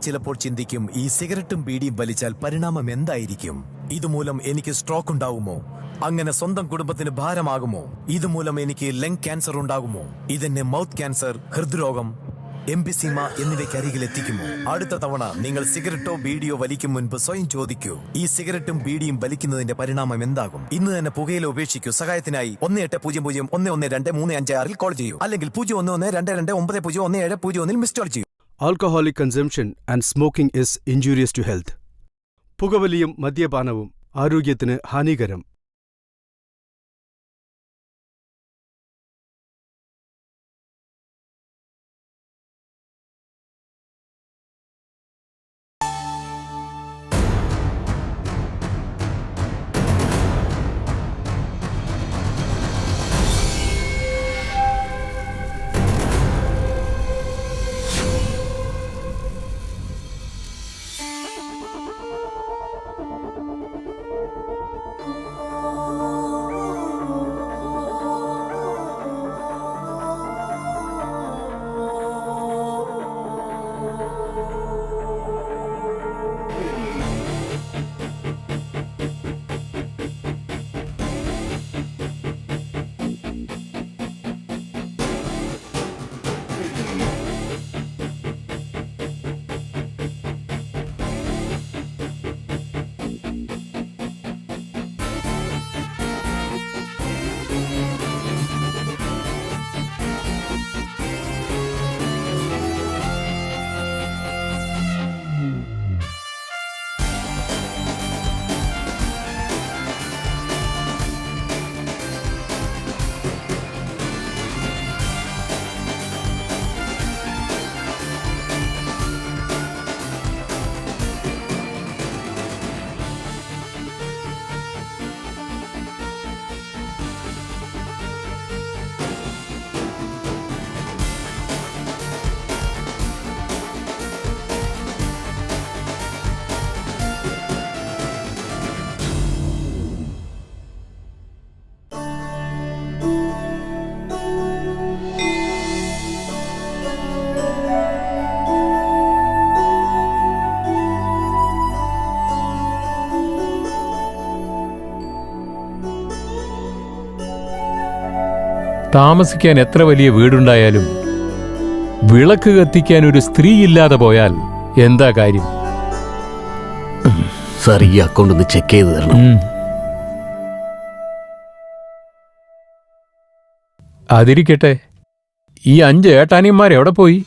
ചിലപ്പോൾ ചിന്തിക്കും, ഈ സിഗരറ്റും ബീഡിയും വലിച്ചാൽ പരിണാമം എന്തായിരിക്കും? ഇതുമൂലം എനിക്ക് സ്ട്രോക്ക് ഉണ്ടാകുമോ? അങ്ങനെ സ്വന്തം കുടുംബത്തിന് ഭാരമാകുമോ? ഇതുമൂലം എനിക്ക് ലങ് ക്യാൻസർ ഉണ്ടാകുമോ? ഇതെന്നെ മൗത്ത് ക്യാൻസർ, ഹൃദ്രോഗം, എംഫിസീമ എന്നിവയ്ക്കരികിൽ എത്തിക്കുമോ? അടുത്ത തവണ നിങ്ങൾ സിഗരറ്റോ ബീഡിയോ വലിക്കും മുൻപ് സ്വയം ചോദിക്കൂ, ഈ സിഗരറ്റും ബീഡിയും വലിക്കുന്നതിന്റെ പരിണാമം എന്താകും? ഇന്ന് തന്നെ പുകയില ഉപേക്ഷിക്കൂ. സഹായത്തിനായി 1800-112356 കോൾ ചെയ്യൂ, അല്ലെങ്കിൽ 011229011701 മിസ് കോൾ ചെയ്യൂ. Alcoholic consumption and smoking is injurious to health. പുകവലിയും മദ്യപാനവും ആരോഗ്യത്തിന് ഹാനികരം. താമസിക്കാൻ എത്ര വലിയ വീടുണ്ടായാലും വിളക്ക് കത്തിക്കാൻ ഒരു സ്ത്രീ ഇല്ലാതെ പോയാൽ എന്താ കാര്യം? സാർ, ഈ അക്കൗണ്ട് ഒന്ന് ചെക്ക് ചെയ്ത് തരണം. അതിരിക്കട്ടെ, ഈ 5 ഏട്ടാനിയന്മാരെവിടെ പോയി?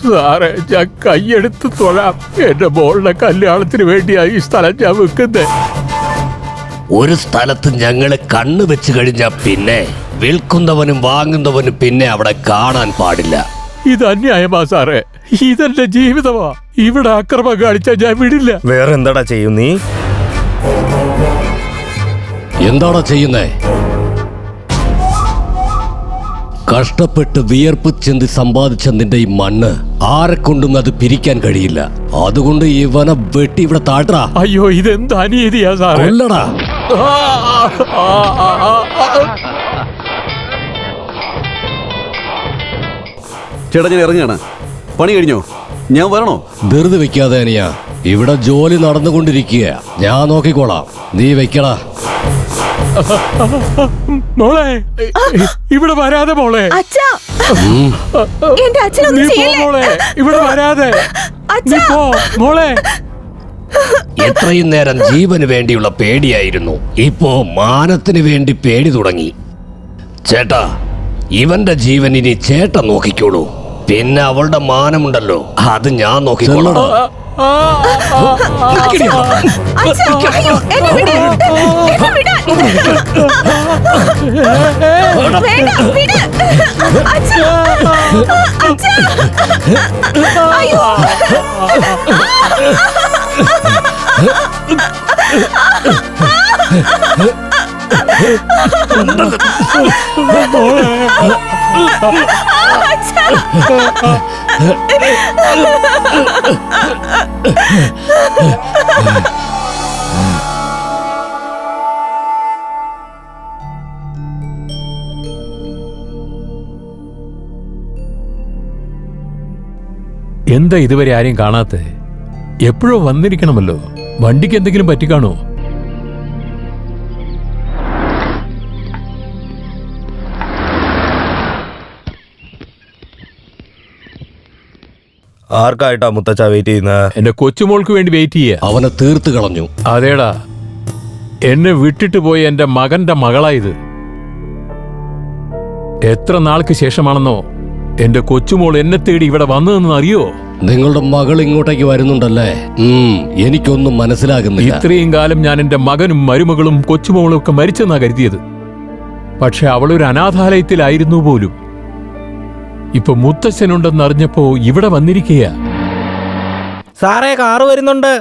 സാറേ, ഞാൻ കൈയെടുത്ത് തൊഴാം. എന്റെ മോളുടെ കല്യാണത്തിന് വേണ്ടിയായി ഈ സ്ഥലം ഞാൻ വിൽക്കുന്നേ. ഒരു സ്ഥലത്ത് ഞങ്ങള് കണ്ണു വെച്ച് കഴിഞ്ഞാൽ പിന്നെ വിൽക്കുന്നവനും വാങ്ങുന്നവനും പിന്നെ അവിടെ കാണാൻ പാടില്ല. ഇത് അന്യായമാ സാറേ, ഇതെന്റെ ജീവിതമാ. ഇവിടെ അക്രമം കാണിച്ചാൽ ഞാൻ വിടില്ല. വേറെ എന്താടാ ചെയ്യും നീ? എന്താടാ ചെയ്യുന്നേ? കഷ്ടപ്പെട്ട് വിയർപ്പ് ചിന്തി സമ്പാദിച്ച നിന്റെ ഈ മണ്ണ് ആരെക്കൊണ്ടും അത് പിരിക്കാൻ കഴിയില്ല. അതുകൊണ്ട് ഇവനെ വെട്ടി ഇവിടെ താഴ്ത്താ. അയ്യോ, ഇതെന്ത് അനീതിയാ സാറേ. കൊല്ലടാ. ചേട്ടാ, ഞാൻ ഇറങ്ങുകയാണ്. പണി കഴിഞ്ഞോ? ഞാൻ വരണോ? ധൃതി വെക്കാതെ അനിയാ, ഇവിടെ ജോലി നടന്നുകൊണ്ടിരിക്കുക. ഞാൻ നോക്കിക്കോളാം, നീ വെക്കടാ. മോളെ, ഇവിടെ വരാതെ മോളെ. മോളെ, ഇവിടെ വരാതെ മോളെ. എത്രയും നേരം ജീവന് വേണ്ടിയുള്ള പേടിയായിരുന്നു, ഇപ്പോ മാനത്തിന് വേണ്ടി പേടി തുടങ്ങി. ചേട്ടാ, ഇവന്റെ ജീവൻ ഇനി ചേട്ടൻ നോക്കിക്കോളൂ. പിന്നെ അവളുടെ മാനമുണ്ടല്ലോ, അത് ഞാൻ നോക്കിക്കോളാം. എന്താ ഇതുവരെ ആരെയും കാണാത്തെ? എപ്പോഴോ വന്നിരിക്കണമല്ലോ. വണ്ടിക്ക് എന്തെങ്കിലും പറ്റിക്കാണോ? ആർക്കായിട്ടാ മുത്തച്ഛ വെയിറ്റ് ചെയ്യുന്നത്? എന്റെ കൊച്ചുമോൾക്ക് വേണ്ടി വെയിറ്റ് ചെയ്യാ. അവനെ തീർത്ത് കളഞ്ഞു. അതേടാ, എന്നെ വിട്ടിട്ട് പോയ എന്റെ മകന്റെ മകളായത്. എത്ര നാൾക്ക് ശേഷമാണെന്നോ എന്റെ കൊച്ചുമോൾ എന്നെ തേടി ഇവിടെ വന്നതെന്ന് അറിയോ? നിങ്ങളുടെ മകൾ ഇങ്ങോട്ടേക്ക് വരുന്നുണ്ടല്ലേ? എനിക്കൊന്നും മനസ്സിലാകുന്നില്ല. ഇത്രയും കാലം ഞാൻ എന്റെ മകനും മരുമകളും കൊച്ചുമോളും ഒക്കെ മരിച്ചെന്നാ കരുതിയത്. പക്ഷെ അവളൊരു അനാഥാലയത്തിലായിരുന്നു പോലും. ഇപ്പൊ മുത്തച്ഛനുണ്ടെന്ന് അറിഞ്ഞപ്പോ ഇവിടെ വന്നിരിക്കുക. സാറേ, കാറ് വരുന്നുണ്ട്.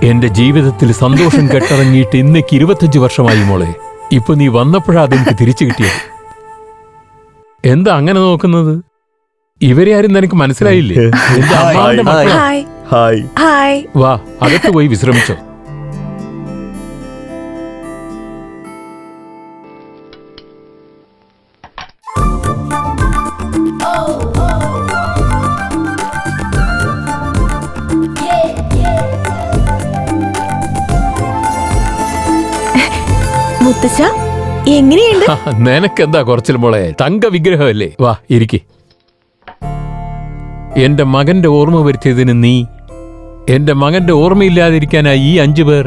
എന്റെ ജീവിതത്തിൽ സന്തോഷം കെട്ടിറങ്ങിയിട്ട് ഇന്നേക്ക് 25 വർഷമായി മോളെ. ഇപ്പൊ നീ വന്നപ്പോഴാ അതെനിക്ക് തിരിച്ചു കിട്ടിയത്. എന്താ അങ്ങനെ നോക്കുന്നത്? ഇവരെ ആരും നിനക്ക് മനസ്സിലായില്ലേ? എന്റെ അമ്മാവന്റെ മക്കളാ. ഹായ്. ഹായ്. വാ, അകത്ത് പോയി വിശ്രമിച്ചോ. മുത്തച്ഛ, എങ്ങനെയുണ്ട്? നിനക്കെന്താ കുറച്ചിൽ മോളെ, തങ്ക വിഗ്രഹമല്ലേ. വാ ഇരിക്കെ. എന്റെ മകന്റെ ഓർമ്മ വരുത്തിയതിന് നീ, എന്റെ മകന്റെ ഓർമ്മയില്ലാതിരിക്കാനായി ഈ 5 പേർ,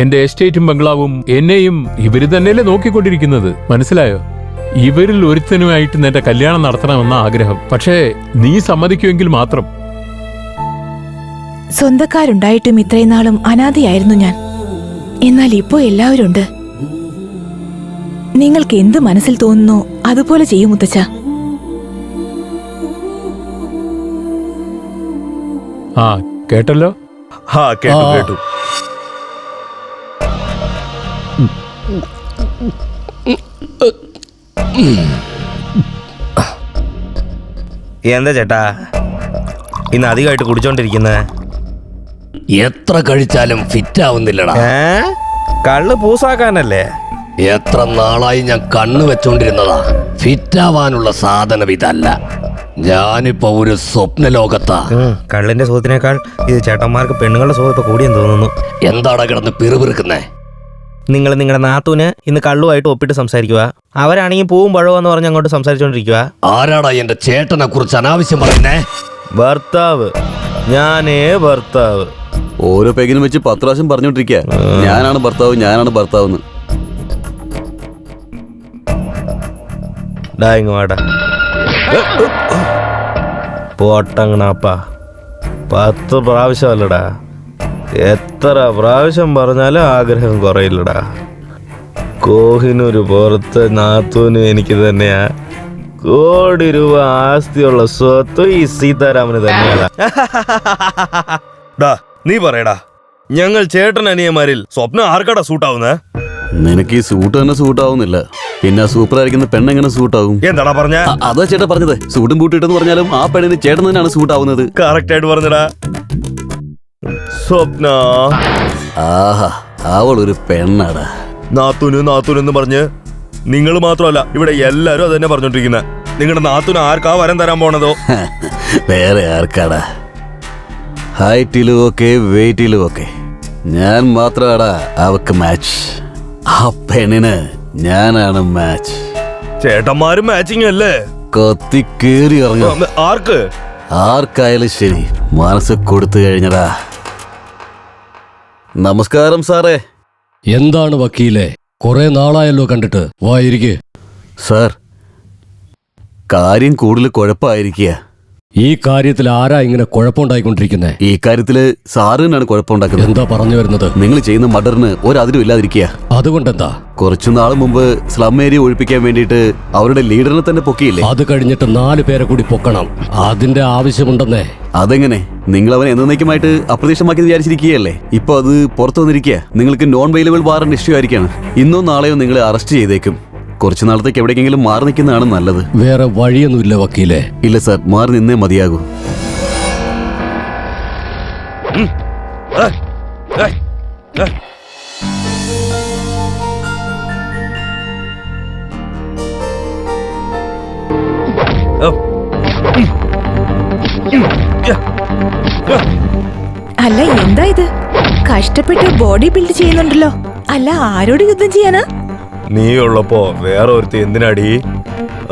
എന്റെ എസ്റ്റേറ്റും ബംഗ്ലാവും എന്നെയും ഇവര് തന്നെയല്ലേ നോക്കിക്കൊണ്ടിരിക്കുന്നത്. മനസ്സിലായോ? ഇവരിൽ ഒരുത്തനുമായിട്ട് നിന്റെ കല്യാണം നടത്തണമെന്ന ആഗ്രഹം. പക്ഷേ നീ സമ്മതിക്കുമെങ്കിൽ മാത്രം. സ്വന്തക്കാരുണ്ടായിട്ടും ഇത്രയും നാളും അനാഥയായിരുന്നു ഞാൻ. എന്നാൽ ഇപ്പോ എല്ലാവരും ഉണ്ട്. നിങ്ങൾക്ക് എന്ത് മനസ്സിൽ തോന്നുന്നോ അതുപോലെ ചെയ്യൂ മുത്തച്ഛ. ആ, കേട്ടല്ലോ. കേട്ടു. എന്താ ചേട്ടാ ഇന്ന് അധികമായിട്ട് കുടിച്ചോണ്ടിരിക്കുന്നേ? എത്ര കഴിച്ചാലും ഫിറ്റ് ആവുന്നില്ലടാ. കള്ള് പൂസാക്കാനല്ലേ? എത്ര നാളായി ഞാൻ കണ്ണു വെച്ചോണ്ടിരുന്നതാ. ഫിറ്റ് ആവാനുള്ള സാധനം ഇതല്ല. ഞാനിപ്പോ ഒരു സ്വപ്ന ലോകത്താ. കള്ളിന്റെ സുഖത്തിനേക്കാൾ ഇത് ചേട്ടന്മാർക്ക് പെണ്ണുങ്ങളുടെ സുഖം ഇപ്പൊ കൂടിയെന്ന് തോന്നുന്നു. എന്താടാ കിടന്ന് പിറുപിറുക്കുന്നേ? നിങ്ങൾ നിങ്ങളുടെ നാത്തൂന് ഇന്ന് കള്ളുമായിട്ട് ഒപ്പിട്ട് സംസാരിക്കുക. അവരാണെങ്കിൽ പൂവും പഴവെന്ന് പറഞ്ഞ് അങ്ങോട്ട് സംസാരിച്ചോണ്ടിരിക്കുക. ആരാടാ എന്റെ ചേട്ടനെ കുറിച്ച് അനാവശ്യം പറയുന്നേ? ഭർത്താവ്, ഞാനേ ഭർത്താവ്. ഓരോ പെഗിനും വെച്ച് 10 പ്രാവശ്യം പറഞ്ഞോണ്ടിരിക്കുക, ഞാനാണ് ഭർത്താവ്, ഞാനാണ് ഭർത്താവെന്ന്. വാടാ പോട്ടങ്ങണാപ്പാ. 10 പ്രാവശ്യമല്ലടാ, എത്ര പ്രാവശ്യം പറഞ്ഞാലും ആഗ്രഹം കുറയില്ലടാ. കോഹിനൂര് പുറത്ത് നാത്തൂനും എനിക്ക് തന്നെയാ. കോടി രൂപ ആസ്തിയുള്ള സ്വത്ത് ഈ സീതാരാമന് തന്നെയാണ്. നീ പറയടാ, ഞങ്ങൾ ചേട്ടൻ അനിയന്മാരിൽ സ്വപ്നം ആർക്കാടാ സൂട്ടാവുന്നേ? നിനക്ക് ഈ സൂട്ട് തന്നെ സൂട്ടാവുന്നില്ല, പിന്നെ സൂപ്പർ ആയിരിക്കുന്ന പെണ്ണെങ്ങനെ സൂട്ടാവും? എന്താടാ പറഞ്ഞ? അതാ ചേട്ടാ പറഞ്ഞത്. സൂട്ടും ബൂട്ടിട്ടെന്ന് പറഞ്ഞാലും ആ പെണ്ണിന് ചേട്ടൻ തന്നെയാണ് സൂട്ടാവുന്നത്. കറക്റ്റ് ആയിട്ട് പറഞ്ഞടാ. സ്വപ്ന, ആഹാ, അവളൊരു പെണ്ണാടാ. നാത്തൂനെന്ന് പറഞ്ഞ് നിങ്ങൾ മാത്രമല്ല ഇവിടെ എല്ലാരും അത് തന്നെ പറഞ്ഞോണ്ടിരിക്കുന്നത്. നിങ്ങളുടെ നാത്തൂന് ആർക്കാ വരം തരാൻ പോണതോ? വേറെ ആർക്കാടാ? ഹൈറ്റിലും ഒക്കെ വെയിറ്റിലും ഒക്കെ ഞാൻ മാത്രമാടാ അവക്ക് മാച്ച്. ആ പെണ്ണിന് ഞാനാണ് മാച്ച്. ചേട്ടന്മാരും മാച്ചിങ് അല്ലേ? കൊത്തി കേറി ഇറങ്ങും. ആർക്ക്? ആർക്കായാലും ശരി, മനസ്സ് കൊടുത്തു കഴിഞ്ഞടാ. നമസ്കാരം സാറേ. എന്താണ് വക്കീലെ, കുറെ നാളായല്ലോ കണ്ടിട്ട്. വായിരിക്കെ. സാർ, കാര്യം കൂടുതൽ കുഴപ്പമായിരിക്കുക. ഈ കാര്യത്തിൽ ആരാ ഇങ്ങനെ കുഴപ്പമുണ്ടായിക്കൊണ്ടിരിക്കുന്നത്? ഈ കാര്യത്തില് സാറ് തന്നെയാണ് കുഴപ്പമുണ്ടാക്കുന്നത്. എന്താ പറഞ്ഞു വരുന്നത്? നിങ്ങൾ ചെയ്യുന്ന മർഡറിന് ഒരതിരും ഇല്ലാതിരിക്കുക. അതുകൊണ്ടെന്താ? കുറച്ചു നാൾ മുമ്പ് സ്ലം ഏരിയ ഒഴിപ്പിക്കാൻ വേണ്ടിയിട്ട് അവരുടെ ലീഡറിനെ തന്നെ പൊക്കിയില്ലേ? അത് കഴിഞ്ഞിട്ട് 4 പേരെ കൂടി പൊക്കണം. അതിന്റെ ആവശ്യമുണ്ടെന്നേ. അതെങ്ങനെ? നിങ്ങൾ അവനെ എന്നേക്കുമായിട്ട് അപ്രതീക്ഷിതമാക്കി വിചാരിച്ചിരിക്കുകയല്ലേ? ഇപ്പൊ അത് പുറത്തു വന്നിരിക്കുക. നിങ്ങൾക്ക് നോൺ വെയിലബിൾ വാറന്റ് ഇഷ്യൂ ആയിരിക്കാണ്. ഇന്നോ നാളെയോ നിങ്ങളെ അറസ്റ്റ് ചെയ്തേക്കും. കുറച്ചു നാളത്തേക്ക് എവിടേക്കെങ്കിലും മാറി നിൽക്കുന്നതാണ് നല്ലത്. വേറെ വഴിയൊന്നുമില്ല വക്കീലെ. ഇല്ല സാർ, മാറി നിന്നേ മതിയാകൂ. അല്ല, എന്താ ഇത്? കഷ്ടപ്പെട്ട് ബോഡി ബിൽഡ് ചെയ്യുന്നുണ്ടല്ലോ. അല്ല, ആരോട് യുദ്ധം ചെയ്യാനാ? നീ ഉള്ളപ്പോ വേറെ ഒരുത്തി എന്തിനാടി?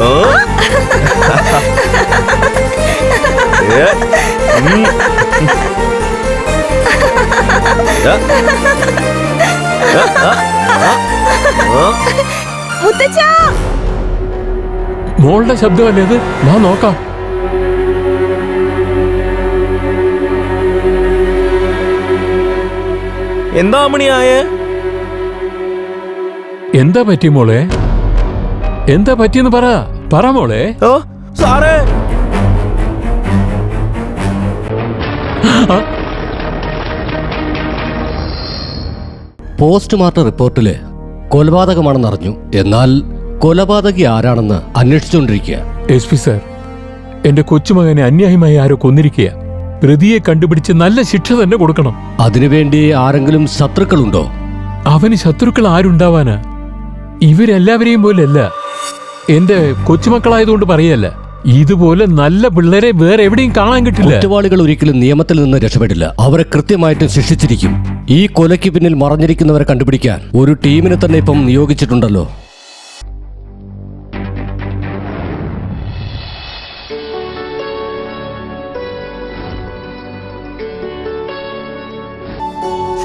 ആ? ഏ? ഉം. മുത്തച്ഛാ! മോളുടെ ശബ്ദമല്ലേ അത്? വാ നോക്കാം. എന്താ മണിയായേ? എന്താ പറ്റി മോളെ? എന്താ പറ്റിയെന്ന് പറ മോളെ. ഓ സാറേ, പോസ്റ്റ്മോർട്ടം റിപ്പോർട്ടില് കൊലപാതകമാണെന്നറിഞ്ഞു. എന്നാൽ കൊലപാതകി ആരാണെന്ന് അന്വേഷിച്ചുകൊണ്ടിരിക്കുക. SP സാർ, എന്റെ കൊച്ചുമകനെ അന്യായമായി ആരോ കൊന്നിരിക്കുക. പ്രതിയെ കണ്ടുപിടിച്ച് നല്ല ശിക്ഷ തന്നെ കൊടുക്കണം. അതിനുവേണ്ടി ആരെങ്കിലും ശത്രുക്കളുണ്ടോ? അവന് ശത്രുക്കൾ ആരുണ്ടാവാനാ? ഇവരെല്ലാവരെയും പോലെയല്ല. എന്റെ കൊച്ചുമക്കളായതുകൊണ്ട് പറയല്ല. ഇതുപോലെ നല്ല പിള്ളേരെ വേറെ എവിടെയും കാണാൻ കിട്ടില്ല. കുറ്റവാളികൾ ഒരിക്കലും നിയമത്തിൽ നിന്ന് രക്ഷപ്പെടില്ല. അവരെ കൃത്യമായിട്ടും ശിക്ഷിച്ചിരിക്കും. ഈ കൊലയ്ക്ക് പിന്നിൽ മറഞ്ഞിരിക്കുന്നവരെ കണ്ടുപിടിക്കാൻ ഒരു ടീമിനെ തന്നെ ഇപ്പം നിയോഗിച്ചിട്ടുണ്ടല്ലോ.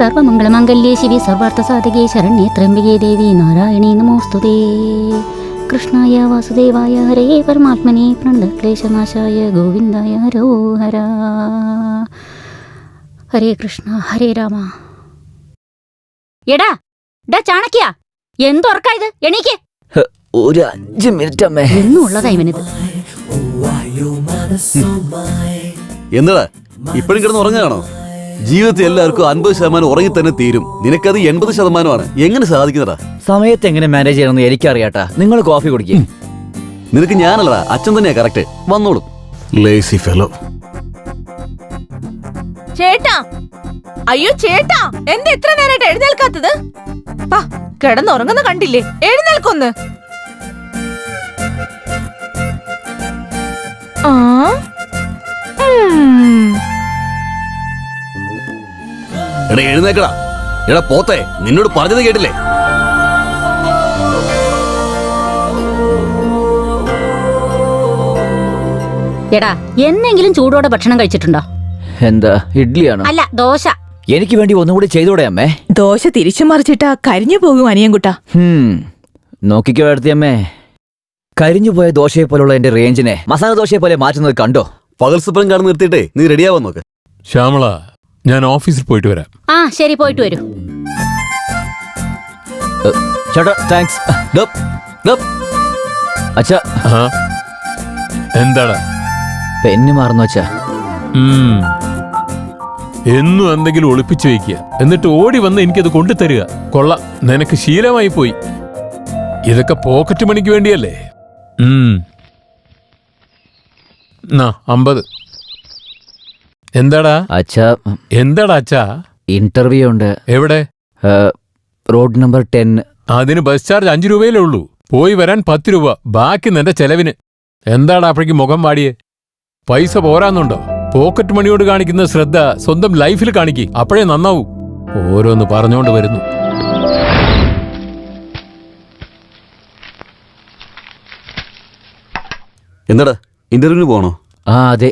സർവമംഗളമംഗല്യേ ശിവി സർവാർത്ഥസാധകേ ശരണ്യേ ത്രയംബകേ ദേവി നാരായണീ നമോസ്തുതേ. കൃഷ്ണായ വാസുദേവായ ഹരേ പരമാത്മനേ പ്രണതക്ലേശനാശായ ഗോവിന്ദായ ഹരോഹര. ഹരേ കൃഷ്ണ ഹരേ രാമ. എടാ ചാണക്യ, എന്തൊറക്കാ ഇത്? എണീക്ക്. ഒരു 5 മിനിറ്റ് അമ്മേ. എന്നുള്ളതാ ഇവനിത്. എന്താ ഇപ്പോഴും കിടന്ന് ഉറങ്ങുകയാണോ? ജീവിതത്തിൽ എല്ലാവർക്കും 50% ഉറങ്ങി തന്നെ തീരും. നിനക്കത് 80%. എങ്ങനെ സാധിക്കുന്നതാ? സമയത്ത് എങ്ങനെ മാനേജ് ചെയ്യണമെന്ന് എനിക്കറിയാട്ടാ. നിങ്ങൾ കോഫി കുടിക്കും. നിനക്ക് ഞാനല്ലടാ, അച്ഛൻ തന്നെയാ കറക്റ്റ്. വന്നോളും. Lazy fellow. ചേട്ടാ, അയ്യോ ചേട്ടാ, എന്താ എത്ര നേരമായിട്ട് എഴുന്നേൽക്കാത്തത്? കിടന്നുറങ്ങുന്ന കണ്ടില്ലേ? എഴുന്നേൽക്കൊന്ന്. എടാ എഴുന്നേക്കടാ. എടാ പോത്തെ, നിന്നോട് പറഞ്ഞത് കേട്ടില്ലേ? എടാ, എന്നെങ്കിലും ചൂടോടെ ഭക്ഷണം കഴിച്ചിട്ടുണ്ടോ? എന്താ ഇഡ്ഡലിയാണോ? അല്ല, ദോശ. എനിക്ക് വേണ്ടി ഒന്നുകൂടി ചെയ്തൂടെ അമ്മേ? ദോശ തിരിച്ചു മറിച്ചിട്ടാ കരിഞ്ഞു പോകും അനിയൻകുട്ടാ. നോക്കിക്കോ അടുത്തമ്മേ, കരിഞ്ഞു പോയ ദോശയെ പോലുള്ള എന്റെ റേഞ്ചിനെ മസാല ദോശയെ പോലെ മാറ്റുന്നത് കണ്ടോ? പകൽ സ്വപ്നം കാണുന്ന നിർത്തിയിട്ടേ നീ റെഡിയാവാൻ നോക്ക്. ശ്യാമള, ഞാൻ ഓഫീസിൽ പോയിട്ട് വരാം. ആ ശരി, പോയിട്ട് വരൂ. ചേട്ടാ താങ്ക്സ്. അച്ഛാ, എന്താടാ? പെന്ന് മാറുന്നു അച്ഛാ. എന്നും എന്തെങ്കിലും ഒളിപ്പിച്ചു വെക്കുക, എന്നിട്ട് ഓടി വന്ന് എനിക്കത് കൊണ്ടുതരിക. കൊള്ളാം, നിനക്ക് ശീലമായി പോയി. ഇതൊക്കെ പോക്കറ്റ് മണിക്ക് വേണ്ടിയല്ലേ? 50. എന്താടാ അച്ഛാ? എന്താടാ അച്ഛാ? ഇന്റർവ്യൂ ഉണ്ട്. എവിടെ? Road number 10. അതിന് ബസ് ചാർജ് 5 രൂപയിലേ ഉള്ളൂ. പോയി വരാൻ 10 രൂപ. ബാക്കി നിന്റെ ചെലവിന്. എന്താടാ അപ്പോഴേക്ക് മുഖം വാടിയേ? പൈസ പോരാന്നുണ്ടോ? പോക്കറ്റ് മണിയോട് കാണിക്കുന്ന ശ്രദ്ധ സ്വന്തം ലൈഫിൽ കാണിക്ക്. അപ്പോഴേ നന്നാവൂ. ഓരോന്ന് പറഞ്ഞോണ്ട് വരുന്നു. എന്താടാ, ഇന്റർവ്യൂവിന് പോകണോ? ആ അതെ.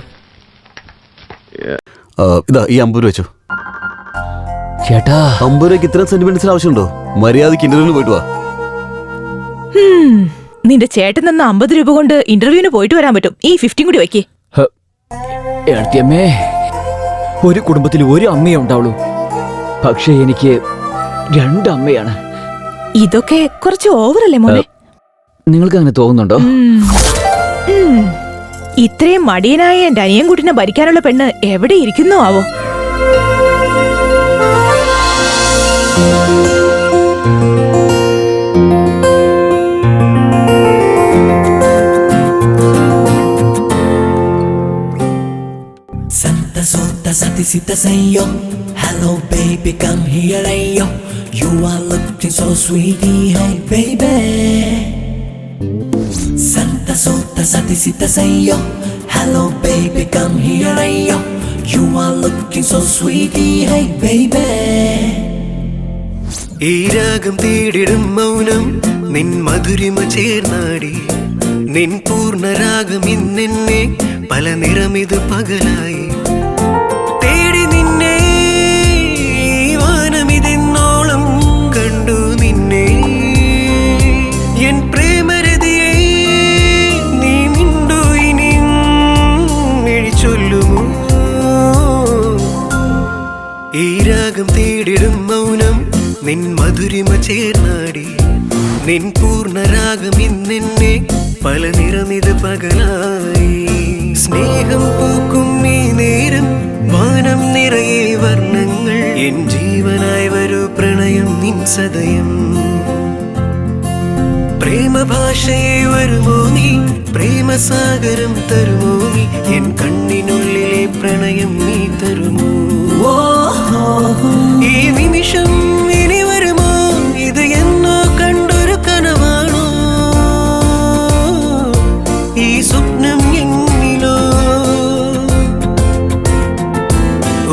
ഇതാ ഈ 50 രൂപ വെച്ചോ. ചേട്ടാ, 50 രൂപയ്ക്ക് ഇത്ര സെന്റിമെന്റ്സിന് ആവശ്യമുണ്ടോ? മര്യാദയ്ക്ക് ഇന്റർവ്യൂവിന് പോയിട്ട് വാ. നിന്റെ ചേട്ടൻ തന്ന 50 രൂപ കൊണ്ട് ഇന്റർവ്യൂവിന് പോയിട്ട് വരാൻ പറ്റും. ഈ 50 കൂടി വയ്ക്കേ. ഏടത്തിയമ്മേ, ഒരു കുടുംബത്തിൽ ഒരു അമ്മയേ ഉണ്ടാവുള്ളൂ. പക്ഷേ എനിക്ക് 2 അമ്മയാണ്. ഇതൊക്കെ കുറച്ച് ഓവറല്ലേ മോനെ? നിങ്ങൾക്ക് അങ്ങനെ തോന്നുന്നുണ്ടോ? ഇത്രയും മടിയനായ എന്റെ അനിയൻകുട്ടിനെ ഭരിക്കാനുള്ള പെണ്ണ് എവിടെ ഇരിക്കുന്നോ ആവോ? Santa Sota Sati Sita Sayo, hello baby come here ayo, you are looking so sweetie hey baby. Santa Sota Sati Sita Sayo, hello baby come here ayo, you are looking so sweetie hey baby. ഈ രാഗം തേടിടും മൗനം നിൻ മധുരിമ ചേർന്നാടി, നിൻ പൂർണ്ണരാഗം ഇന്നെന്നെ പല നിറമിത് പകലായി തേടി നിന്നെ വാനമിതെന്നോളം കണ്ടു നിന്നെ എൻ പ്രേമരതിയെ നീ മിണ്ടു ഇനി മിഴിച്ചൊല്ലുമോ? ഈ രാഗം തേടിടും മൗനം നിൻ മധുരിമ ചേർന്നാടി, നിൻ പൂർണ്ണരാഗം ഇന്നെന്നെ പല നിറമിത് പകലായി സ്നേഹം പൂക്കും ഈ നേരം വാനം നിറയെ വർണ്ണങ്ങൾ എൻ ജീവനായി വരൂ പ്രണയം നിൻ സദയം പ്രേമഭാഷയെ വരുമോ നീ പ്രേമസാഗരം തരുമോ നീ എൻ കണ്ണിനുള്ളിലെ പ്രണയം നീ തരുമോ? ഈ നിമിഷം ഇനി വരുമോ? ഇത് എന്നോ കണ്ടൊരു കനവാണോ? ഈ സ്വപ്നം എന്നിലോ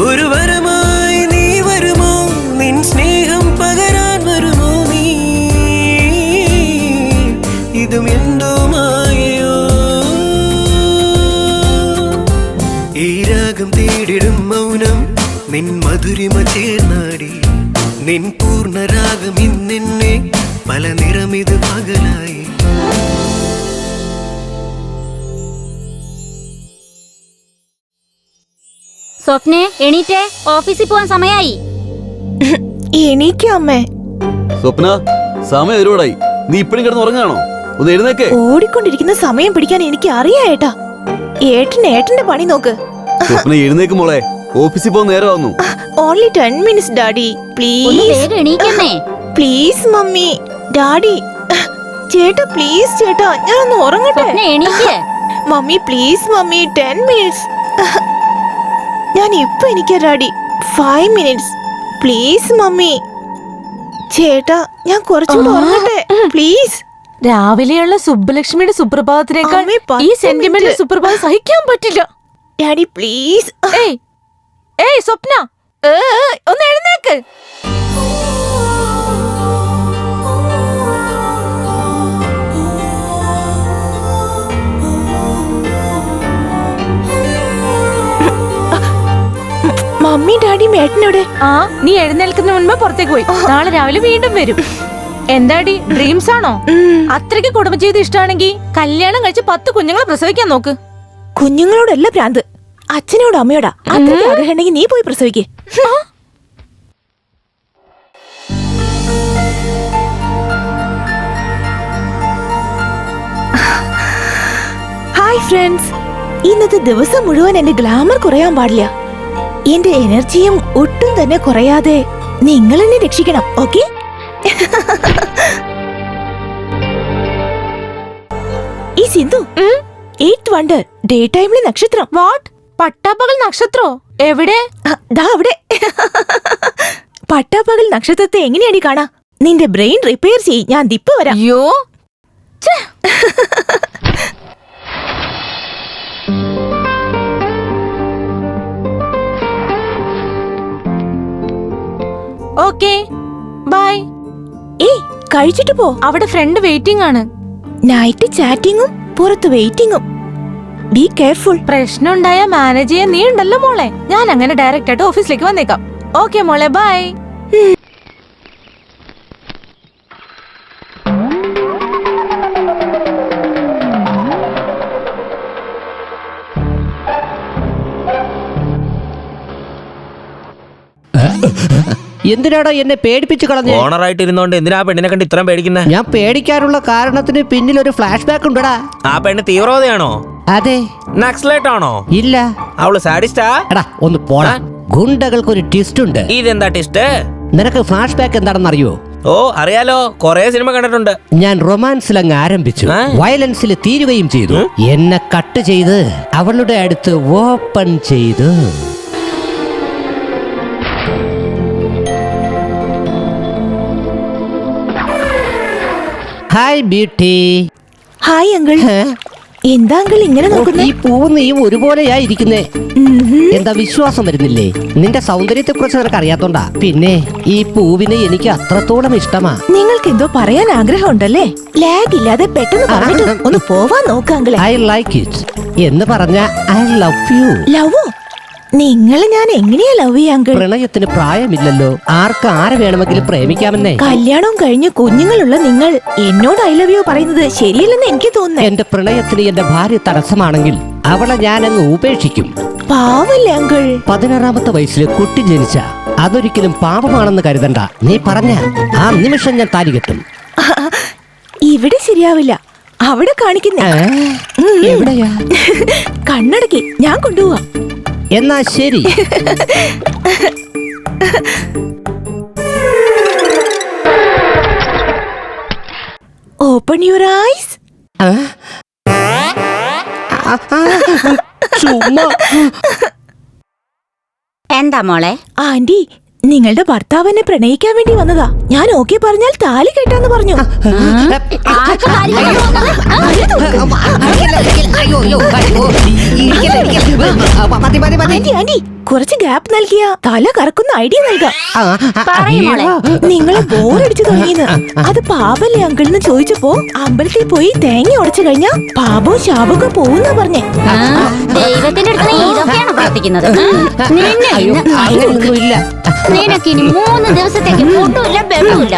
ഒരു വരമായി നീ വരുമോ? നിൻ സ്നേഹം പകരാൻ വരുമോ നീ? ഇതും എന്തോ മായയോ? ഈ രാഗം തേടിടും മൗനം നിൻ മധുരിമ ചേർന്നാടി, നിൻ പൂർണ്ണരാഗം ഇന്നെന്നെ പല നിറമിത് പകലായി. സ്വപ്നെ എണീറ്റേ, ഓഫീസിൽ പോവാൻ സമയായി. എണീക്കോ അമ്മേ? സ്വപ്ന, സമയം ഒരുപാടായി. നീ ഇപ്പഴും കിടന്ന് ഉറങ്ങാണോ? ഒന്ന് എഴുന്നേക്കേ. ഓടിക്കൊണ്ടിരിക്കുന്ന സമയം പിടിക്കാൻ എനിക്ക് അറിയാ ഏട്ടാ. ഏട്ടന്റെ പണി നോക്ക്. സ്വപ്ന എഴുന്നേക്ക് മോളെ, ഓഫീസിൽ പോകാൻ നേരം ആവുന്നു. ഓൺലി 10 minutes ഡാഡി, ഒന്ന് പ്ലീസ് വേഗം എണീക്കന്നേ. പ്ലീസ് മമ്മി, ഡാഡി, ചേട്ടാ പ്ലീസ് ചേട്ടാ, ഞാനൊന്ന് ഉറങ്ങട്ടെ. സ്വപ്നെ എണീക്കേ. Mummy please mummy, 10 minutes. ഞാൻ ഇപ്പൊ എനിക്ക് ഡാഡി, 5 minutes പ്ലീസ് മമ്മി. ചേട്ടാ ഞാൻ കുറച്ചുകൂടെ ഉറങ്ങട്ടെ പ്ലീസ്. രാവിലെയുള്ള സുബ്ബലക്ഷ്മിയുടെ സുപ്രഭാതത്തിനേക്കാൾ അമ്മേ, 10 ഈ സെന്റിമെന്റ് minute. സുപ്രഭാതം സഹിക്കാൻ പറ്റില്ല. Daddy please. ഏയ് സ്വപ്ന, ഒന്ന് എഴുന്നേക്ക്. മമ്മി ഡാഡി മേട്ടനോടെ? നീ എഴുന്നേൽക്കുന്ന മുൻപ് പുറത്തേക്ക് പോയി. നാളെ രാവിലെ വീണ്ടും വരും. എന്താടി ഡ്രീംസ് ആണോ? അത്രയ്ക്ക് കുടുംബജീവിതം ഇഷ്ടമാണെങ്കിൽ കല്യാണം കഴിച്ച് 10 കുഞ്ഞുങ്ങളെ പ്രസവിക്കാൻ നോക്ക്. കുഞ്ഞുങ്ങളോടല്ല ഭ്രാന്ത്, അച്ഛനോട് അമ്മയോടാ. അത്രയ്ക്ക് ആഗ്രഹം ഉണ്ടെങ്കിൽ നീ പോയി പ്രസവിക്കേ. ഹായ് ഫ്രണ്ട്സ്, ഇന്നത്തെ ദിവസം മുഴുവൻ എന്റെ ഗ്ലാമർ കുറയാൻ പാടില്ല. എന്റെ എനർജിയും ഒട്ടും തന്നെ കുറയാതെ നിങ്ങൾ എന്നെ രക്ഷിക്കണം, ഓക്കെ? ഈ സിന്ധു, 8th വണ്ടർ ഡേ ടൈമിലെ നക്ഷത്രം. വാട്ട്? പട്ടാപ്പകൽ നക്ഷത്രോ? എവിടെ? ദാ അവിടെ. പട്ടാപ്പകൽ നക്ഷത്രത്തെ എങ്ങനെയാണ് കാണാ? നിന്റെ ബ്രെയിൻ റിപ്പയർ ചെയ്യ്, ഞാൻ ദിപ്പ വരാം. അയ്യോ, ഓക്കേ ബൈ. ഏയ് കഴിച്ചിട്ട് പോ. അവിടെ ഫ്രണ്ട് വെയിറ്റിംഗ് ആണ്. നൈറ്റ് ചാറ്റിങ്ങും പുറത്ത് വെയിറ്റിംഗും. Be careful. പ്രശ്നം ഉണ്ടായ മാനേജ് ചെയ്യാൻ നീ ഉണ്ടല്ലോ മോളെ. ഞാൻ അങ്ങനെ ഡയറക്റ്റ് ആയിട്ട് ഓഫീസിലേക്ക് വന്നേക്കാം. ഓക്കെ മോളെ, ബൈ. എന്തിനാടാ എന്നെ പേടിപ്പിച്ചു കളഞ്ഞേ? ഓണറായിട്ട് ഇരുന്നോണ്ട് എന്തിനാ പെണ്ണിനെ കണ്ട് ഇത്രയും പേടിക്കുന്നത്? ഞാൻ പേടിക്കാനുള്ള കാരണത്തിന് പിന്നിൽ ഒരു ഫ്ലാഷ് ബാക്ക് ഉണ്ടടാ. ആ പെണ്ണ് തീവ്രവാദിയാണോ? അതെ. നക്സലൈറ്റ് ആണോ? ഇല്ല. അവള് സാഡിസ്റ്റാ? എടാ ഒന്ന് പോടാ. ഗുണ്ടകൾക്ക് ഒരു ട്വിസ്റ്റ് ഉണ്ട്. ഇതെന്താ ട്വിസ്റ്റ്? നിനക്ക് ഫ്ലാഷ് ബാക്ക് എന്താണെന്ന് അറിയോ? ഓ അറിയാലോ, കൊറേ സിനിമ കണ്ടിട്ടുണ്ട്. ഞാൻ റൊമാൻസിൽ അങ്ങ് ആരംഭിച്ചു, വയലൻസിൽ തീരുകയും ചെയ്തു. എന്നെ കട്ട് ചെയ്ത് അവളുടെ അടുത്ത് ഓപ്പൺ ചെയ്തു. Hi beauty. Hi uncle. എന്താ അങ്കിൾ ഇങ്ങനെ നോക്കുന്നേ? ഈ പൂവ് നീയും ഒരുപോലെയാ ഇരിക്കുന്നേ. എന്താ വിശ്വാസം വരുന്നില്ലേ? നിന്റെ സൗന്ദര്യത്തെ കുറിച്ച് നിനക്ക് അറിയാത്തോണ്ടാ. പിന്നെ ഈ പൂവിനെ എനിക്ക് അത്രത്തോളം ഇഷ്ടമാ. നിങ്ങൾക്ക് എന്തോ പറയാൻ ആഗ്രഹം ഉണ്ടല്ലേ? ലാഗ് ഇല്ലാതെ പെട്ടെന്ന് പറഞ്ഞിട്ട് ഒന്ന് പോവാൻ നോക്ക് അങ്കിളെ. ഐ ലൈക്ക് ഇറ്റ് എന്ന് പറഞ്ഞ ഐ ലവ് യു. ലവോ? നിങ്ങൾ ഞാൻ എങ്ങനെയാ ലവ് ചെയ്യാ അങ്കിൾ? പ്രണയത്തിന് പ്രായമില്ലല്ലോ, ആർക്ക് ആരെ വേണമെങ്കിലും പ്രേമിക്കാമെന്നേ. കല്യാണം കഴിഞ്ഞ് കുഞ്ഞുങ്ങളുള്ള നിങ്ങൾ എന്നോട് ഐ ലവ് യു പറയുന്നത് ശരിയല്ലെന്ന് എനിക്ക് തോന്നുന്നു. എന്റെ പ്രണയത്തിന് എന്റെ ഭാര്യ തടസ്സമാണെങ്കിൽ അവളെ ഞാനങ്ങ് ഉപേക്ഷിക്കും. പാവല്ലേ അങ്കിൾ? 16ാമത്തെ വയസ്സിൽ കുട്ടി ജനിച്ച അതൊരിക്കലും പാപമാണെന്ന് കരുതണ്ട. നീ പറഞ്ഞ ആ നിമിഷം ഞാൻ താലി കെട്ടും. ഇവിടെ ശരിയാവില്ല, അവിടെ കാണിക്കുന്നേ. എവിടെയാ? കണ്ണടക്കി ഞാൻ കൊണ്ടുപോവാ. എന്നാ ശരി. Open your eyes. എന്താ മോളെ? ആന്റി, നിങ്ങളുടെ ഭർത്താവ് എന്നെ പ്രണയിക്കാൻ വേണ്ടി വന്നതാ. ഞാൻ ഓക്കെ പറഞ്ഞാൽ താലി കെട്ടാന്ന് പറഞ്ഞു. ആന്റി, കുറച്ച് ഗ്യാപ്പ് നൽകിയ തല കറക്കുന്ന ഐഡിയ നൽകാം. നിങ്ങളെ ബോറടിച്ചു തുടങ്ങിയെന്ന്. അത് പാപല്ലേ അങ്കിൾ എന്ന് ചോദിച്ചപ്പോ അമ്പലത്തിൽ പോയി തേങ്ങ ഉടച്ചു കഴിഞ്ഞാ പാപവും ശാപവും പോകുന്ന പറഞ്ഞേ. ദൈവത്തിന്റെ അടുത്ത് ഇതൊക്കെയാണ് പ്രാർത്ഥിക്കുന്നത്. നിനക്കിനി 3 ദിവസത്തേക്ക് ഫുഡുമില്ല ബെഡുമില്ല.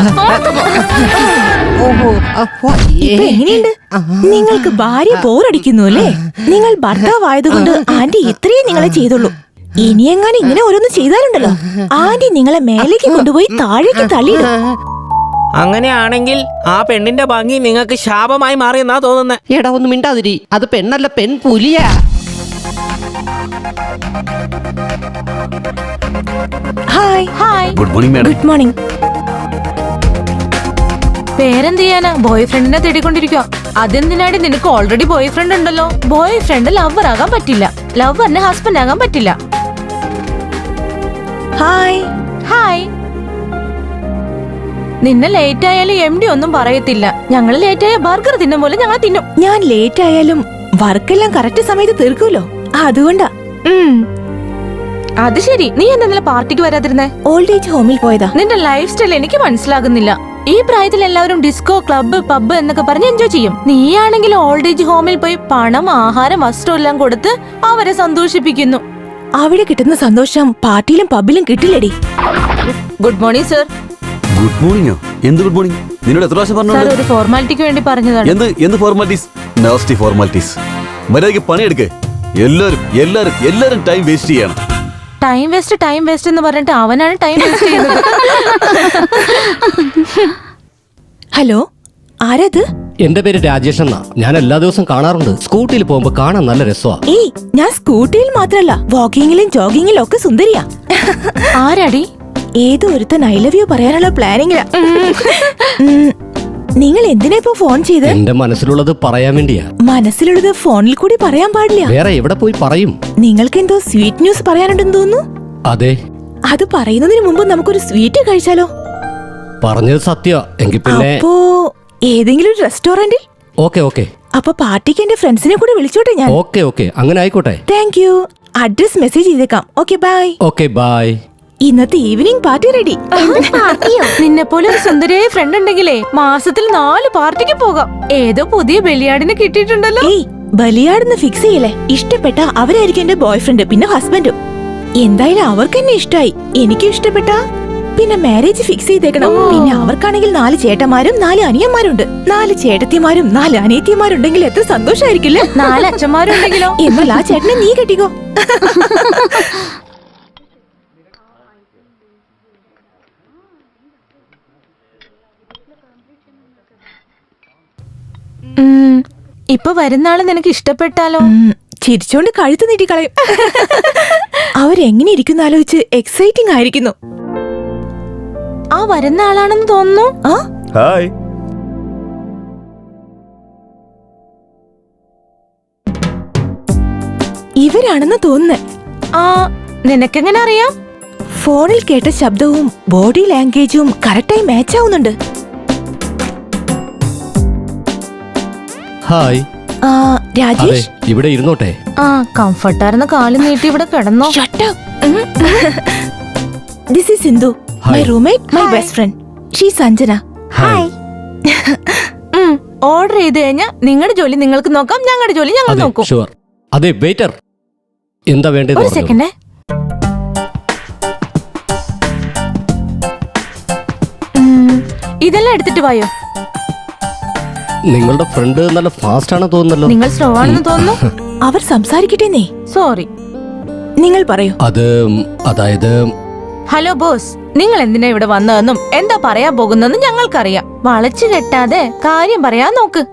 ഇപ്പൊ എങ്ങനെയുണ്ട്? നിങ്ങൾക്ക് ഭാര്യ ബോറടിക്കുന്നു അല്ലേ? നിങ്ങൾ ഭർത്താവായതുകൊണ്ട് ആന്റി ഇത്രയും നിങ്ങളെ ചെയ്തുള്ളൂ. ഇനിയെങ്ങാനും ഇങ്ങനെ ഓരോന്ന് ചെയ്താലുണ്ടല്ലോ, ആന്റി നിങ്ങളെ മേലേക്ക് കൊണ്ടുപോയി താഴേക്ക് തള്ളിയിടും. അങ്ങനെയാണെങ്കിൽ ആ പെണ്ണിന്റെ ഭംഗി നിങ്ങൾക്ക് ശാപമായി മാറിയെന്നാ തോന്നുന്നേ. എടാ ഒന്ന് മിണ്ടാതിരി, അത് പെണ്ണല്ല പെൺ പുലിയാ. Hi. Hi. Good morning madam. Good morning. പേരെന്ത് ചെയ്യാനാ? ബോയ് ഫ്രണ്ടിനെ തേടിക്കൊണ്ടിരിക്കുക. അതെന്തിനാടി? നിനക്ക് ഓൾറെഡി ബോയ് ഫ്രണ്ട് ഉണ്ടല്ലോ. ബോയ് ഫ്രണ്ട് ലവർ ആകാൻ പറ്റില്ല, ലവറിന് ഹസ്ബൻഡ് ആകാൻ പറ്റില്ല. ഹായ്. ഹായ്. നിന്നെ ലേറ്റ് ആയാലും MD ഒന്നും പറയത്തില്ല. ഞങ്ങൾ ലേറ്റ് ആയ ബർഗർ തിന്നും പോലെ ഞങ്ങൾ തിന്നും. ഞാൻ ലേറ്റ് ആയാലും വർക്കെല്ലാം കറക്റ്റ് സമയത്ത് തീർക്കുമല്ലോ, അതുകൊണ്ടാ. അത് ശരി. നീ എന്താ പാർട്ടിക്ക് വരാതിരുന്നേ? ഓൾഡ് ഏജ് ഹോമിൽ പോയതാ. നിന്റെ ലൈഫ് സ്റ്റൈൽ എനിക്ക് മനസ്സിലാകുന്നില്ല. ഈ പ്രായത്തിൽ എല്ലാവരും ഡിസ്കോ, ക്ലബ്ബ്, പബ്ബ് എന്നൊക്കെ പറഞ്ഞ് എൻജോയ് ചെയ്യും. നീയാണെങ്കിൽ ഓൾഡ് ഏജ് ഹോമിൽ പോയി പണം, ആഹാരം, വസ്ത്രം എല്ലാം കൊടുത്ത് അവരെ സന്തോഷിപ്പിക്കുന്നു. അവിടെ കിട്ടുന്ന സന്തോഷം പാർട്ടിയിലും പബ്ബിലും കിട്ടില്ലടി. Good morning sir. ഗുഡ് മോർണിംഗോ? എന്ത് ഗുഡ് മോർണിംഗ്? നിന്നോട് എത്ര പ്രാവശ്യം സർ, പറഞ്ഞു? ഒരു ഫോർമാലിറ്റിക്ക് വേണ്ടി പറഞ്ഞതാണ്. എന്ത് ഫോർമാലിറ്റീസ്? Nasty formalities. മര്യാദയ്ക്ക് പണിയെടുക്ക്. എല്ലാരും ടൈം വേസ്റ്റ് ചെയ്യണം. ടൈം വേസ്റ്റ് എന്ന് പറഞ്ഞിട്ട് അവനാണ് ടൈം വേസ്റ്റ് ചെയ്യുന്നത്. ഹലോ, ആരത്? എന്റെ പേര് രാജേഷ് എന്നാ. ഞാൻ എല്ലാ ദിവസവും കാണാറുണ്ട്. സ്കൂട്ടിയിൽ പോകുമ്പോ കാണാൻ നല്ല രസമാ. ഏയ്, ഞാൻ സ്കൂട്ടിയിൽ മാത്രല്ല വാക്കിങ്ങിലും ജോഗിങ്ങിലും ഒക്കെ സുന്ദരിയാ. ആരാടി? ഏതോ ഒരുത്തൻ ഐ ലവ് യു പറയാനുള്ള പ്ലാനിങ്ങിലാ. നിങ്ങൾ എന്തിനാ ഇപ്പൊ ഫോൺ ചെയ്ത്? എന്റെ മനസ്സിലുള്ളത് പറയാൻ വേണ്ടിയാ. മനസ്സിലുള്ളത് ഫോണിൽ കൂടി പറയാൻ പാടില്ല. വേറെ എവിടെ പോയി പറയും? നിങ്ങൾക്ക് എന്തോ സ്വീറ്റ് ന്യൂസ് പറയാനുണ്ടെന്ന് തോന്നുന്നു. അതെ. അത് പറയുന്നതിന് മുമ്പ് നമുക്കൊരു സ്വീറ്റ് കഴിച്ചാലോ? പറഞ്ഞത് സത്യ. എങ്കിൽ പിന്നെ അപ്പോ ഏതെങ്കിലും ഒരു റെസ്റ്റോറന്റിൽ? ഓക്കെ. അപ്പൊ പാർട്ടിക്ക് എന്റെ ഫ്രണ്ട്സിനെ കൂടി വിളിച്ചോട്ടെ ഞാൻ. ഓക്കെ, അങ്ങനെ ആയിക്കോട്ടെ. Thank you. അഡ്രസ് മെസ്സേജ് ചെയ്തേക്കാം. Okay bye. Okay bye. ഇന്നത്തെ ഈവനിങ് പാർട്ടി റെഡി. നിന്നെ പോലെ ഒരു സുന്ദരിയായ ഫ്രണ്ട് ഉണ്ടെങ്കിലേ മാസത്തിൽ 4 പാർട്ടിക്ക് പോകാം. ഏതോ പുതിയ ബലിയാടിനെ കിട്ടിയിട്ടുണ്ടല്ലോ. ഏയ്, ബലിയാടെന്ന് ഫിക്സ് ചെയ്യലേ. ഇഷ്ടപ്പെട്ട അവരായിരിക്കും എന്റെ ബോയ് ഫ്രണ്ട്, പിന്നെ ഹസ്ബൻഡും. എന്തായാലും അവർക്ക് എന്നെ ഇഷ്ടായി, എനിക്കും ഇഷ്ടപ്പെട്ട പിന്നെ മാരേജ് ഫിക്സ് ചെയ്തേക്കണം. പിന്നെ അവർക്കാണെങ്കിൽ 4 ചേട്ടന്മാരും 4 അനിയന്മാരുണ്ട്. 4 ചേട്ടത്തിമാരും 4 അനിയത്തിമാരുണ്ടെങ്കിൽ എത്ര സന്തോഷമായിരിക്കില്ലേ? 4 അച്ഛന്മാരുണ്ടെങ്കിലോ? എന്നാൽ ആ ചേട്ടനെ നീ കെട്ടിക്കോ. ഇപ്പൊ വരുന്ന ആള് നിനക്ക് ഇഷ്ടപ്പെട്ടാലോ? ചിരിച്ചോണ്ട് കഴുത്ത് നീട്ടിക്കളയും. അവരെങ്ങനെ ഇരിക്കുന്ന ആലോചിച്ച് എക്സൈറ്റിംഗ് ആയിരിക്കുന്നു. ആ വരുന്ന ആളാണെന്ന് തോന്നുന്നു. ഹായ്. ഇവരാണെന്ന് തോന്നുന്നേ. ആ, നിനക്കെങ്ങനെ അറിയാം? ഫോണിൽ കേട്ട ശബ്ദവും ബോഡി ലാംഗ്വേജും കറക്റ്റായി മാച്ച് ആവുന്നുണ്ട്. ഹായ്. രാജേഷ് ഇവിടെ ഇരുന്നോട്ടെ. ആ, കംഫർട്ടായിരുന്ന കാല് നീട്ടി ഇവിടെ കിടന്നോ. This is Sindhu, my roommate, my best friend. She Sanjana. Hi. Order ചെയ്ത് കഴിഞ്ഞാൽ നിങ്ങളുടെ ജോലി നിങ്ങൾക്ക് നോക്കാം, ഞങ്ങളുടെ ജോലി ഞങ്ങൾ നോക്കും. ഷുവർ. അതെ, വെയിറ്റർ, എന്താ വേണ്ടത്? ഒരു സെക്കൻഡ്. ഇതെല്ലാം എടുത്തിട്ട് വായോ. നിങ്ങളുടെ ഫ്രണ്ട് നല്ല ഫാസ്റ്റ് ആണെന്ന് തോന്നുന്നല്ലോ. നിങ്ങൾ സ്ലോ ആണെന്ന് തോന്നുന്നു. അവർ സംസാരിക്കട്ടെ. സോറി, നിങ്ങൾ പറയൂ. അതായത് ഹലോ ബോസ്, നിങ്ങൾ എന്തിനാ ഇവിടെ വന്നതെന്നും എന്താ പറയാൻ പോകുന്നതെന്നും ഞങ്ങൾക്കറിയാം. വളച്ചു കെട്ടാതെ കാര്യം പറയാൻ നോക്ക്.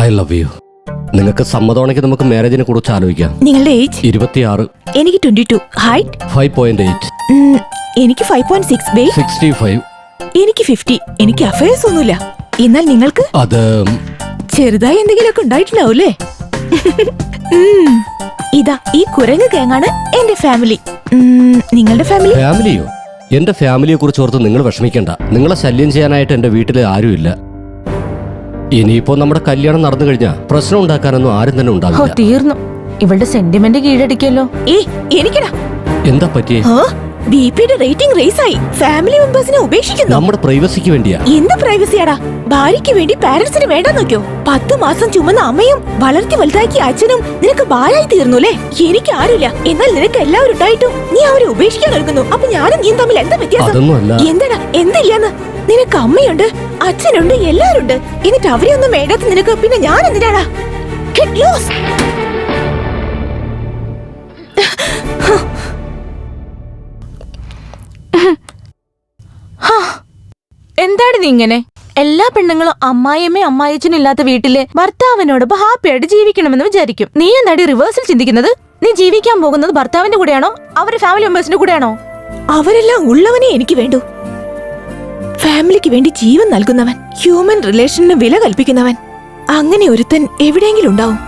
I love you. നിങ്ങൾക്ക് സമ്മതമാണെങ്കിൽ നമുക്ക് മാരേജിനെ കുറിച്ച് ആലോചിക്കാം. നിങ്ങളുടെ ഏജ്? 26. എനിക്ക് 22. ഹൈറ്റ്? 5.8. എനിക്ക് 5.6. വെയിറ്റ്? 65. എനിക്ക് 50. എനിക്ക് അഫയേഴ്സ് ഒന്നുമില്ല. എന്നാൽ നിങ്ങൾക്ക് ചെറുതായി എന്തെങ്കിലുമൊക്കെ ഉണ്ടായിട്ടുണ്ടാവൂലേ? ഇതാ ഈ കുരങ്ങ് ഗാങ്ങാണ് എന്റെ ഫാമിലി. നിങ്ങളുടെ ഫാമിലി? ഫാമിലിയോ? എന്റെ ഫാമിലിയെ കുറിച്ച് ഓർത്ത് നിങ്ങൾ വിഷമിക്കണ്ട. നിങ്ങളെ ശല്യം ചെയ്യാനായിട്ട് എന്റെ വീട്ടിൽ ആരുമില്ല. ഇനിയിപ്പോ നമ്മുടെ കല്യാണം നടന്നു കഴിഞ്ഞാൽ പ്രശ്നം ഉണ്ടാക്കാനൊന്നും ആരും തന്നെ ഉണ്ടാവില്ല. തീർന്നു. ഇവളുടെ സെന്റിമെന്റ് കീഴടക്കിയല്ലോ. എനിക്കടാ. എന്താ പറ്റിയേ? ബിപിയുടെ റേറ്റിംഗ് റേസ് ആയി. ഫാമിലി മെമ്പേഴ്സിനെ ഉപേക്ഷിക്കുന്നു. നമ്മുടെ പ്രൈവസിക്ക് വേണ്ടിയാ. എന്ത് പ്രൈവസിയാടാ? ഭാര്യയ്ക്ക് വേണ്ടി പാരന്റ്സിന് വേണ്ട നോക്കിയോ? 10 മാസം ചുമന്ന അമ്മയും വളർത്തി വലുതാക്കിയ അച്ഛനും നിനക്ക് ഭാരായി തീർന്നുല്ലേ? എനിക്ക് ആരുമില്ല. എന്നാൽ നിനക്ക് എല്ലാവരും ഉണ്ടായിട്ടും നീ അവരെ ഉപേക്ഷിക്കാൻ ഒരുങ്ങുന്നു. അപ്പൊ ഞാനും നീ തമ്മിൽ എന്താ വ്യത്യാസം? എന്താടാ എന്തില്ലാന്ന്? നിനക്ക് അമ്മയുണ്ട്, അച്ഛനുണ്ട്, എല്ലാരും ഉണ്ട്. എന്നിട്ട് അവരെ ഒന്നും വേണ്ടാത്ത നിനക്ക് പിന്നെ ഞാൻ എന്തിനാടാ? Get lost. എന്താണ് നീ ഇങ്ങനെ? എല്ലാ പെണ്ണുങ്ങളും അമ്മായിയമ്മയും അമ്മായിച്ചനും ഇല്ലാത്ത വീട്ടിലെ ഭർത്താവിനോടൊപ്പം ഹാപ്പി ആയിട്ട് ജീവിക്കണമെന്ന് വിചാരിക്കും. നീ എന്താടി റിവേഴ്സിൽ ചിന്തിക്കുന്നത്? നീ ജീവിക്കാൻ പോകുന്നത് ഭർത്താവിന്റെ കൂടെയാണോ അവരുടെ ഫാമിലി മെമ്പേഴ്സിന്റെ കൂടെയാണോ? അവരെല്ലാം ഉള്ളവനെ എനിക്ക് വേണ്ടു. ഫാമിലിക്ക് വേണ്ടി ജീവൻ നൽകുന്നവൻ, ഹ്യൂമൻ റിലേഷന് വില കൽപ്പിക്കുന്നവൻ. അങ്ങനെ ഒരുത്തൻ എവിടെയെങ്കിലും ഉണ്ടാവും.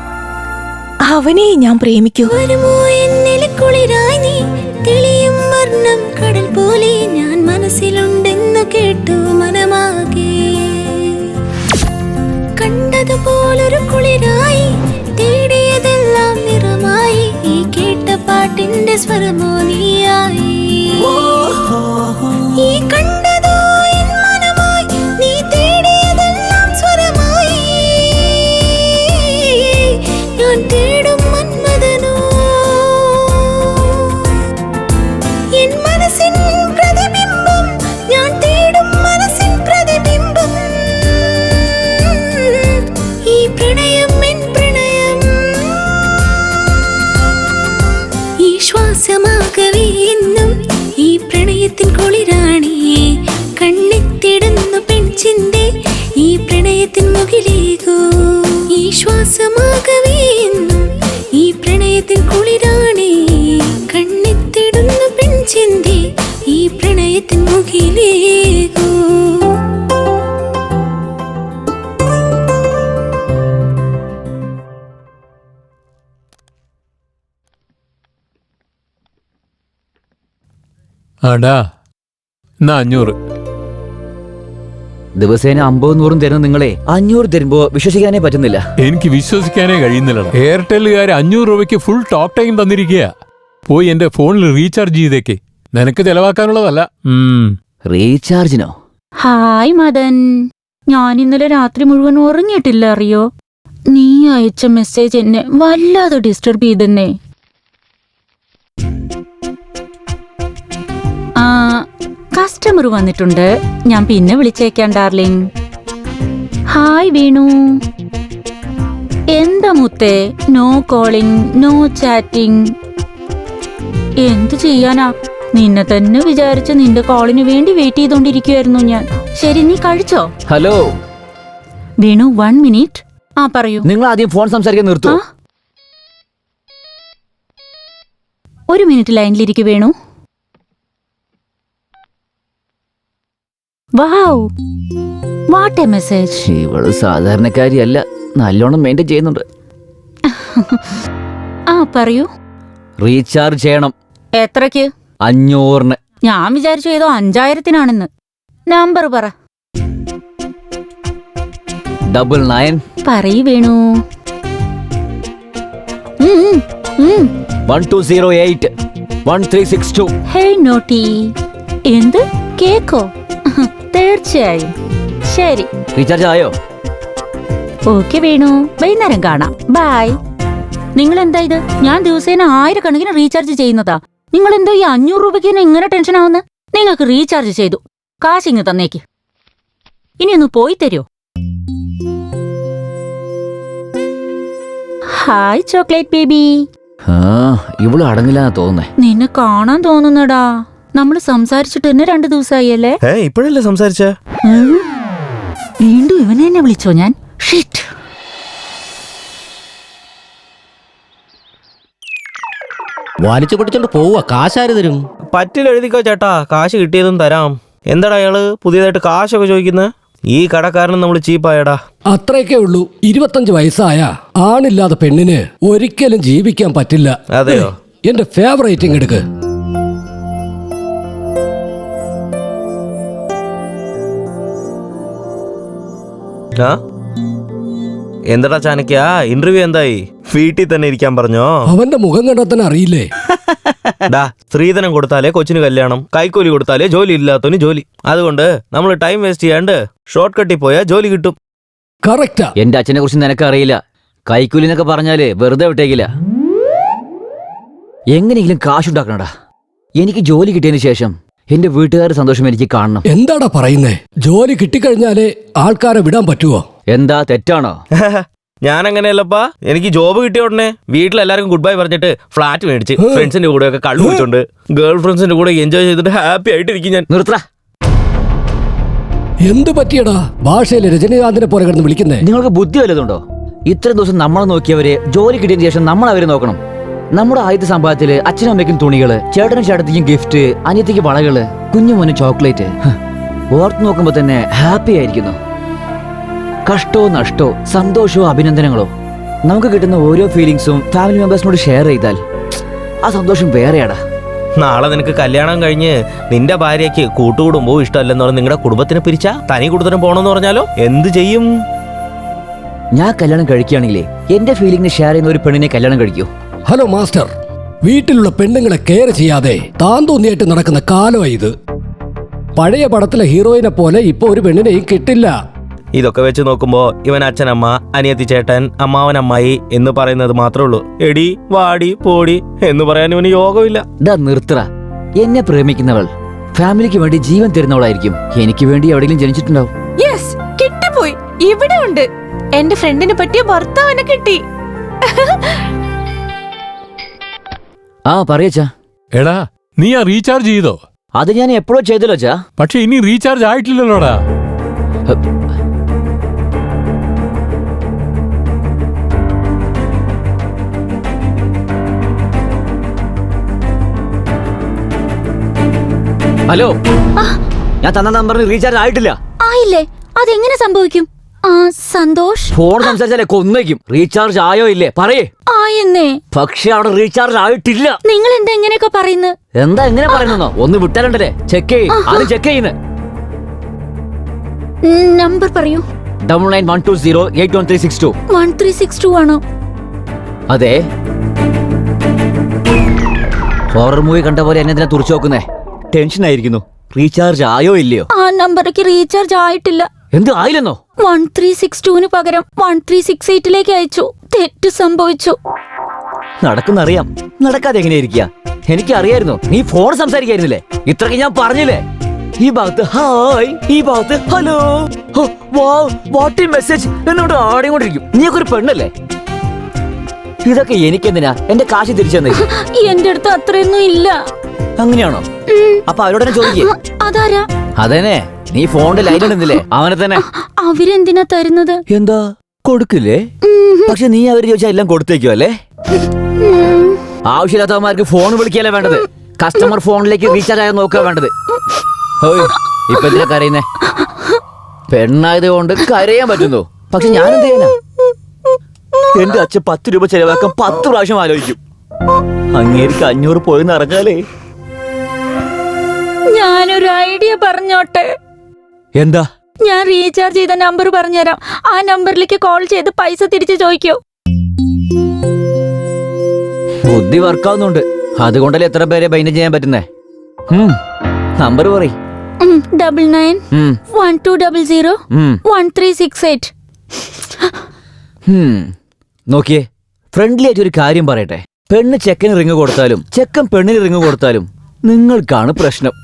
അവനെ ഞാൻ പ്രേമിക്കൂ. കടൽ പോലെ ഞാൻ മനസ്സിലുണ്ടെന്നു കേട്ടു മനമാകെ. കണ്ടതുപോലൊരു കുളിരായി, തേടിയതെല്ലാം നിറമായി. ഈ കേട്ട പാട്ടിന്റെ സ്വരമോ നീയായി. ഈ കണ്ടതോ എൻ മനമായി, നീ തേടിയതെല്ലാം സ്വരമായി. ഞാൻ തേടും മന്മഥനോ എൻ മനസ്സിൻ പ്രതിബിംബം. ഞാൻ തേടും മനസ്സിൻ പ്രതിബിംബം. ഈ പ്രണയം എൻ പ്രണയം. ഈ ശ്വാസമാകവേ എന്നും ഈ പ്രണയത്തിൻ കുളിരാണി. കണ്ണെത്തിടുന്നു പെൺചിന്തേ ഈ പ്രണയത്തിൻ മുകിലേകൂ. ഈ ശ്വാസമാകവേ എന്നും ഈ പ്രണയത്തിൻ കുളിരാണി. കണ്ണെത്തിടുന്നു പെൺചിന്തേ ഈ പ്രണയത്തിൻ മുകിലേകൂ. ആടാ, 500. ദിവസേന 50-100 തരുന്ന നിങ്ങളെ 500 തരുമ്പോ വിശ്വസിക്കാനേ പറ്റുന്നില്ല. എനിക്ക് വിശ്വസിക്കാനേ കഴിയുന്നില്ല. എയർടെല്ലുകാർ 500 രൂപയ്ക്ക് ഫുൾ ടോക്ക് ടൈം തന്നിരിക്കുക. പോയി എന്റെ ഫോണിൽ റീചാർജ് ചെയ്തേക്ക്. നിനക്ക് ചെലവാക്കാനുള്ളതല്ല. റീചാർജിനോ? ഹായ് മദൻ, ഞാൻ ഇന്നലെ രാത്രി മുഴുവൻ ഉറങ്ങിയിട്ടില്ല അറിയോ. നീ അയച്ച മെസ്സേജ് എന്നെ വല്ലാതെ ഡിസ്റ്റർബ് ചെയ്തെന്നേ. കസ്റ്റമർ വന്നിട്ടുണ്ട്, ഞാൻ പിന്നെ വിളിച്ചേക്കാം ഡാർലിംഗ്. ഹായ് വീണു. എന്താ മുത്തേ, നോ കോളിംഗ്, നോ ചാറ്റിംഗ്. എന്തു ചെയ്യാനാ, നിന്നെ തന്നെ വിചാരിച്ച് നിന്റെ കോളിന് വേണ്ടി വെയിറ്റ് ചെയ്തോണ്ടിരിക്കുവായിരുന്നു ഞാൻ. ശരി, നീ കഴിച്ചോ? ഹലോ വീണു, 1 മിനിറ്റ്. ആ പറയൂ. നിങ്ങൾ ആദ്യം ഫോൺ സംസാരിക്കാൻ നിർത്തൂ. ഒരു മിനിറ്റ് ലൈനിലിരിക്കു Venu. Wow, what a message. ഇവള് സാധാരണക്കാരിയല്ല, നല്ലോണം മെയിൻറ്റെയിൻ ചെയ്യുന്നുണ്ട്. ആ പറയൂ. റീചാർജ് ചെയ്യണം. എത്രക്ക്? 500. ഞാൻ വിചാരിച്ചു ഏതോ 5000-നാണെന്ന്. നമ്പർ പറ. 99. പറയൂ വേണു. 1208 1362. ഹേ നോട്ടി. എന്ത് കേക്കോ? തീർച്ചയായും. ശരി, റീചാർജ് ആയോ? ഓക്കെ വേണു, വൈകുന്നേരം കാണാം. ബൈ. നിങ്ങൾ എന്താ ഇത്? ഞാൻ ദിവസേന 1000 കണക്കിന് റീചാർജ് ചെയ്യുന്നതാ. നിങ്ങൾ എന്തോ ഈ 500 രൂപയ്ക്ക് ഇങ്ങനെ ടെൻഷൻ ആവുന്ന? നിങ്ങൾക്ക് റീചാർജ് ചെയ്തു, കാശിങ് തന്നേക്ക്. ഇനി ഒന്ന് പോയി തരുമോ? Hi chocolate baby. ഇവള് അടങ്ങില്ലാന്നാ തോന്നുന്നേ. നിന്നെ കാണാൻ തോന്നുന്നടാ. നമ്മള് സംസാരിച്ചിട്ട് തന്നെ 2 ദിവസമായല്ലേ? ഇപ്പോഴല്ലേ സംസാരിച്ച? വീണ്ടും ഇവനെ എന്നെ വിളിച്ചോ ഞാൻ? ഷിറ്റ്. വാലിച്ചു പിടിച്ചോണ്ട് പോവുക. കാശാര് തരും? പറ്റിൽ എഴുതിക്കോ ചേട്ടാ, കാശ് കിട്ടിയതും തരാം. എന്താടാ അയാള് പുതിയതായിട്ട് കാശൊക്കെ ചോദിക്കുന്നത്? ഈ കടക്കാരനും നമ്മൾ ചീപ്പായടാ. അത്രയൊക്കെ ഉള്ളൂ. 25 വയസ്സായ ആണില്ലാതെ പെണ്ണിന് ഒരിക്കലും ജീവിക്കാൻ പറ്റില്ല. അതെയോ? എന്റെ ഫേവറേറ്റിംഗ് എടുക്ക്. എന്താടാ ചാനക്യ, ഇന്റർവ്യൂ എന്തായി? വീട്ടിൽ തന്നെ ഇരിക്കാൻ പറഞ്ഞോ? അവന്റെ മുഖം കണ്ടാൽ അറിയില്ലേ? ഡാ, സ്ത്രീധനം കൊടുത്താലേ കൊച്ചിന് കല്യാണം, കൈക്കൂലി കൊടുത്താലേ ജോലി ഇല്ലാത്തവന് ജോലി. അതുകൊണ്ട് നമ്മൾ ടൈം വേസ്റ്റ് ചെയ്യാണ്ട് ഷോർട്ട് കട്ടിൽ പോയാൽ ജോലി കിട്ടും. കറക്റ്റാ. എന്റെ അച്ഛനെ കുറിച്ച് നിനക്ക് അറിയില്ല. കൈക്കൂലി എന്നൊക്കെ പറഞ്ഞാല് വെറുതെ വിട്ടേക്കില്ല. എങ്ങനെയെങ്കിലും കാശുണ്ടാക്കണടാ. എനിക്ക് ജോലി കിട്ടിയതിന് ശേഷം എന്റെ വീട്ടുകാരുടെ സന്തോഷം എനിക്ക് കാണണം. എന്താടാ പറയുന്നേ? ജോലി കിട്ടിക്കഴിഞ്ഞാലേ ആൾക്കാരെ വിടാൻ പറ്റുവോ? എന്താ തെറ്റാണോ? ഞാൻ അങ്ങനെയല്ലപ്പാ. എനിക്ക് ജോബ് കിട്ടിയ ഉടനെ വീട്ടിലെല്ലാവർക്കും ഗുഡ് ബൈ പറഞ്ഞിട്ട് ഫ്ലാറ്റ് മേടിച്ച് ഫ്രണ്ട്സിന്റെ കൂടെ ഒക്കെ കള്ളു കുടിച്ചോണ്ട് ഗേൾ ഫ്രണ്ട്സിന്റെ കൂടെ എൻജോയ് ചെയ്തിട്ട് ഹാപ്പി ആയിട്ടിരിക്കും ഞാൻ. നിർത്തറ. എന്ത് പറ്റിയടാ ഭാഷയില് രജനീകാന്തിനെ പോലെ കിടന്ന് വിളിക്കുന്നേ? നിങ്ങൾക്ക് ബുദ്ധി വല്ലതുണ്ടോ? ഇത്രയും ദിവസം നമ്മളെ നോക്കിയവരെ ജോലി കിട്ടിയതിന് ശേഷം നമ്മൾ അവരെ നോക്കണം. നമ്മുടെ ആദ്യത്തെ സമ്പാദത്തില് അച്ഛനും അമ്മയ്ക്കും തുണികള്, ചേട്ടനും ചേട്ടത്തിക്കും ഗിഫ്റ്റ്, അനിയത്തിക്ക് വളകള്, കുഞ്ഞുമോനും ചോക്ലേറ്റ്. ഓർത്ത് നോക്കുമ്പോ തന്നെ ഹാപ്പി ആയിരിക്കുന്നു. കഷ്ടോ നഷ്ടോ സന്തോഷമോ അഭിനന്ദനങ്ങളോ നമുക്ക് കിട്ടുന്ന ഓരോ ഫീലിങ്സും ഫാമിലി മെമ്പേഴ്സിനോട് ഷെയർ ചെയ്താൽ ആ സന്തോഷം വേറെയാടാ. നാളെ നിനക്ക് കല്യാണം കഴിഞ്ഞ് നിന്റെ ഭാര്യയ്ക്ക് കൂട്ടുകുടുംബവും ഇഷ്ടമല്ലെന്ന് പറഞ്ഞ് നിങ്ങളുടെ കുടുംബത്തിനെ പിരിച്ചാ തനി കുടുംബത്തിനും പോണെന്ന് പറഞ്ഞാലോ എന്ത് ചെയ്യും? ഞാൻ കല്യാണം കഴിക്കുകയാണെങ്കിലേ എന്റെ ഫീലിംഗിന് ഷെയർ ചെയ്യുന്ന ഒരു പെണ്ണിനെ കല്യാണം കഴിക്കൂ. ഹലോ മാസ്റ്റർ, വീട്ടിലുള്ള പെണ്ണുങ്ങളെ കെയർ ചെയ്യാതെ താൻ തോന്നിയായിട്ട് നടക്കുന്ന കാലമായി ഇത്. പഴയ പടത്തിലെ ഹീറോയിനെ പോലെ ഇപ്പൊ ഒരു പെണ്ണിനെയും കിട്ടില്ല. ഇതൊക്കെ വെച്ച് നോക്കുമ്പോ ഇവൻ അച്ഛനമ്മ, അനിയത്തി ചേട്ടൻ, അമ്മാവൻ അമ്മായി എന്ന് പറയുന്നത് മാത്രമേ ഉള്ളൂ. എടി വാടി പോടി എന്ന് പറയാൻ ഇവന് യോഗമില്ല. നിർത്തറ. എന്നെ പ്രേമിക്കുന്നവൾ ഫാമിലിക്ക് വേണ്ടി ജീവൻ തരുന്നവളായിരിക്കും. എനിക്ക് വേണ്ടി എവിടെയെങ്കിലും ജനിച്ചിട്ടുണ്ടാവും. യെസ്, കിട്ടിപ്പോയി. ഇവിടെ ഉണ്ട്. എന്റെ ഫ്രണ്ടിനെ പറ്റിയ ഭർത്താവിനെ കിട്ടി. ആ പറയച്ചാ. എടാ, നീ ആ റീചാർജ് ചെയ്തോ? അത് ഞാൻ എപ്പോഴോ ചെയ്തല്ലോ ചാ. പക്ഷെ ഇനി റീചാർജ് ആയിട്ടില്ലല്ലോടാ. ഹലോ, ഞാൻ തന്ന നമ്പറിന് റീചാർജ് ആയിട്ടില്ല. ആയില്ലേ? അതെങ്ങനെ സംഭവിക്കും? ആ സന്തോഷ്, ഫോൺ സംസാരിച്ചാലേ കൊന്നേക്കും. റീചാർജ് ആയോ ഇല്ലേ പറയേ. ആയെന്നേ. പക്ഷെ അവിടെ റീചാർജ് ആയിട്ടില്ല. നിങ്ങൾ എന്താ എങ്ങനെയൊക്കെ പറയുന്നത്? എന്താ എങ്ങനെ പറയുന്നോ? ഒന്ന് വിട്ടാലണ്ടല്ലേ. ചെക്ക് ചെയ്യ്. അത് ചെക്ക് ചെയ്യുന്നത്. നമ്പർ പറയൂ. 9912081362. 1362 ആണോ? അതെ. ഹൊറർ മൂവി കണ്ട പോലെ എന്നെ എന്തിനാ തുറച്ചു നോക്കുന്നേ? ടെൻഷൻ ആയിരിക്കുന്നു. റീചാർജ് ആയോ ഇല്ലയോ? ആ നമ്പറിലേക്ക് റീചാർജ് ആയിട്ടില്ല. എന്ത് ആയില്ലെന്നോ? 1362 പകരം 1368 അയച്ചു. തെറ്റ് സംഭവിച്ചു. നടക്കുന്നറിയാം, നടക്കാതെ എങ്ങനെയായിരിക്കുക? എനിക്ക് അറിയായിരുന്നു നീ ഫോൺ സംസാരിക്കായിരുന്നില്ലേ? ഇത്രയ്ക്ക് ഞാൻ പറഞ്ഞില്ലേ? ഈ ഭാഗത്ത് ഹായ്, ഈ ഭാഗത്ത് ഹലോ, വാട്ട് മെസ്സേജ് എന്നോട് ആടിക്കൊണ്ടിരിക്കും. നീയൊക്കെ ഒരു പെണ്ണല്ലേ? ഇതൊക്കെ എനിക്കെന്തിനാ? എന്റെ കാശ് തിരിച്ചു തന്നെ. എന്റെ അടുത്ത് അത്രയൊന്നും ഇല്ല. അങ്ങനെയാണോ? അപ്പൊ അവരോടനെ ചോദിക്കേ. അതാരാ? അതന്നെ, നീ ഫോണിന്റെ ലൈൻ ഇടുന്നില്ലേ അവനെ തന്നെ. അവരെന്തിനാ തരുന്നത്? എന്താ കൊടുക്കില്ലേ? പക്ഷെ നീ അവര് ചോദിച്ചാൽ എല്ലാം കൊടുത്തേക്കോ അല്ലേ? ആവശ്യമില്ലാത്തവന്മാർക്ക് ഫോൺ വിളിക്കല്ലേ വേണ്ടത്, കസ്റ്റമർ ഫോണിലേക്ക് റീചാർജ് ആയാൽ നോക്കുക വേണ്ടത്. ഓയ് ഇപ്പൊ എന്തിനാ കരയുന്നേ? പെണ്ണായത് കൊണ്ട് കരയാൻ പറ്റുന്നു. പക്ഷെ ഞാനെന്ത് ചെയ്യാനാ? എന്റെ അച്ഛൻ 10 രൂപ ചെലവാക്കാൻ 10 പ്രാവശ്യം ആലോചിക്കും. അങ്ങേർക്ക് 500 പോയെന്ന് അറിഞ്ഞാലേ. ഞാനൊരു ഐഡിയ പറഞ്ഞോട്ടെ? എന്താ? ഞാൻ റീചാർജ് ചെയ്ത നമ്പർ പറഞ്ഞുതരാം. ആ നമ്പറിലേക്ക് കോൾ ചെയ്ത് പൈസ തിരിച്ചു ചോദിക്കോ? ബുദ്ധി വർക്കാവുന്നുണ്ട്. അതുകൊണ്ടല്ലേ എത്ര പേരെ ബൈൻഡ് ചെയ്യാൻ പറ്റുന്നേ. നമ്പർ പറയ്. 9912001368. നോക്കിയേ, ഫ്രണ്ട്ലി ആയിട്ട് ഒരു കാര്യം പറയട്ടെ. പെണ്ണ് ചെക്കന് റിങ് കൊടുത്താലും ചെക്കൻ പെണ്ണിന് റിങ് കൊടുത്താലും നിങ്ങൾക്കാണ് പ്രശ്നം.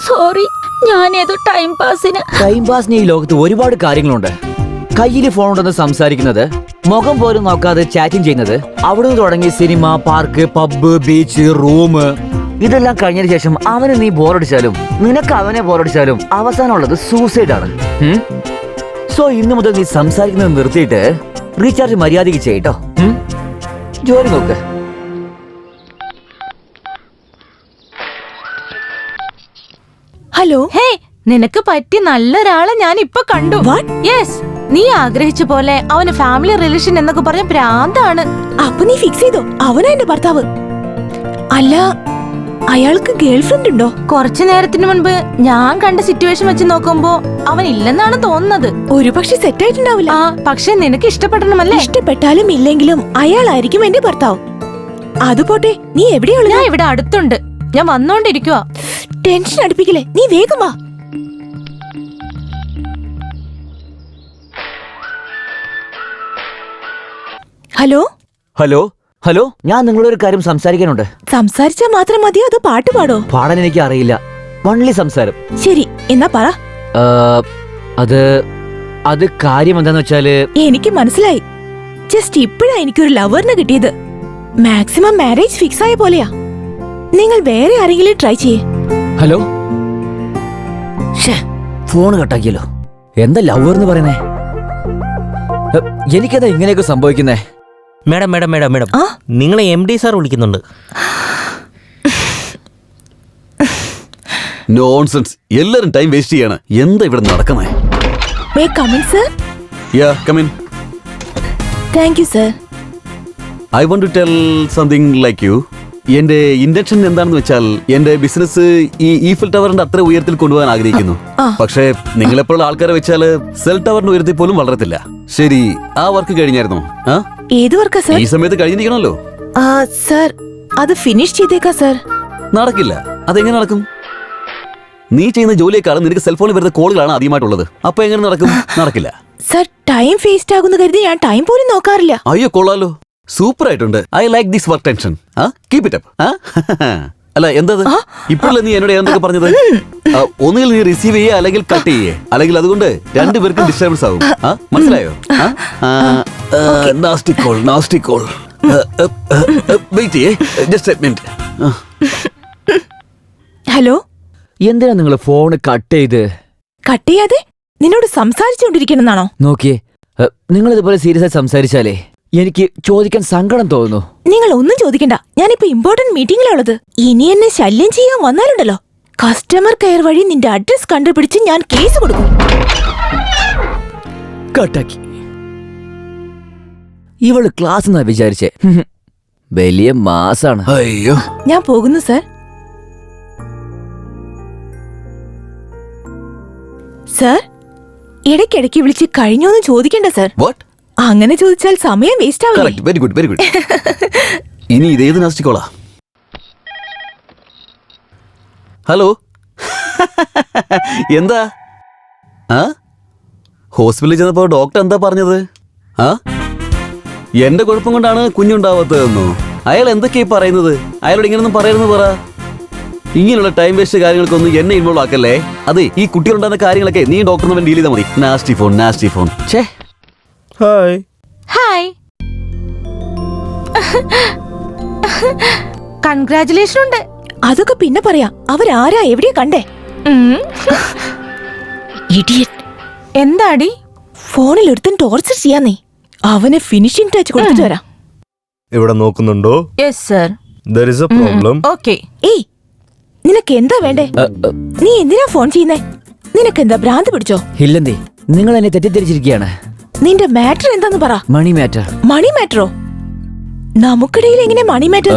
സോറി, ഞാനേതോ ടൈം പാസിന് ഈ ലോകത്ത് ഒരുപാട് കാര്യങ്ങളുണ്ട്. കയ്യിൽ ഫോൺ ഉണ്ടെന്ന് സംസാരിക്കുന്നത്, മുഖം പോലും നോക്കാതെ ചാറ്റിംഗ് ചെയ്യുന്നത്, അവിടുന്ന് തുടങ്ങി cinema, park, pub, beach, room, ഇതെല്ലാം കഴിഞ്ഞതിന് ശേഷം അവന് നീ ബോറടിച്ചാലും നിനക്ക് അവനെ ബോറടിച്ചാലും അവസാനമുള്ളത് സൂസൈഡാണ്. സോ ഇന്നു മുതൽ നീ സംസാരിക്കുന്നത് നിർത്തിയിട്ട് റീചാർജ് മര്യാദയ്ക്ക് ചെയ്യട്ടോ. ജോലി നോക്ക്. ഹലോ. ഹേ, നിനക്ക് പറ്റിയ നല്ലൊരാളെ ഞാൻ ഇപ്പൊ കണ്ടു. യെസ്, നീ ആഗ്രഹിച്ച പോലെ അവന് ഫാമിലി റിലേഷൻ എന്നൊക്കെ പറഞ്ഞ പ്രാന്താണ്. അപ്പൊ നീ ഫിക്സ് ചെയ്തോ അവനാ എന്റെ ഭർത്താവ്? അല്ല, അയാൾക്ക് ഗേൾഫ്രണ്ട് ഉണ്ടോ? കുറച്ചു നേരത്തിന് മുൻപ് ഞാൻ കണ്ട സിറ്റുവേഷൻ വെച്ച് നോക്കുമ്പോ അവൻ ഇല്ലെന്നാണ് തോന്നുന്നത്. ഒരു പക്ഷെ സെറ്റ് ആയിട്ടുണ്ടാവില്ല. പക്ഷെ നിനക്ക് ഇഷ്ടപ്പെടണമല്ലേ? ഇഷ്ടപ്പെട്ടാലും ഇല്ലെങ്കിലും അയാളായിരിക്കും എന്റെ ഭർത്താവ്. അതുപോട്ടെ, നീ എവിടെയുള്ള? ഞാൻ ഇവിടെ അടുത്തുണ്ട്. ഞാൻ വന്നോണ്ടിരിക്കുവാ. ടെൻഷൻ അടുപ്പിക്കില്ലേ, നീ വേഗം വാ. ഹലോ ഹലോ ഹലോ, ഞാൻ നിങ്ങളൊരു കാര്യം സംസാരിക്കാനുണ്ട്. സംസാരിച്ചാ മാത്രം മതിയോ അതോ പാട്ട് പാടോ? പാടാൻ എനിക്ക് അറിയില്ല, വൺലി സംസാരം. ശരി, എന്നാ പറ. അത് കാര്യം എന്താന്ന് വെച്ചാല്, എനിക്ക് മനസ്സിലായി. ജസ്റ്റ് ഇപ്പോഴാ എനിക്കൊരു ലവറിനെ കിട്ടിയത്. മാക്സിമം മാരേജ് ഫിക്സ് ആയ പോലെയാ. നിങ്ങൾ വേറെ ആരെങ്കിലും ട്രൈ ചെയ്യേ. ഹലോ, ഫോൺ കട്ടാക്കിയല്ലോ. എന്താ ലവർ എന്ന് പറയുന്നേ? എനിക്കെന്താ ഇങ്ങനെയൊക്കെ സംഭവിക്കുന്നേ? മേഡം മേഡം മേഡം മേഡം, നിങ്ങളെ MD സാർ വിളിക്കുന്നുണ്ട്. നോൺസെൻസ്, എല്ലാരും ടൈം വേസ്റ്റ് ചെയ്യാണ്. എന്താ ഇവിടെ നടക്കുന്നേ? May come in sir? Yeah, come in. Thank you sir. I want to tell something like you. എന്റെ ഇന്റൻഷൻ എന്താണെന്ന് വെച്ചാൽ, എന്റെ ബിസിനസ് ഈ ഈഫൽ ടവറിന്റെ അത്ര ഉയരത്തിൽ കൊണ്ടുപോകാൻ ആഗ്രഹിക്കുന്നു. പക്ഷേ നിങ്ങളെപ്പോഴുള്ള ആൾക്കാരെ വെച്ചാല് സെൽ ടവറിന്റെ ഉയരത്തിൽ പോലും വളരത്തില്ല. ശരി, ആ വർക്ക് കഴിഞ്ഞായിരുന്നോ? ഏത് വർക്കാ സർ? ഈ സമയത്ത് കഴിഞ്ഞിരിക്കണമല്ലോ. സർ, അത് ഫിനിഷ് ചെയ്തേക്കാ സർ. നടക്കില്ല. അതെങ്ങനെ നടക്കും? നീ ചെയ്യുന്ന ജോലിയേക്കാളും നിനക്ക് സെൽഫോണിൽ വരുന്ന കോളുകളാണ് ആദ്യമായിട്ടുള്ളത്. അപ്പൊ എങ്ങനെ നടക്കും? നടക്കില്ല സർ. ടൈം വേസ്റ്റ് ആകുന്ന കരുതി ഞാൻ ടൈം പോലും നോക്കാറില്ല. അയ്യോ, കൊള്ളാലോ, സൂപ്പർ ആയിട്ടുണ്ട്. I like this work tension. Keep it up. അല്ല, എന്താ ഇപ്പോഴല്ലേ നീ എന്നോട് എന്തൊക്കെ പറഞ്ഞത്? ഒന്നുകിൽ നീ റിസീവ് ചെയ്യേ അല്ലെങ്കിൽ കട്ട് ചെയ്യേ, അല്ലെങ്കിൽ അതുകൊണ്ട് രണ്ടുപേർക്കും ഡിസ്റ്റർബൻസ് ആകും. മനസ്സിലായോ? Nasty call, nasty call. Wait ചെയ്യേ, ജസ്റ്റ് എ മിനിറ്റ്. ഹലോ. എന്തിനാ നിങ്ങൾ ഫോൺ കട്ട് ചെയ്ത്? കട്ട് ചെയ്യാതെ നിന്നോട് സംസാരിച്ചുകൊണ്ടിരിക്കണമെന്നാണോ? നോക്കിയേ, നിങ്ങൾ ഇതുപോലെ സീരിയസ് ആയി സംസാരിച്ചാലേ എനിക്ക് ചോദിക്കാൻ സങ്കടം തോന്നുന്നു. നിങ്ങൾ ഒന്നും ചോദിക്കണ്ട, ഞാനിപ്പോ ഇമ്പോർട്ടന്റ് മീറ്റിംഗിലുള്ളത്. ഇനി എന്നെ ശല്യം ചെയ്യാൻ വന്നാലുണ്ടല്ലോ, കസ്റ്റമർ കെയർ വഴി നിന്റെ അഡ്രസ് കണ്ടുപിടിച്ച് ഞാൻ കേസ് കൊടുക്കും. കട്ടാക്കി. ഇവള് ക്ലാസ് എന്നാ വിചാരിച്ചേ. വലിയ മാസാണ്. അയ്യോ, ഞാൻ പോകുന്നു സർ. സർ, ഇടയ്ക്കിടയ്ക്ക് വിളിച്ച് കഴിഞ്ഞോന്ന് ചോദിക്കണ്ട സർ. അങ്ങനെ ചോദിച്ചാൽ സമയം വേസ്റ്റ് ആവില്ലേ? Very good, very good. ഇനി ഇതേത് നാസ്റ്റിക്കോളാ? ഹലോ, എന്താ? ഹോസ്പിറ്റലിൽ ചെന്നപ്പോ ഡോക്ടർ എന്താ പറഞ്ഞത്? എന്റെ കുഴപ്പം കൊണ്ടാണ് കുഞ്ഞുണ്ടാവാത്തതെന്നോ? അയാൾ എന്തൊക്കെയാ പറയുന്നത്? അയാളോട് ഇങ്ങനൊന്നും പറയരുതെന്ന് പറ. ഇങ്ങനെയുള്ള ടൈം വേസ്റ്റ് കാര്യങ്ങൾക്കൊന്നും എന്നെ ഇൻവോൾവ് ആക്കല്ലേ. അതെ, ഈ കുട്ടികളുണ്ടാകുന്ന കാര്യങ്ങളൊക്കെ നീ ഡോക്ടറിന് ഡീൽ ചെയ്താൽ മതി. Nasty phone, nasty phone. ഛേ. ഹായ്. ഹായ്. കൺഗ്രാറ്റുലേഷൻ ഉണ്ട്. അതൊക്കെ പിന്നെ പറയാം. അവരാരാ, എവിടെയാ കണ്ടേ? എന്താടി? ഫോണിൽ ഒരുത്തൻ ടോർച്ചർ ചെയ്യാന്നേ. അവന് ഫിനിഷിംഗ് ടച്ച് കൊടുത്തിട്ട് വരാം. ഇവിടെ നോക്കുന്നുണ്ടോ? Yes sir. There is a problem. Okay. ഏയ്, നിനക്ക് എന്താ വേണ്ടേ? നീ എന്തിനാ ഫോൺ ചെയ്യുന്നേ? നിനക്ക് എന്താ ഭ്രാന്ത് പിടിച്ചോ? ഇല്ലെന്തേ, നിങ്ങൾ എന്നെ തെറ്റിദ്ധരിച്ചിരിക്കുകയാണ്. നിന്റെ മാറ്റർ എന്താന്ന് പറ. മണി മാറ്റർ. മണി മാറ്ററോ? നമുക്കിടയിൽ എങ്ങനെ മണി മാറ്റർ?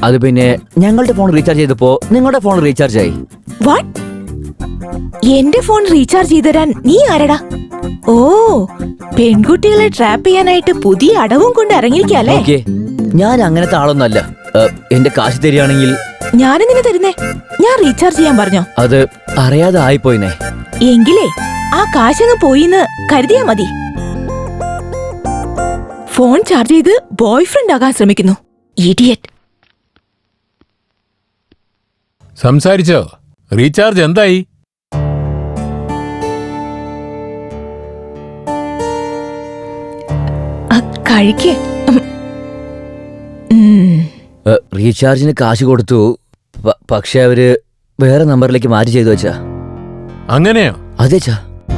അത് പിന്നെ ഞങ്ങളുടെ ഫോൺ റീചാർജ് ചെയ്തപ്പോ നിങ്ങളുടെ ഫോൺ റീചാർജ് ആയി. വാട്ട്? എന്റെ ഫോൺ റീചാർജ് ചെയ്ത് തരാൻ നീ ആരടാ? ഓ, പെൺകുട്ടികളെ ട്രാപ്പ് ചെയ്യാനായിട്ട് പുതിയ അടവും കൊണ്ട് ഇറങ്ങിയിരിക്കല്ലേ? ഞാൻ അങ്ങനത്തെ ആളൊന്നല്ല. എന്റെ കാശ് തരികയാണെങ്കിൽ ഞാനെന്തിനാ തരുന്നേ? ഞാൻ റീചാർജ് ചെയ്യാൻ പറഞ്ഞോ? അത് അറിയാതെ ആയിപ്പോയിനെ. എങ്കിലേ ആ കാശങ്ങ് പോയിന്ന് കരുതിയാ മതി. ഫോൺ ചാർജ് ചെയ്ത് ബോയ് ഫ്രണ്ട് ആകാൻ ശ്രമിക്കുന്നു. ഇഡിയറ്റ്. സംസാരിച്ചോ? റീചാർജ് എന്തായി? കഴിക്കേ. റീചാർജിന് കാശ് കൊടുത്തു, പക്ഷെ അവര് വേറെ നമ്പറിലേക്ക് മാറ്റി ചെയ്തു വെച്ചാ. അങ്ങനെയോ? അതേച്ചാ.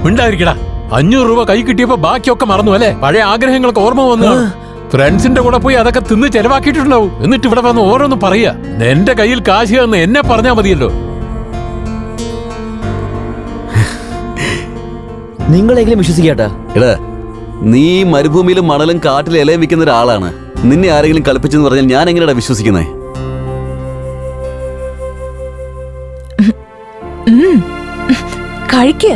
ഉണ്ടായിരിക്കടാ. 500 രൂപ കൈ കിട്ടിയപ്പോ ബാക്കിയൊക്കെ മറന്നു അല്ലേ? പഴയ ആഗ്രഹങ്ങൾക്ക് ഓർമ്മ വന്നു. ഫ്രണ്ട്സിന്റെ കൂടെ പോയി അതൊക്കെ തിന്ന് ചെലവാക്കിയിട്ടുണ്ടാവും. എന്നിട്ട് ഇവിടെ വന്ന് ഓരോന്ന് പറയാ. എന്റെ കയ്യിൽ കാശ് എന്ന് എന്നെ പറഞ്ഞാ മതിയല്ലോ. നിങ്ങളെങ്കിലും വിശ്വസിക്കാട്ടാ. എടാ, നീ മരുഭൂമിയിലും മണലും കാട്ടിലും ഇലയും വിൽക്കുന്ന ഒരാളാണ്. നിന്നെ ആരെങ്കിലും കളിപ്പിച്ചെന്ന് പറഞ്ഞാൽ ഞാൻ എങ്ങനെയാ വിശ്വസിക്കുന്നേ? കഴിക്ക്.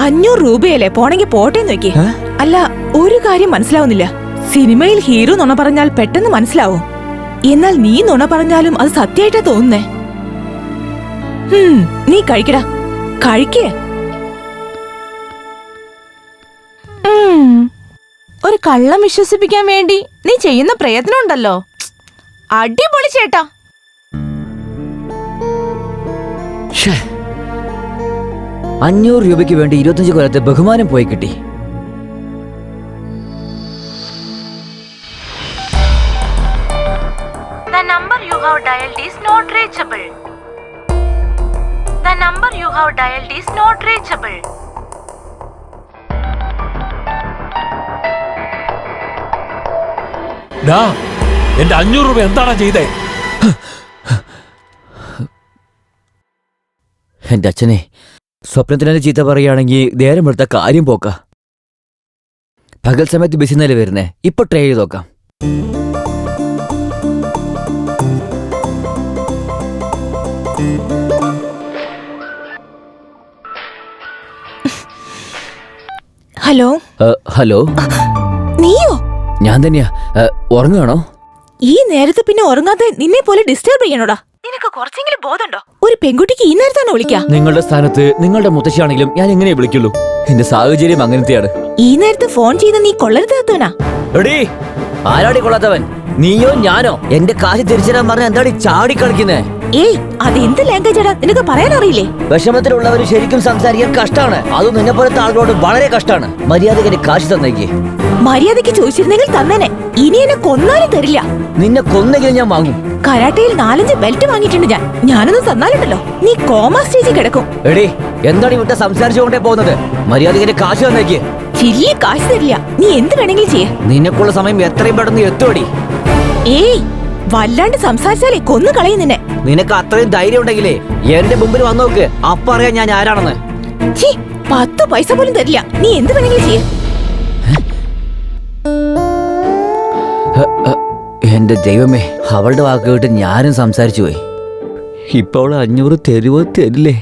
500 രൂപയല്ലേ, പോണെങ്കി പോട്ടെ നോക്കി. അല്ല, ഒരു കാര്യം മനസ്സിലാവുന്നില്ല. സിനിമയിൽ ഹീറോ നുണ പറഞ്ഞാൽ പെട്ടെന്ന് മനസ്സിലാവും. എന്നാൽ നീ നുണ പറഞ്ഞാലും അത് സത്യമായിട്ടാ തോന്നുന്നേ. നീ കഴിക്കടാ, കഴിക്കേ. ഒരു കള്ളം വിശ്വസിപ്പിക്കാൻ വേണ്ടി നീ ചെയ്യുന്ന പ്രയത്നം ഉണ്ടല്ലോ. അടിപൊളി ചേട്ടാ. 500 രൂപയ്ക്ക് വേണ്ടി 25 കൊല്ലത്തെ ബഹുമാനം പോയി കിട്ടി. The number you have dialed is not reachable. The number you have dialed is not reachable. എന്റെ 500 രൂപ എന്താണ് ചെയ്തേ? എന്റെ അച്ഛനെ സ്വപ്നത്തിന് ചീത്ത പറയുകയാണെങ്കിൽ നേരം എടുത്ത കാര്യം പോക്ക. പകൽ സമയത്ത് ബിസി നില വരുന്നേ. ഇപ്പൊ ട്രൈ ചെയ്ത് നോക്കാം. ഹലോ. ഹലോ. നീയോ? ഞാൻ തന്നെയാ. ഉറങ്ങുകയാണോ? ഈ നേരത്ത് പിന്നെ ഉറങ്ങാതെ നിന്നെ പോലെ ഡിസ്റ്റർബ് ചെയ്യണോടാ? നിനക്ക് കുറച്ചെങ്കിലും ബോധമുണ്ടോ? ഒരു പെൺകുട്ടിക്ക് ഈ നേരത്താണോ വിളിക്കാ? നിങ്ങളുടെ സ്ഥാനത്ത് നിങ്ങളുടെ മുത്തശ്ശിയാണെങ്കിലും ഞാൻ എങ്ങനെ വിളിക്കുള്ളൂ? എന്റെ സാഹചര്യം അങ്ങനത്തെയാണ്. ഈ നേരത്ത് ഫോൺ ചെയ്ത് നീ കൊള്ളരുതാത്തവനാ. എടീ, ആരാടി കൊള്ളാത്തവൻ? നീയോ ഞാനോ? എന്റെ കാശ് തിരിച്ചുതരാൻ പറഞ്ഞ എന്താടി ചാടി കളിക്കുന്നേ? ഏയ്, അത് എന്ത് ലാംഗ്വേജാടാ? നിനക്ക് പറയാൻ അറിയില്ലേ? വിഷമത്തിലുള്ളവര് ശരിക്കും സംസാരിക്കാൻ കഷ്ടാണ്. അതും നിന്നെ പോലത്തെ ആളുകളോട് വളരെ കഷ്ടാണ്. മര്യാദയ്ക്ക് കാശ് തന്നേക്ക്. മര്യാദയ്ക്ക് ചോദിച്ചിരുന്നെങ്കിൽ തന്നേനെ. ഇനി എന്നെ കൊന്നാലും തരില്ല. നിന്നെ കൊന്നെങ്കിലും ഞാൻ വാങ്ങും. കരാട്ടയിൽ 4-5 ബെൽറ്റ് വാങ്ങിയിട്ടുണ്ട് ഞാൻ. ഞാനൊന്നും തന്നാലുണ്ടല്ലോ നീ കോമാ സ്റ്റേജിൽ കിടക്കും. എടീ, എന്താണ് ഇവിടെ സംസാരിച്ചുകൊണ്ടേ പോകുന്നത്? മര്യാദയ്ക്ക് കാശ് തന്നേക്ക്. ചില്ലി കാശ് തരില്ല. നീ എന്ത് വേണമെങ്കിലും ചെയ്യ. നിന്നെക്കുള്ള സമയം എത്രയും പെട്ടെന്ന് എത്തുവടി. ഏയ്, വല്ലാണ്ട് സംസാരിച്ചാലേ കൊന്നു കളയും നിന്നെ. നിനക്ക് അത്രയും ധൈര്യം ഉണ്ടെങ്കിലേ എന്റെ മുമ്പിൽ വന്നു നോക്ക്. അപ്പ അറിയാൻ ഞാൻ ആരാണെന്ന്. 10 പൈസ പോലും തരില്ല. നീ എന്ത് വേണമെങ്കിലും ചെയ്യ. എന്റെ ദൈവമേ, അവളുടെ വാക്ക് കേട്ട് ഞാനും സംസാരിച്ചു പോയി. ഇപ്പൊ അവള് 500 തരുവോ തരില്ലേ?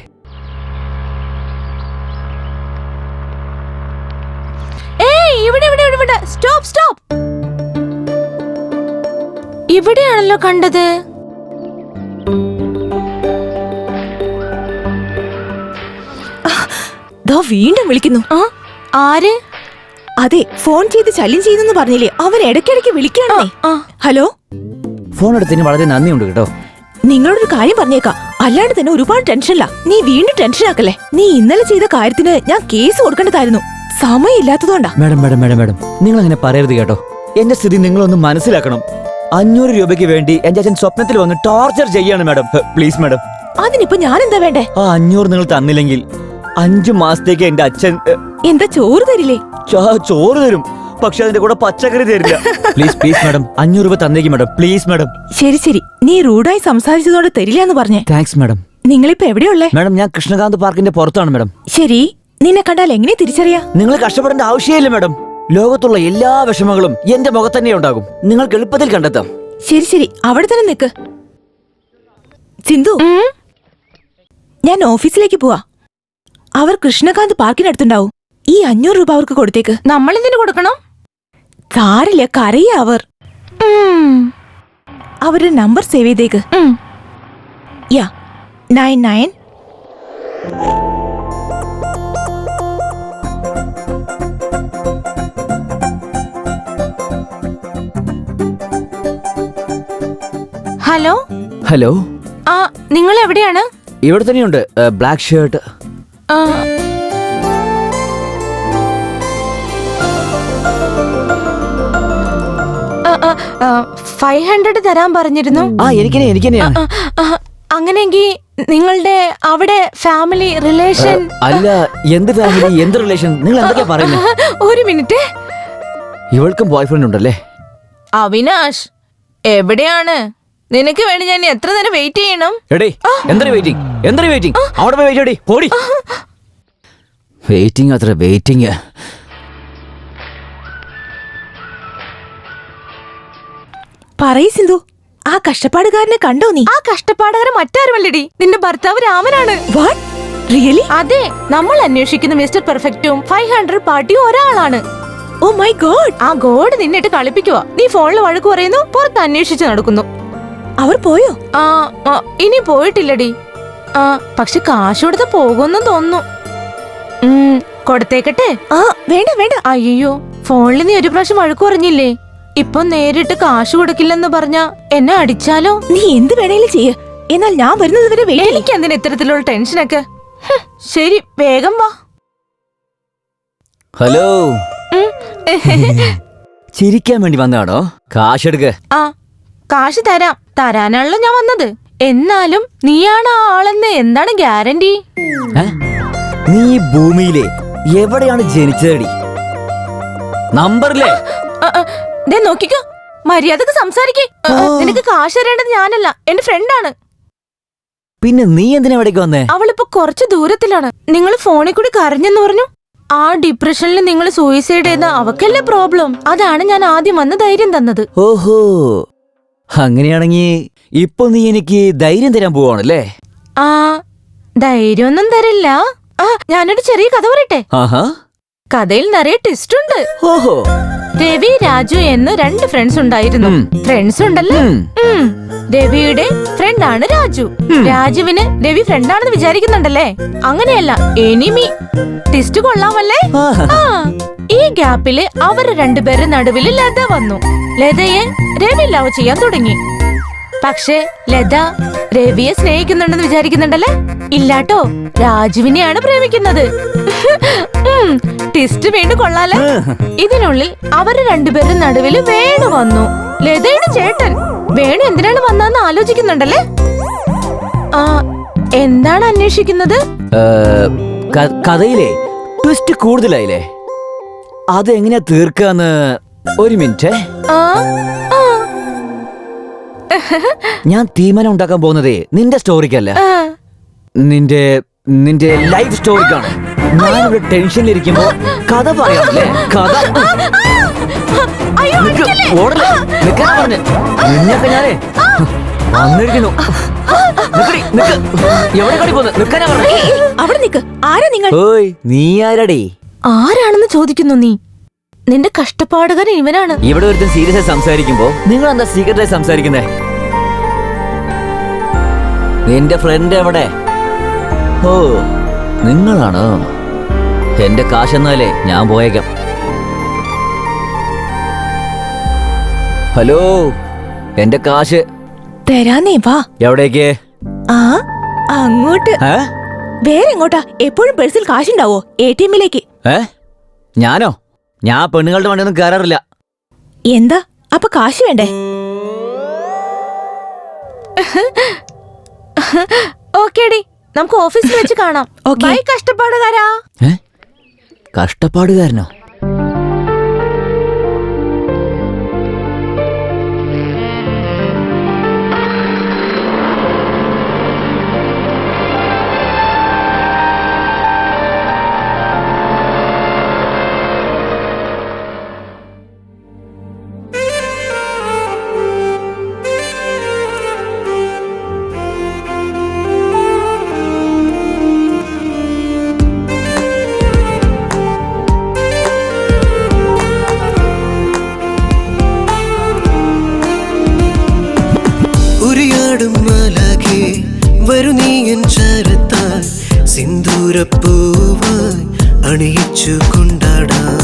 Stop stop. ഇവിടെയാണല്ലോ കണ്ടത്. വീണ്ടും വിളിക്കുന്നു. ആര്? അതെ, ഫോൺ ചെയ്ത് ശല്യം ചെയ്യുന്നു പറഞ്ഞില്ലേ, അവൻ ഇടയ്ക്കിടയ്ക്ക് വിളിക്കുകയാണേ. ഹലോ. ഫോൺ എടുത്തതിന് വളരെ നന്ദിയുണ്ട് കേട്ടോ. നിങ്ങളോടൊരു കാര്യം പറഞ്ഞേക്കാം, അല്ലാണ്ട് തന്നെ ഒരുപാട് ടെൻഷനില്ല. നീ വീണ്ടും ടെൻഷൻ ആക്കല്ലേ. നീ ഇന്നലെ ചെയ്ത കാര്യത്തിന് ഞാൻ കേസ് കൊടുക്കേണ്ടതായിരുന്നു. സമയമില്ലാത്തതുകൊണ്ടാ. മാഡം മാഡം മാഡം മാഡം നിങ്ങൾ അങ്ങനെ പറയരുത് കേട്ടോ. എന്റെ സ്ഥിതി നിങ്ങളൊന്ന് മനസ്സിലാക്കണം. 500 രൂപയ്ക്ക് വേണ്ടി എന്റെ അച്ഛൻ സ്വപ്നത്തിൽ വന്ന് ടോർച്ചർ ചെയ്യാണ് മാഡം. Please madam. അതിനിപ്പോ ഞാൻ എന്താ വേണ്ടേ? ആ 500 നിങ്ങൾ തന്നില്ലെങ്കിൽ 5 മാസത്തേക്ക് എന്റെ അച്ഛൻ എന്താ ചോറ് തരില്ലേ? ചോറ് തരും, പക്ഷെ അതിന്റെ കൂടെ പച്ചക്കറി തരില്ല. പ്ലീസ് പ്ലീസ് മാഡം, 500 രൂപ തന്നേക്ക് മാഡം, പ്ലീസ് മാഡം. ശരി ശരി, നീ റൂഡായി സംസാരിച്ചതോടെ തരില്ല എന്ന് പറഞ്ഞേ. Thanks madam. നിങ്ങളിപ്പോ എവിടെയുള്ളേ? മാഡം ഞാൻ കൃഷ്ണകാന്ത് പാർക്കിന്റെ പുറത്താണ് മാഡം. ശരി, നിന്നെ കണ്ടാൽ എങ്ങനെ തിരിച്ചറിയാ? നിങ്ങൾ കഷ്ടപ്പെടേണ്ട ആവശ്യമില്ല മാഡം. ലോകത്തുള്ള എല്ലാ വിഷമങ്ങളും എന്റെ മുഖത്ത് തന്നെ ഉണ്ടാകും. നിങ്ങൾക്ക് എളുപ്പത്തിൽ കണ്ടെത്താം. ശരി ശരി, അവിടെ തന്നെ നിക്ക്. സിന്ധു, ഞാൻ ഓഫീസിലേക്ക് പോവാ. അവർ കൃഷ്ണകാന്ത് പാർക്കിനടുത്തുണ്ടാവും. ഈ 500 രൂപ അവർക്ക് കൊടുത്തേക്ക്. നമ്മൾ എന്തിനു കൊടുക്കണം? സാരില്ല, കരയ അവർ. അവരുടെ നമ്പർ സേവ് ചെയ്തേക്ക്. യാ 99. ഹലോ ഹലോ, ആ നിങ്ങൾ എവിടെയാണ്? ഇവിടെ തന്നെയുണ്ട്. Black shirt. 500 തരാൻ പറഞ്ഞിരുന്നു. എനിക്കെന്നെയാണ്. അങ്ങനെയെങ്കിൽ നിങ്ങളുടെ അവിടെ ഫാമിലി റിലേഷൻ? അല്ല, എന്ത് ഫാമിലി, എന്ത് റിലേഷൻ, നിങ്ങൾ എന്തൊക്കെയാ പറയുന്നത്? ഒരു മിനിറ്റ്. ഇവൾക്കും ബോയ്ഫ്രണ്ട് ഉണ്ടല്ലേ? അവിനാഷ്, എവിടെയാണ്? നിനക്ക് വേണ്ടി ഞാൻ എത്ര നേരം വെയിറ്റ് ചെയ്യണം? എന്തൊരു വെയിറ്റിംഗ്, എന്തൊരു വെയിറ്റിംഗ്? അവിടെ പോയി വെയിറ്റ് ചെയ്യടി, പോടി. വെയിറ്റിംഗ് അത്ര വെയിറ്റിംഗ്. പറയ് സിന്ധു, ആ കഷ്ടപ്പാടുകാരനെ കണ്ടോ നീ? ആ കഷ്ടപ്പാടുകാരൻ മറ്റാരുമല്ലടി, നിന്റെ ഭർത്താവ് രാമനാണ്. What, really? അതെ, നമ്മൾ അന്വേഷിക്കുന്ന മിസ്റ്റർ പെർഫെക്റ്റും 500 പാർട്ടിയും ഒരാളാണ്. Oh my god. ആ ഗോഡ് നിന്നിട്ട് കളിപ്പിക്കുവാ. നീ ഫോണിൽ വഴക്ക് പറയുന്നു, പുറത്ത് അന്വേഷിച്ച് നടക്കുന്നു. അവർ പോയോ? ഇനി പോയിട്ടില്ലടി. പക്ഷെ കാശ് കൊടുത്ത് പോകുമെന്നും തോന്നുന്നു. കൊടുത്തേക്കട്ടെ? വേണ്ട വേണ്ട. അയ്യോ, ഫോണിൽ നീ ഒരു പ്രാവശ്യം വഴക്ക് പറഞ്ഞില്ലേ? ഇപ്പൊ നേരിട്ട് കാശ് കൊടുക്കില്ലെന്ന് പറഞ്ഞ എന്നെ അടിച്ചാലോ? നീ എന്ത് വേണേലും ചെയ്യ, എന്നാൽ ഞാൻ വരുന്നത് വരെ വെയിറ്റ്. എനിക്ക് എന്തിനാ ഇത്തരത്തിലുള്ള ടെൻഷനൊക്കെ? ശരി, വേഗം വാ. ഹലോ, ചിരിക്കാൻ വേണ്ടി വന്നാണോ? കാശെടുക്ക്. കാശ് തരാം, തരാനാണല്ലോ ഞാൻ വന്നത്. എന്നാലും നീയാണ് ആ ആളെന്ന് എന്താണ് ഗ്യാരണ്ടി? നീ ഭൂമിയിലെ എവിടെയാണ് ജനിച്ചതടി? നമ്പറില്ലേ? നോക്കിക്കോ, മര്യാദക്ക് സംസാരിക്കേ. നിനക്ക് കാശ് തരേണ്ടത് ഞാനല്ല, എന്റെ ഫ്രണ്ടാണ്. പിന്നെ നീ എന്തിനാ എവിടേക്ക് വന്നേ? അവളിപ്പോ കുറച്ച് ദൂരത്തിലാണ്. നിങ്ങൾ ഫോണിൽ കൂടി കരഞ്ഞെന്ന് പറഞ്ഞു. ആ ഡിപ്രഷനിൽ നിങ്ങൾ സൂയിസൈഡ് ചെയ്ത അവക്കല്ലേ പ്രോബ്ലം. അതാണ് ഞാൻ ആദ്യം വന്ന് ധൈര്യം തന്നത്. ഓഹോ, അങ്ങനെയാണെങ്കി ഇപ്പൊ നീ എനിക്ക് ധൈര്യം തരാൻ പോവാണല്ലേ? ധൈര്യമൊന്നും തരില്ല. ഞാനൊരു ചെറിയ കഥ പറയട്ടെ. കഥയിൽ നിറയെ ട്വിസ്റ്റ് ഉണ്ട്. ഓഹോ, രവി, രാജു എന്ന് 2 ഫ്രണ്ട്സ് ഉണ്ടായിരുന്നു. ഫ്രണ്ട്സ് ഉണ്ടല്ലോ. രവിയുടെ ഫ്രണ്ടാണ് രാജു. രാജുവിന് രവി ഫ്രണ്ടാണെന്ന് വിചാരിക്കുന്നുണ്ടല്ലേ? അങ്ങനെയല്ല, എനിമി. ട്വിസ്റ്റ് കൊള്ളാമല്ലേ? ഈ ഗ്യാപ്പില് അവർ 2 പേരുടെ നടുവില് ലത വന്നു. ലതയെ രവി ലവ് ചെയ്യാൻ തുടങ്ങി. പക്ഷെ ലത രവിയെ സ്നേഹിക്കുന്നുണ്ടെന്ന് വിചാരിക്കുന്നുണ്ടല്ലേ? ഇല്ലാട്ടോ, രാജുവിനെയാണ് പ്രേമിക്കുന്നത്. ട്വിസ്റ്റ് വീണ്ടും കൊള്ളാലേ? ഇതിനുള്ളിൽ അവര് 2 പേരുടെ നടുവില് വേണു വന്നു. ലതയുടെ ചേട്ടൻ. വേണു എന്തിനാണ് വന്നതെന്ന് ആലോചിക്കുന്നുണ്ടല്ലേ? എന്താണ് അന്വേഷിക്കുന്നത്? കഥയിലെ ട്വിസ്റ്റ് കൂടുതലായില്ലേ? അതെങ്ങനെയാ തീർക്കാന്ന്? ഒരു മിനിറ്റ്. ഞാൻ തീരുമാനം ഉണ്ടാക്കാൻ പോകുന്നതേ നിന്റെ സ്റ്റോറിക്കല്ല, നിന്റെ ലൈഫ് സ്റ്റോറിക്കാണ്. ഞാനിവിടെ ടെൻഷനിലിരിക്കുമ്പോ കഥ പറയാമല്ലേ? കഥ നിന്നൊക്കെ ഞാനേ വന്നിരിക്കുന്നു. എവിടെ കളി പോന്ന്? നിൽക്കാനാ പറഞ്ഞേ. അവിടെ നിക്ക്. ആരാ നിങ്ങൾ? ഓയ്, നീ ആരാടേ? ആരാണെന്ന് ചോദിക്കുന്നു നീ? നിന്റെ കഷ്ടപ്പാടുകാരൻ ഇവനാണ്. ഇവിടെ ഒരുത്തൻ സീരിയസ് ആയി സംസാരിക്കുമ്പോ നിങ്ങൾ എന്താ സീക്രട്ടായി സംസാരിക്കുന്നേ? നിന്റെ ഫ്രണ്ട് എവിടെ? ഓ, നിങ്ങളാണോ? എന്റെ കാശെന്നാലേ ഞാൻ പോയേക്കാം. ഹലോ, എന്റെ കാശ് തരാനേ. വാ. എവിടേക്ക്? അങ്ങോട്ട്. വേറെ എങ്ങോട്ടാ? എപ്പോഴും പേഴ്സിൽ കാശുണ്ടാവോ? ATM-ലേക്ക്. ഞാനോ? ഞാൻ പെണ്ണുങ്ങളുടെ വണ്ടിയൊന്നും കയറാറില്ല. എന്താ അപ്പൊ കാശ് വേണ്ടേ? ഓക്കേടി, നമുക്ക് ഓഫീസിൽ വെച്ച് കാണാം. ബൈ കഷ്ടപ്പാടുകാരാ. കഷ്ടപ്പാടുകാരനോ? വരു നീ എൻ ചരത്താൽ സിന്ദൂരപ്പൂവായി അണിയിച്ചു കൊണ്ടാടാം.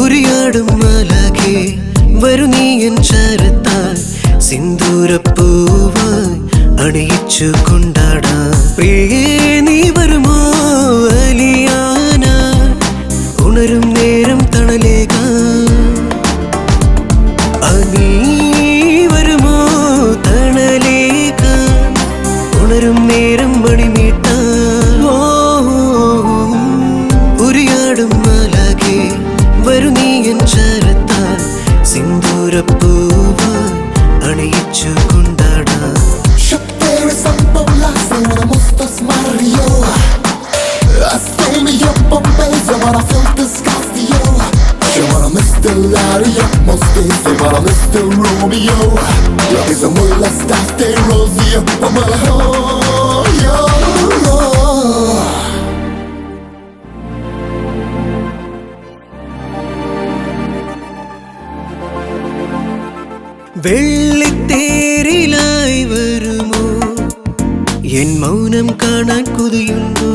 ഉരിയാടും മാലാഖേ വരു നീ എൻ ചരത്താൽ സിന്ദൂരപ്പൂവായി അണിയിച്ചു കൊണ്ടാടാം. പ്രിയേ നീ വരുമോ അലിയാന ഉണരും നേരം തണലേകാൻ. നീ വരുമോ തണലേകാൻ ഉണരും നേരം മണിമീട്ടാൻ. ഉരിയാടും മാലാഖേ വരു നീ എൻ ചരത്താൽ സിന്ദൂരപ്പൂവായി അണിയിച്ചു കൊണ്ടാടാം. വെള്ളിത്തേരിലായി വരുമോ എൻ മൗനം കാണാൻ കൊതിയുണ്ടോ?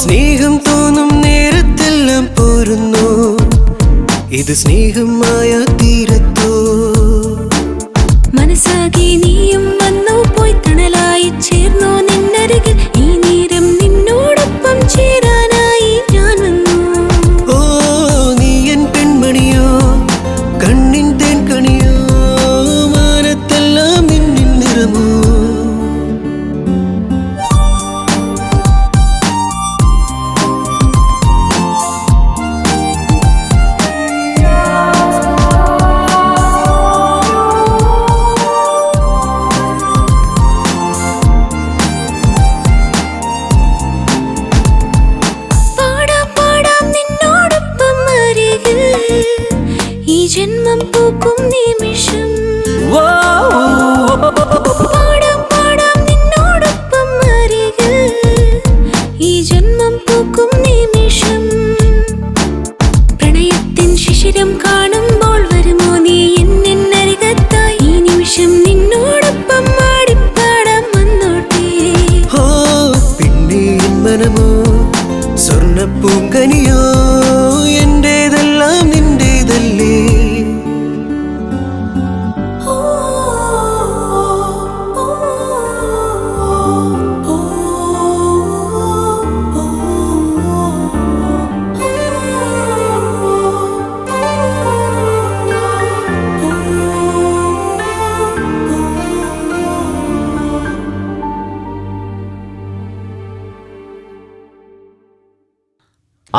സ്നേഹം തോന്നും നേരത്തെല്ലാം പോരുന്നു ഇത് സ്നേഹമായ തീരത്തോ? മനസ്സാകെ നീയും വന്നു പോയി തണലായി ചേർന്നു നിന്നരികിൽ ഈ നേരം നിന്നോടൊപ്പം ചേരാനായി ഞാൻ വന്നു. ഓ നീ എൻ പെൺമണിയോ കണ്ണിൻ തേൻ കണിയോ മാനത്തെല്ലാം നിന്നിൻ നിറമോ? ഈ ജന്മം പൂക്കും നിമിഷം പാടാം പാടാം നിന്നോടൊപ്പം അരികിൽ ഈ ജന്മം പൂക്കും നിമിഷം. പ്രണയത്തിൻ ശിശിരം കാണുമ്പോൾ വരുമോ നീ എന്നരികത്തായി ഈ നിമിഷം നിന്നോടൊപ്പം ആടിപ്പാടാം വന്നോട്ടെ. പിന്നെ മനമോ സ്വർണ്ണപ്പൂങ്കനിയോ എന്റേതെല്ലാം നിന്റേതല്ലേ?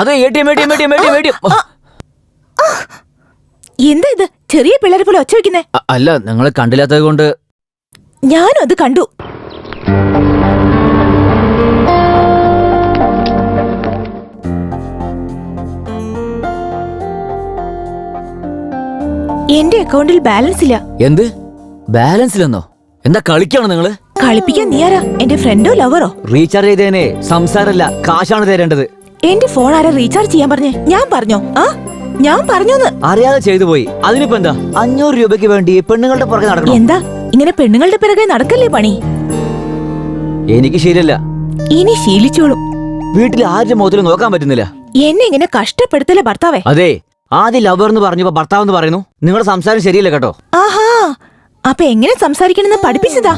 അതെ ATM. എന്താ ഇത് ചെറിയ പിള്ളേരെ പോലെ ഒച്ച വെക്കുന്നേ? അല്ല, നിങ്ങളെ കണ്ടില്ലാത്തത് കൊണ്ട്. ഞാനും അത് കണ്ടു. എന്റെ അക്കൗണ്ടിൽ ബാലൻസ് ഇല്ല. എന്ത് ബാലൻസ് ഇല്ലെന്നോ? എന്താ കളിക്കാണോ നിങ്ങള്? കളിപ്പിക്കാൻ നീ ആരാ? എന്റെ ഫ്രണ്ടോ ലവറോ? റീചാർജ് ചെയ്തേനെ സംസാരല്ല, കാശാണ് തരേണ്ടത്. എന്റെ ഫോൺ ആരാ റീചാർജ് ചെയ്യാൻ പറഞ്ഞേ? ഞാൻ പറഞ്ഞോ? ഞാൻ പറഞ്ഞോന്ന് അറിയാതെ ചെയ്തു പോയി. അതിനിപ്പോ എന്താ? 500 രൂപയ്ക്ക് വേണ്ടി പെണ്ണുങ്ങളുടെ പുറകെ നടക്കണം. എന്താ ഇങ്ങനെ പെണ്ണുങ്ങളുടെ പിറകെ നടക്കല്ലേ പണി? എനിക്ക് ശീലല്ല. ഇനി ശീലിച്ചോളും. വീട്ടിൽ ആരുടെ മുഖത്തിൽ നോക്കാൻ പറ്റുന്നില്ല. എന്നെ ഇങ്ങനെ കഷ്ടപ്പെടുത്തല്ലേ ഭർത്താവേ. അതെ, ആദ്യം ലവർ എന്ന് പറഞ്ഞപ്പോ ഭർത്താവ് എന്ന് പറയുന്നു. നിങ്ങളുടെ സംസാരം ശരിയല്ല കേട്ടോ. ആഹാ, അപ്പൊ എങ്ങനെ സംസാരിക്കണമെന്ന് പഠിപ്പിച്ചതാ?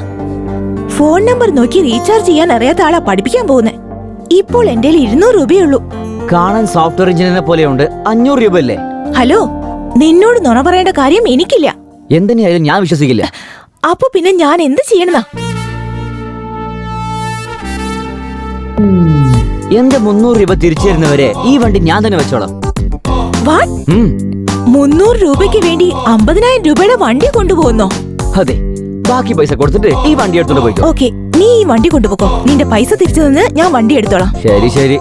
ഫോൺ നമ്പർ നോക്കി റീചാർജ് ചെയ്യാൻ അറിയാത്ത ആളാ പഠിപ്പിക്കാൻ പോകുന്നേ. ഇപ്പോൾ എന്റെ 200 രൂപയുള്ളൂ. കാണാൻ സോഫ്റ്റ്വെയർ എഞ്ചിനീയറിനെ പോലെയുണ്ട്. 500 രൂപയല്ലേ? ഹലോ, നിന്നോട് നുണ പറയേണ്ട കാര്യം എനിക്കില്ല. എന്തിനായാലും ഞാൻ വിശ്വസിക്കില്ല. അപ്പൊ പിന്നെ ഞാൻ എന്ത് ചെയ്യണമെന്നാ? എന്റെ 300 രൂപ തിരിച്ചു തരുന്നവരെ ഈ വണ്ടി ഞാൻ തന്നെ വെച്ചോളാം. വാട്ട്? 300 രൂപയ്ക്ക് വേണ്ടി 50,000 രൂപയുടെ വണ്ടി കൊണ്ടുപോകുന്നോ? അതെ, ബാക്കി പൈസ കൊടുത്തിട്ട് ഈ വണ്ടി എടുത്തോണ്ട് പോയിക്കോ. ഓക്കെ, നീ ഈ വണ്ടി കൊണ്ടുപോകോ. നിന്റെ പൈസ തിരിച്ചു തന്ന് ഞാൻ വണ്ടി എടുത്തോളാം. ശരി ശരി.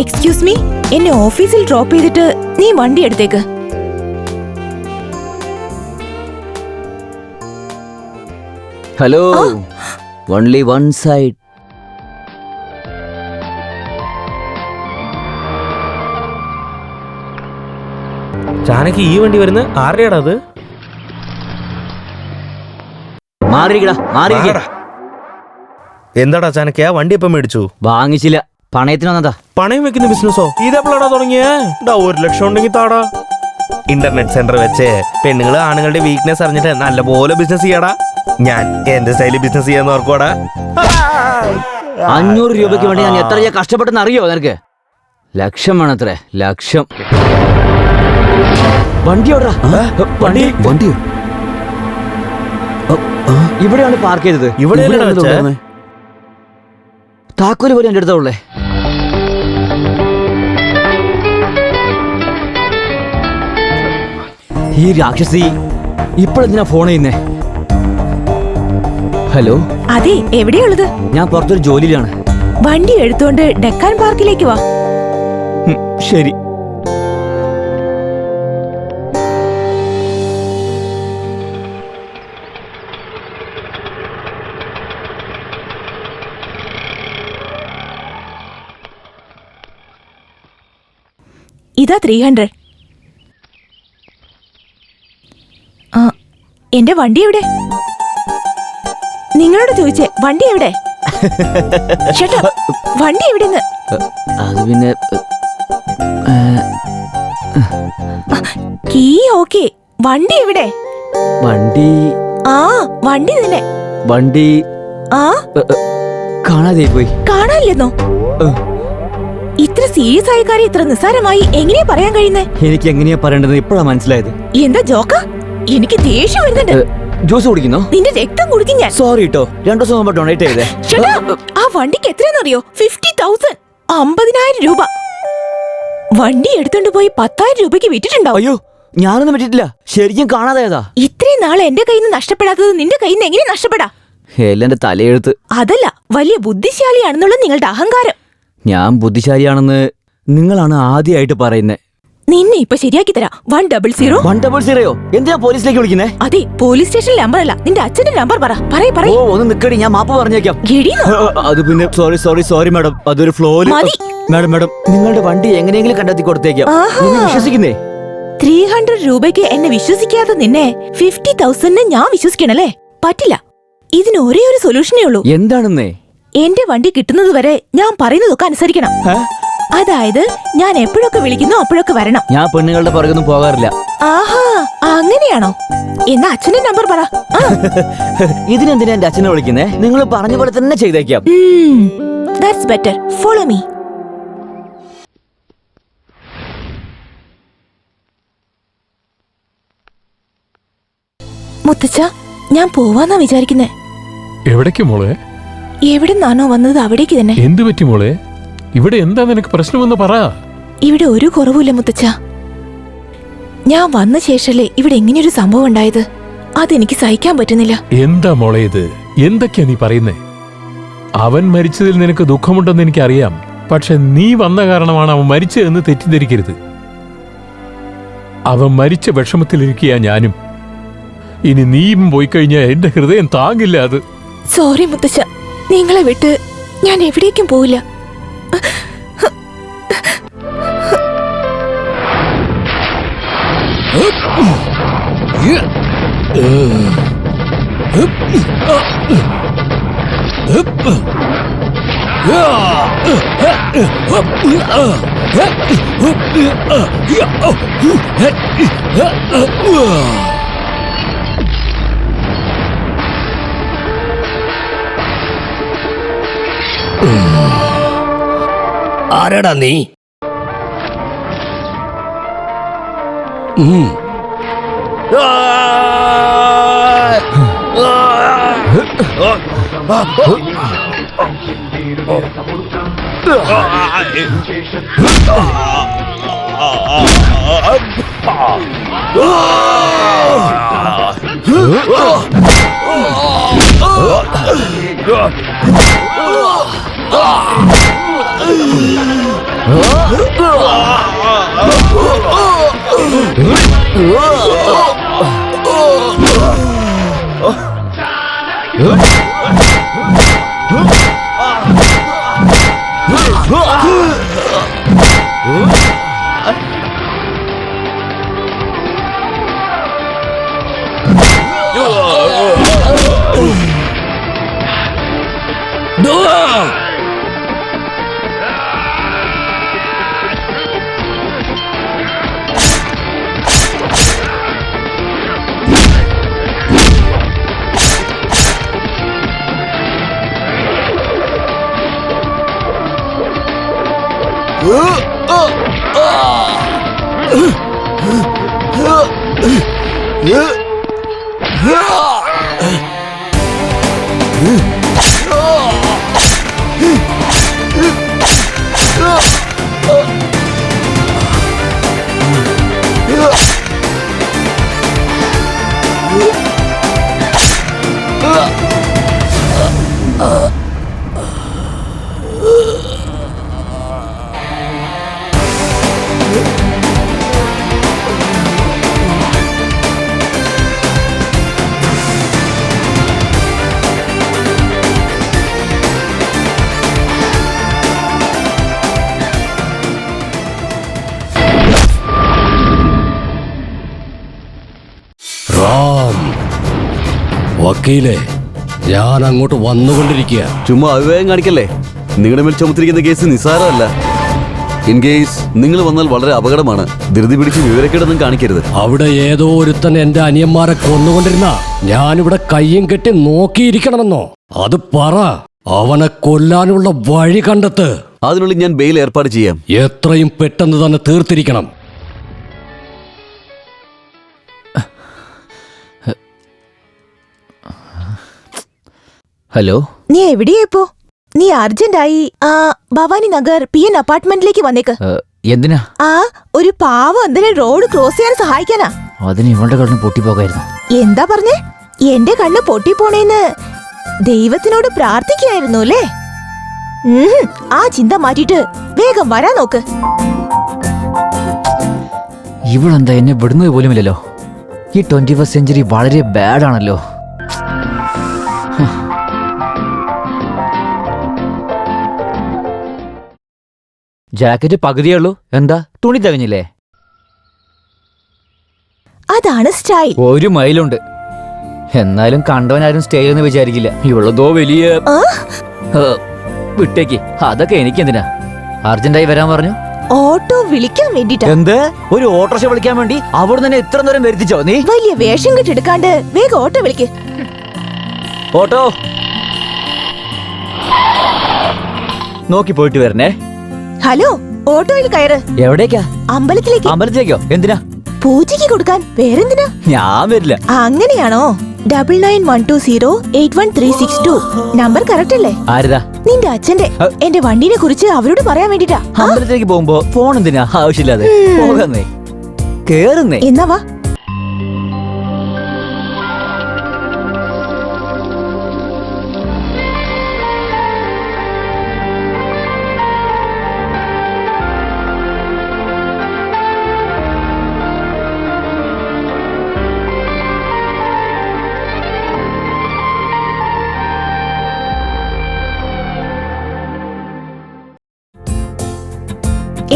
എക്സ്ക്യൂസ് മീ, എന്നെ ഓഫീസിൽ ഡ്രോപ്പ് ചെയ്തിട്ട് നീ വണ്ടി എടുത്തേക്ക്. Hello, only one side. ചാനക്ക് ഈ വണ്ടി വരുന്ന ആരുടെയാടാ അത്? എന്താടാ ചാനക്ക് ആ വണ്ടി എപ്പം മേടിച്ചു? വാങ്ങിച്ചില്ല, പണയത്തിന് വന്നതാ. പണയം വെക്കുന്ന ബിസിനസ്സോ? ഇതെപ്പോഴാടാ തുടങ്ങിയേ? 1 ലക്ഷം ഉണ്ടെങ്കിൽ താടാ. ഇന്റർനെറ്റ് സെന്റർ വെച്ച് പെണ്ണുങ്ങള് ആണുങ്ങളുടെ വീക്ക്നെസ് അറിഞ്ഞിട്ട് നല്ലപോലെ ബിസിനസ് ചെയ്യാടാ. ഞാൻ എന്റെ സ്റ്റൈലിൽ ബിസിനസ് ചെയ്യാന്ന് ഓർക്കോടാ. 500 രൂപയ്ക്ക് വേണ്ടി ഞാൻ എത്ര കഷ്ടപ്പെട്ടെന്ന് അറിയോ നിനക്ക്? ലക്ഷം വേണത്രേ, ലക്ഷം. വണ്ടി ഓടാ. വണ്ടിയോ? ഇവിടെയാണ് പാർക്ക് ചെയ്തത്. ഇവിടെ താക്കോല് പോലും എന്റെ അടുത്തുള്ളേ. ഈ രാക്ഷസി ഇപ്പോഴെന്തിനാ ഫോൺ ചെയ്യുന്നേ? ഹലോ. അതെ, എവിടെയുള്ളത്? ഞാൻ പുറത്തൊരു ജോലിയിലാണ്. വണ്ടി എടുത്തോണ്ട് ഡെക്കാൻ പാർക്കിലേക്ക് വാ. ശരി. ഇതാ 300. എന്റെ വണ്ടി എവിടെ? നിങ്ങളോട് ചോദിച്ചേ, വണ്ടി എവിടെ? വണ്ടി എവിടെന്ന്? അത് പിന്നെ കീ ഓക്കെ, വണ്ടി എവിടെ? വണ്ടി വണ്ടി തന്നെ. വണ്ടി കാണാതെ പോയി. കാണാനില്ലെന്നോ? ഇത്ര സീരിയസ് ആയ കാര്യം ഇത്ര നിസ്സാരമായി എങ്ങനെയാ പറയാൻ കഴിയുന്നേ? എനിക്ക് എങ്ങനെയാ പറയേണ്ടത് ഇപ്പോഴാ മനസ്സിലായത്. എന്താ ജോക്ക? എനിക്ക് ദേഷ്യം വരുന്നുണ്ട്. ജ്യൂസ് കുടിക്കുന്നോ? നിന്റെ രക്തം കുടിക്കും ഞാൻ. സോറി കേട്ടോ, 2 ദിവസം മുമ്പ് ഡൊണേറ്റ് ചെയ്തേ. ആ വണ്ടിക്ക് എത്രയെന്നറിയോ? 50,000. 50,000 രൂപ. വണ്ടി എടുത്തോണ്ട് പോയി 10,000 രൂപയ്ക്ക് വിറ്റിട്ടുണ്ടാവും. അയ്യോ, ഞാനൊന്നും വിറ്റിട്ടില്ല. ശരിക്കും കാണാതായതാ. ഇത്രയും നാൾ എന്റെ കയ്യിൽ നിന്ന് നഷ്ടപ്പെടാത്തത് നിന്റെ കയ്യിൽ നിന്ന് എങ്ങനെ നഷ്ടപ്പെടാ? എന്റെ തലയെഴുത്ത്. അതല്ല, വലിയ ബുദ്ധിശാലിയാണെന്നുള്ള നിങ്ങളുടെ അഹങ്കാരം. ഞാൻ ബുദ്ധിശാലിയാണെന്ന് നിങ്ങളാണ് ആദ്യമായിട്ട് പറയുന്നത്. നിന്നെ ഇപ്പൊ ശരിയാക്കി തരാം. 100. 100? എന്തിനാ പോലീസിലേക്ക് വിളിക്കുന്നേ? അതെ, പോലീസ് സ്റ്റേഷൻ നമ്പർ അല്ല, നിന്റെ അച്ഛന്റെ നമ്പർ പറ. ഓ, ഒന്ന് നിക്കടി, ഞാൻ മാപ്പ് പറഞ്ഞേക്കാം. അത് പിന്നെ സോറി മാഡം, അതൊരു ഫ്ലോയിൽ. മാഡം, നിങ്ങളുടെ വണ്ടി എങ്ങനെയെങ്കിലും കണ്ടെത്തി കൊടുത്തേക്കാം. വിശ്വസിക്കുന്നേ? 300 രൂപയ്ക്ക് എന്നെ വിശ്വസിക്കാതെ നിന്നെ 50,000 ഞാൻ വിശ്വസിക്കണല്ലേ? പറ്റില്ല. ഇതിന് ഒരേ ഒരു സൊല്യൂഷനേ ഉള്ളൂ. എന്താണെന്നേ? എന്റെ വണ്ടി കിട്ടുന്നത് വരെ ഞാൻ പറയുന്നതൊക്കെ അനുസരിക്കണം. അതായത് ഞാൻ എപ്പോഴൊക്കെ വിളിക്കുന്നു അപ്പോഴൊക്കെ വരണം. ഞാൻ പെണ്ണുങ്ങളുടെ പുറകൊന്നും പോകാറില്ല. ആഹാ, അങ്ങനെയാണോ? എന്നാ അച്ഛന്റെ നമ്പർ പറ. ഇതിനെന്തിനാ എന്റെ അച്ഛനെ വിളിക്കുന്നേ? നിങ്ങൾ പറഞ്ഞ പോലെ തന്നെ ചെയ്തേക്കാം. That's better. Follow me. മുത്തച്ഛ, ഞാൻ പോവാന്നാ വിചാരിക്കുന്നേ. എവിടേക്ക് മോളെ? എവിടെന്നാണോ വന്നത് അവിടേക്ക് തന്നെ. എന്തു പറ്റി മോളെ? ഇവിടെ എന്താ നിനക്ക് പ്രശ്നമെന്ന് പറ. ഇവിടെ ഒരു കുറവുമില്ല മുത്തച്ഛ. ഞാൻ വന്ന ശേഷല്ലേ ഇവിടെ ഇങ്ങനെയൊരു സംഭവം ഉണ്ടായത്. അതെനിക്ക് സഹിക്കാൻ പറ്റുന്നില്ല. എന്താ മോളെ ഇത്? എന്തൊക്കെയാ നീ പറയുന്നേ? അവൻ മരിച്ചതിൽ നിനക്ക് ദുഃഖമുണ്ടെന്ന് എനിക്കറിയാം. പക്ഷെ നീ വന്ന കാരണമാണ് അവൻ മരിച്ചതെന്ന് തെറ്റിദ്ധരിക്കരുത്. അവൻ മരിച്ച വിഷമത്തിലിരിക്കുക ഞാനും. ഇനി നീയും പോയി കഴിഞ്ഞാൽ എന്റെ ഹൃദയം താങ്ങില്ല. അത് സോറി മുത്തച്ഛ, നിങ്ങളെ വിട്ട് ഞാൻ എവിടേക്കും പോവില്ല. ആരാടാ നീ? വക്കീലെ, ഞാൻ അങ്ങോട്ട് വന്നുകൊണ്ടിരിക്കുക. ചുമ്മാ അവിവേകം കാണിക്കല്ലേ. നിങ്ങളുടെ മേൽ ചുമത്തിരിക്കുന്ന കേസ് നിസ്സാരമല്ല. ഇൻ കേസ് നിങ്ങൾ വന്നാൽ വളരെ അപകടമാണ്. ധൃതി പിടിച്ച് വിവരക്കേടൊന്നും കാണിക്കരുത്. അവിടെ ഏതോ ഒരുത്തൻ എന്റെ അനിയന്മാരെ കൊന്നുകൊണ്ടിരുന്ന ഞാനിവിടെ കയ്യും കെട്ടി നോക്കിയിരിക്കണമെന്നോ? അത് പറ. അവനെ കൊല്ലാനുള്ള വഴി കണ്ടെത്ത്. അതിനുള്ളിൽ ഞാൻ ബെയിൽ ഏർപ്പാട് ചെയ്യാം. എത്രയും പെട്ടെന്ന് തന്നെ തീർത്തിരിക്കണം. ഹലോ, നീ എവിടെയാ ഇപ്പോ? നീ അർജന്റായി ഭവാനി നഗർ PN അപ്പാർട്ട്മെന്റിലേക്ക് വന്നേക്ക്. എന്തിനാ? ഒരു പാവം എന്തിനാ റോഡ് ക്രോസ് ചെയ്യാൻ സഹായിക്കാനാ. അതിന് ഇവളുടെ കണ്ണ് പൊട്ടിപ്പോകായിരുന്നു. എന്താ പറഞ്ഞേ? എന്റെ കണ്ണ് പൊട്ടിപ്പോണേന്ന് ദൈവത്തിനോട് പ്രാർത്ഥിക്കായിരുന്നു അല്ലേ? ആ ചിന്ത മാറ്റിട്ട് വേഗം വരാൻ നോക്ക്. ഇവളെന്താ എന്നെ വിടുന്നത് പോലുമില്ലല്ലോ. ഈ 21st സെഞ്ചുറി വളരെ ബാഡാണല്ലോ. ജാക്കറ്റ് പകുതിയേ ഉള്ളൂ. എന്താ, തുണി തികഞ്ഞില്ലേ? അതാണ് സ്റ്റൈൽ. ഒരു മൈലുണ്ട്. എന്നാലും കണ്ടവനാരും സ്റ്റൈൽ എന്ന് വിചാരിക്കില്ല. ഇവളതോ വലിയ വിട്ടേക്ക്. അതൊക്കെ എനിക്കെന്തിനാ? അർജന്റായി വരാൻ പറഞ്ഞു. ഓട്ടോ വിളിക്കാൻ വേണ്ടിട്ടാ. എന്ത്? ഒരു ഓട്ടോറിക്ഷ വിളിക്കാൻ വേണ്ടി അവിടെ തന്നെ ഇത്ര നേരം വരുത്തിച്ചോ നീ? വലിയ വേഷം കെട്ടെടുക്കാണ്ട് വേഗം ഓട്ടോ വിളിക്ക്. ഓട്ടോ നോക്കി പോയിട്ട് വരണേ. ഹലോ, ഓട്ടോയിൽ കയറ്. എവിടേക്കാ? അമ്പലത്തിലേക്ക്. അമ്പലത്തിലേക്കോ? എന്തിനാ? പൂജയ്ക്ക് കൊടുക്കാൻ. വേറെന്തിനാ? ഞാൻ വരില്ല. അങ്ങനെയാണോ? 9912081362 നമ്പർ കറക്റ്റ് അല്ലേ? ആരതാ? നിന്റെ അച്ഛന്റെ. എന്റെ വണ്ടിനെ കുറിച്ച് അവരോട് പറയാൻ വേണ്ടിട്ടാ. അമ്പലത്തിലേക്ക് പോകുമ്പോ ഫോൺ എന്തിനാ ആവശ്യമില്ലാതെ? പോകാന്നേ, കേറുന്നേ. എന്നാ വാ.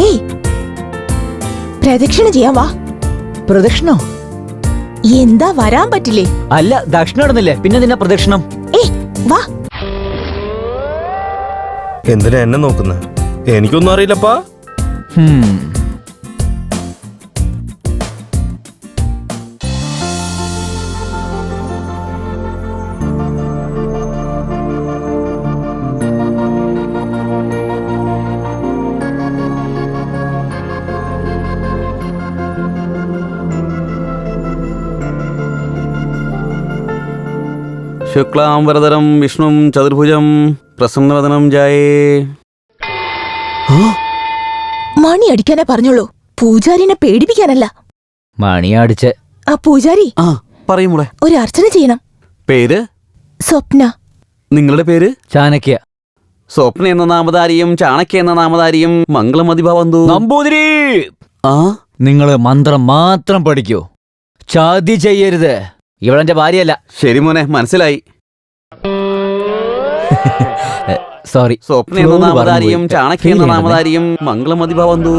ഏയ്, പ്രദക്ഷിണ ചെയ്യാൻ വാ. പ്രദക്ഷിണോ? എന്താ വരാൻ പറ്റില്ലേ? അല്ല, ദക്ഷിണ ഇടുന്നില്ലേ, പിന്നെ നിന്നെ പ്രദക്ഷിണം. ഏയ് വാ. എന്തിനാ എന്നെ നോക്കുന്നത്? എനിക്കൊന്നും അറിയില്ലപ്പാ. ശുക്ലാംബരധരം വിഷ്ണും ചതുർഭുജം പ്രസന്നവദനം ജായേ. മണി അടിക്കാനേ പറഞ്ഞോളൂ, പൂജാരിനെ പേടിപ്പിക്കാനല്ല. മണിയടിച്ച്. ആ പൂജാരി ആ പറയും മോളെ. ഒരു അർച്ചന ചെയ്യണം. പേര്? സ്വപ്ന. നിങ്ങളുടെ പേര്? ചാണക്യ. സ്വപ്ന എന്ന നാമധാരിയും ചാണക്യ എന്ന നാമധാരിയും മംഗളമതി ഭവന്തു. നമ്പൂതിരി. ആ നിങ്ങള് മന്ത്രം മാത്രം പഠിക്കൂ, ചതി ചെയ്യരുത്. ഇവളെന്റെ ഭാര്യയല്ല. ശരി മോനെ, മനസ്സിലായി. സോറി. സ്വപ്ന എന്ന നാമധാരിയും ചാണക്യ എന്ന നാമധാരിയും മംഗളമതി ഭവന്തു.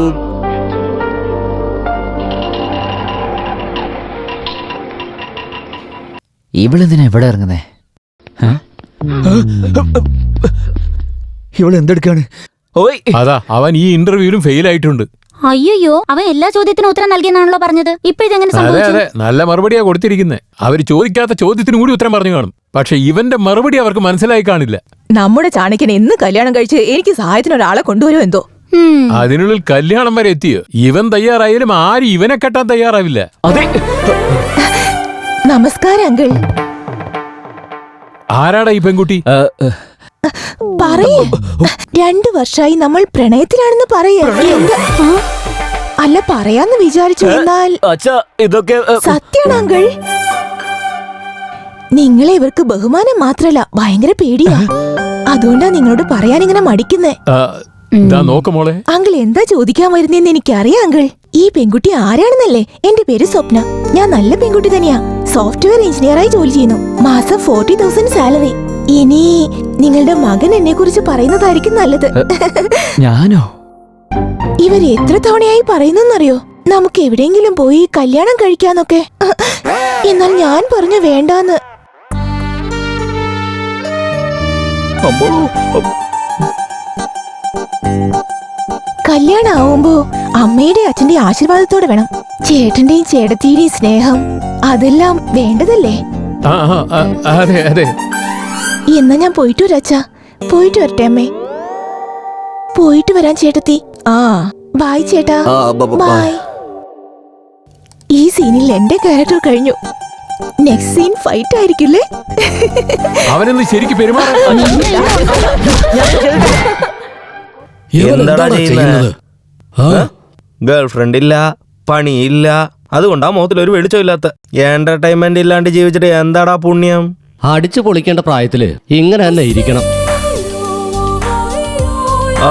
ഇവളെന്തിനാ എവിടെ ഇറങ്ങുന്നേ? ഇവളെന്തെടുക്കാണ്? അതാ അവൻ ഈ ഇന്റർവ്യൂവിലും ഫെയിൽ ആയിട്ടുണ്ട്. അയ്യോ, അവൻ എല്ലാ ചോദ്യത്തിനും ഉത്തരം നൽകിയെന്നാണല്ലോ പറഞ്ഞത്. ഇപ്പൊ ഇതെങ്ങനെ അതെ സംഭവിച്ചു? അതെ, നല്ല മറുപടിയാ കൊടുത്തിരിക്കുന്നത്. അവര് ചോദിക്കാത്ത ചോദ്യത്തിന് കൂടി ഉത്തരം പറഞ്ഞു കാണും. പക്ഷെ ഇവന്റെ മറുപടി അവർക്ക് മനസ്സിലായി കാണില്ല. നമ്മുടെ ചാണക്യൻ എന്ന് കല്യാണം കഴിച്ച് എനിക്ക് സഹായത്തിന് ഒരാളെ കൊണ്ടുവരുമോ എന്തോ. അതിനുള്ളിൽ കല്യാണം വരെ എത്തിയോ? ഇവൻ തയ്യാറായാലും ആരും ഇവനെ കെട്ടാൻ തയ്യാറാവില്ല. നമസ്കാരം അങ്കിൾ. ആരാടാ ഈ പെൺകുട്ടി? പറയേ. 2 വർഷമായി നമ്മൾ പ്രണയത്തിലാണെന്ന് പറയാ. അല്ല, പറയാന്ന് വിചാരിച്ചു. എന്നാൽ ഇതൊക്കെ സത്യാണ് അങ്കിൾ. നിങ്ങളെ ഇവർക്ക് ബഹുമാനം മാത്രല്ല, ഭയങ്കര പേടിയാ. അതുകൊണ്ടാ നിങ്ങളോട് പറയാൻ ഇങ്ങനെ മടിക്കുന്നേ. നോക്കുമോളെ, അങ്കിൾ എന്താ ചോദിക്കാൻ വരുന്നേന്ന് എനിക്കറിയാം അങ്കിൾ. ഈ പെൺകുട്ടി ആരാണെന്നല്ലേ? എന്റെ പേര് സ്വപ്ന. ഞാൻ നല്ല പെൺകുട്ടി തന്നെയാ. സോഫ്റ്റ്വെയർ എഞ്ചിനീയറായി ജോലി ചെയ്യുന്നു. മാസം 40,000 സാലറി. ഇനി നിങ്ങളുടെ മകൻ എന്നെ കുറിച്ച് പറയുന്നതായിരിക്കും നല്ലത്. ഞാനോ? ഇവര് എത്ര തവണയായി പറയുന്നറിയോ, നമുക്ക് എവിടെയെങ്കിലും പോയി കല്യാണം കഴിക്കാന്നൊക്കെ. എന്നാൽ ഞാൻ പറഞ്ഞു വേണ്ടാന്ന്. കല്യാണം ആവുമ്പോ അമ്മയുടെ അച്ഛന്റെ ആശീർവാദത്തോടെ വേണം. ചേട്ടന്റെയും ചേട്ടത്തിയുടെയും സ്നേഹം, അതെല്ലാം വേണ്ടതല്ലേ? അതെ അതെ. എന്നാ ഞാൻ പോയിട്ട് വരാച്ചാ. പോയിട്ട് വരട്ടെ അമ്മേ. പോയിട്ട് വരാൻ ചേട്ടത്തി. ബായ് ചേട്ടാ. ബായ്. ഈ സീനിൽ എന്റെ ക്യാരക്ടർ കഴിഞ്ഞു. നെക്സ്റ്റ് സീൻ ഫൈറ്റ് ആയിരിക്കില്ലേ? അവനൊന്ന് ശരിക്കും പെരുമാറാൻ. എന്താടാ ചെയ്യുന്നത്? ഗേൾ ഫ്രണ്ട് ഇല്ല, പണിയില്ല, അതുകൊണ്ടാ മുഖത്തിൽ ഒരു വെളിച്ചമില്ലാത്ത. എന്റർടൈൻമെന്റ് ഇല്ലാണ്ട് ജീവിച്ചിട്ട് എന്താടാ പുണ്യം? അടിച്ചു പൊളിക്കേണ്ട പ്രായത്തില് ഇങ്ങനെ തന്നെ ഇരിക്കണം.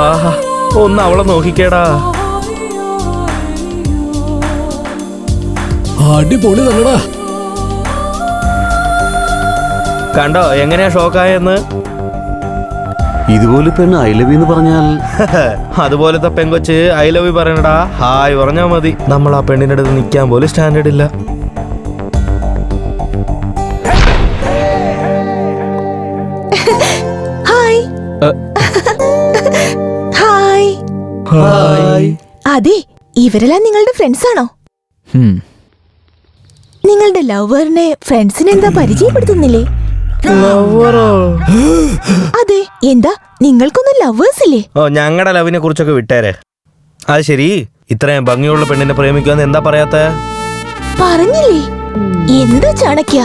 ആഹാ, ഒന്ന് അവളെ നോക്കിക്കേടാ. അടിപൊളി തന്നെടാ. കണ്ടോ എങ്ങനെയാ ഷോക്കായെന്ന്? ഇതുപോലെ പെണ്ണ് ഐ ലവ് എന്ന് പറഞ്ഞാൽ അതുപോലത്തെ പെങ്കൊച്ച് ഐ ലവ് യു പറയണടാ. ഹായ് പറഞ്ഞാ മതി. നമ്മൾ ആ പെണ്ണിന്റെ അടുത്ത് നിൽക്കാൻ പോലും സ്റ്റാൻഡേർഡ് ഇല്ല. ഹായ്. ഹായ്. ഹായ്. അതെ, ഇവരെല്ലാം നിങ്ങളുടെ ഫ്രണ്ട്സ് ആണോ? നിങ്ങളുടെ ലവറിനെ ഫ്രണ്ട്സിന് എന്താ പരിചയപ്പെടുത്തുന്നില്ലേ? അതെ, എന്താ നിങ്ങൾക്കൊന്നും ലവേഴ്സ് ഇല്ലേ? ഞങ്ങളുടെ ലവിനെ കുറിച്ചൊക്കെ വിട്ടേരെ. അത് ശരി, ഇത്രയും ഭംഗിയുള്ള പെണ്ണിനെ പ്രേമിക്കുമെന്ന് എന്താ പറയാത്ത? പറഞ്ഞില്ലേ? എന്താ ചാണക്യ,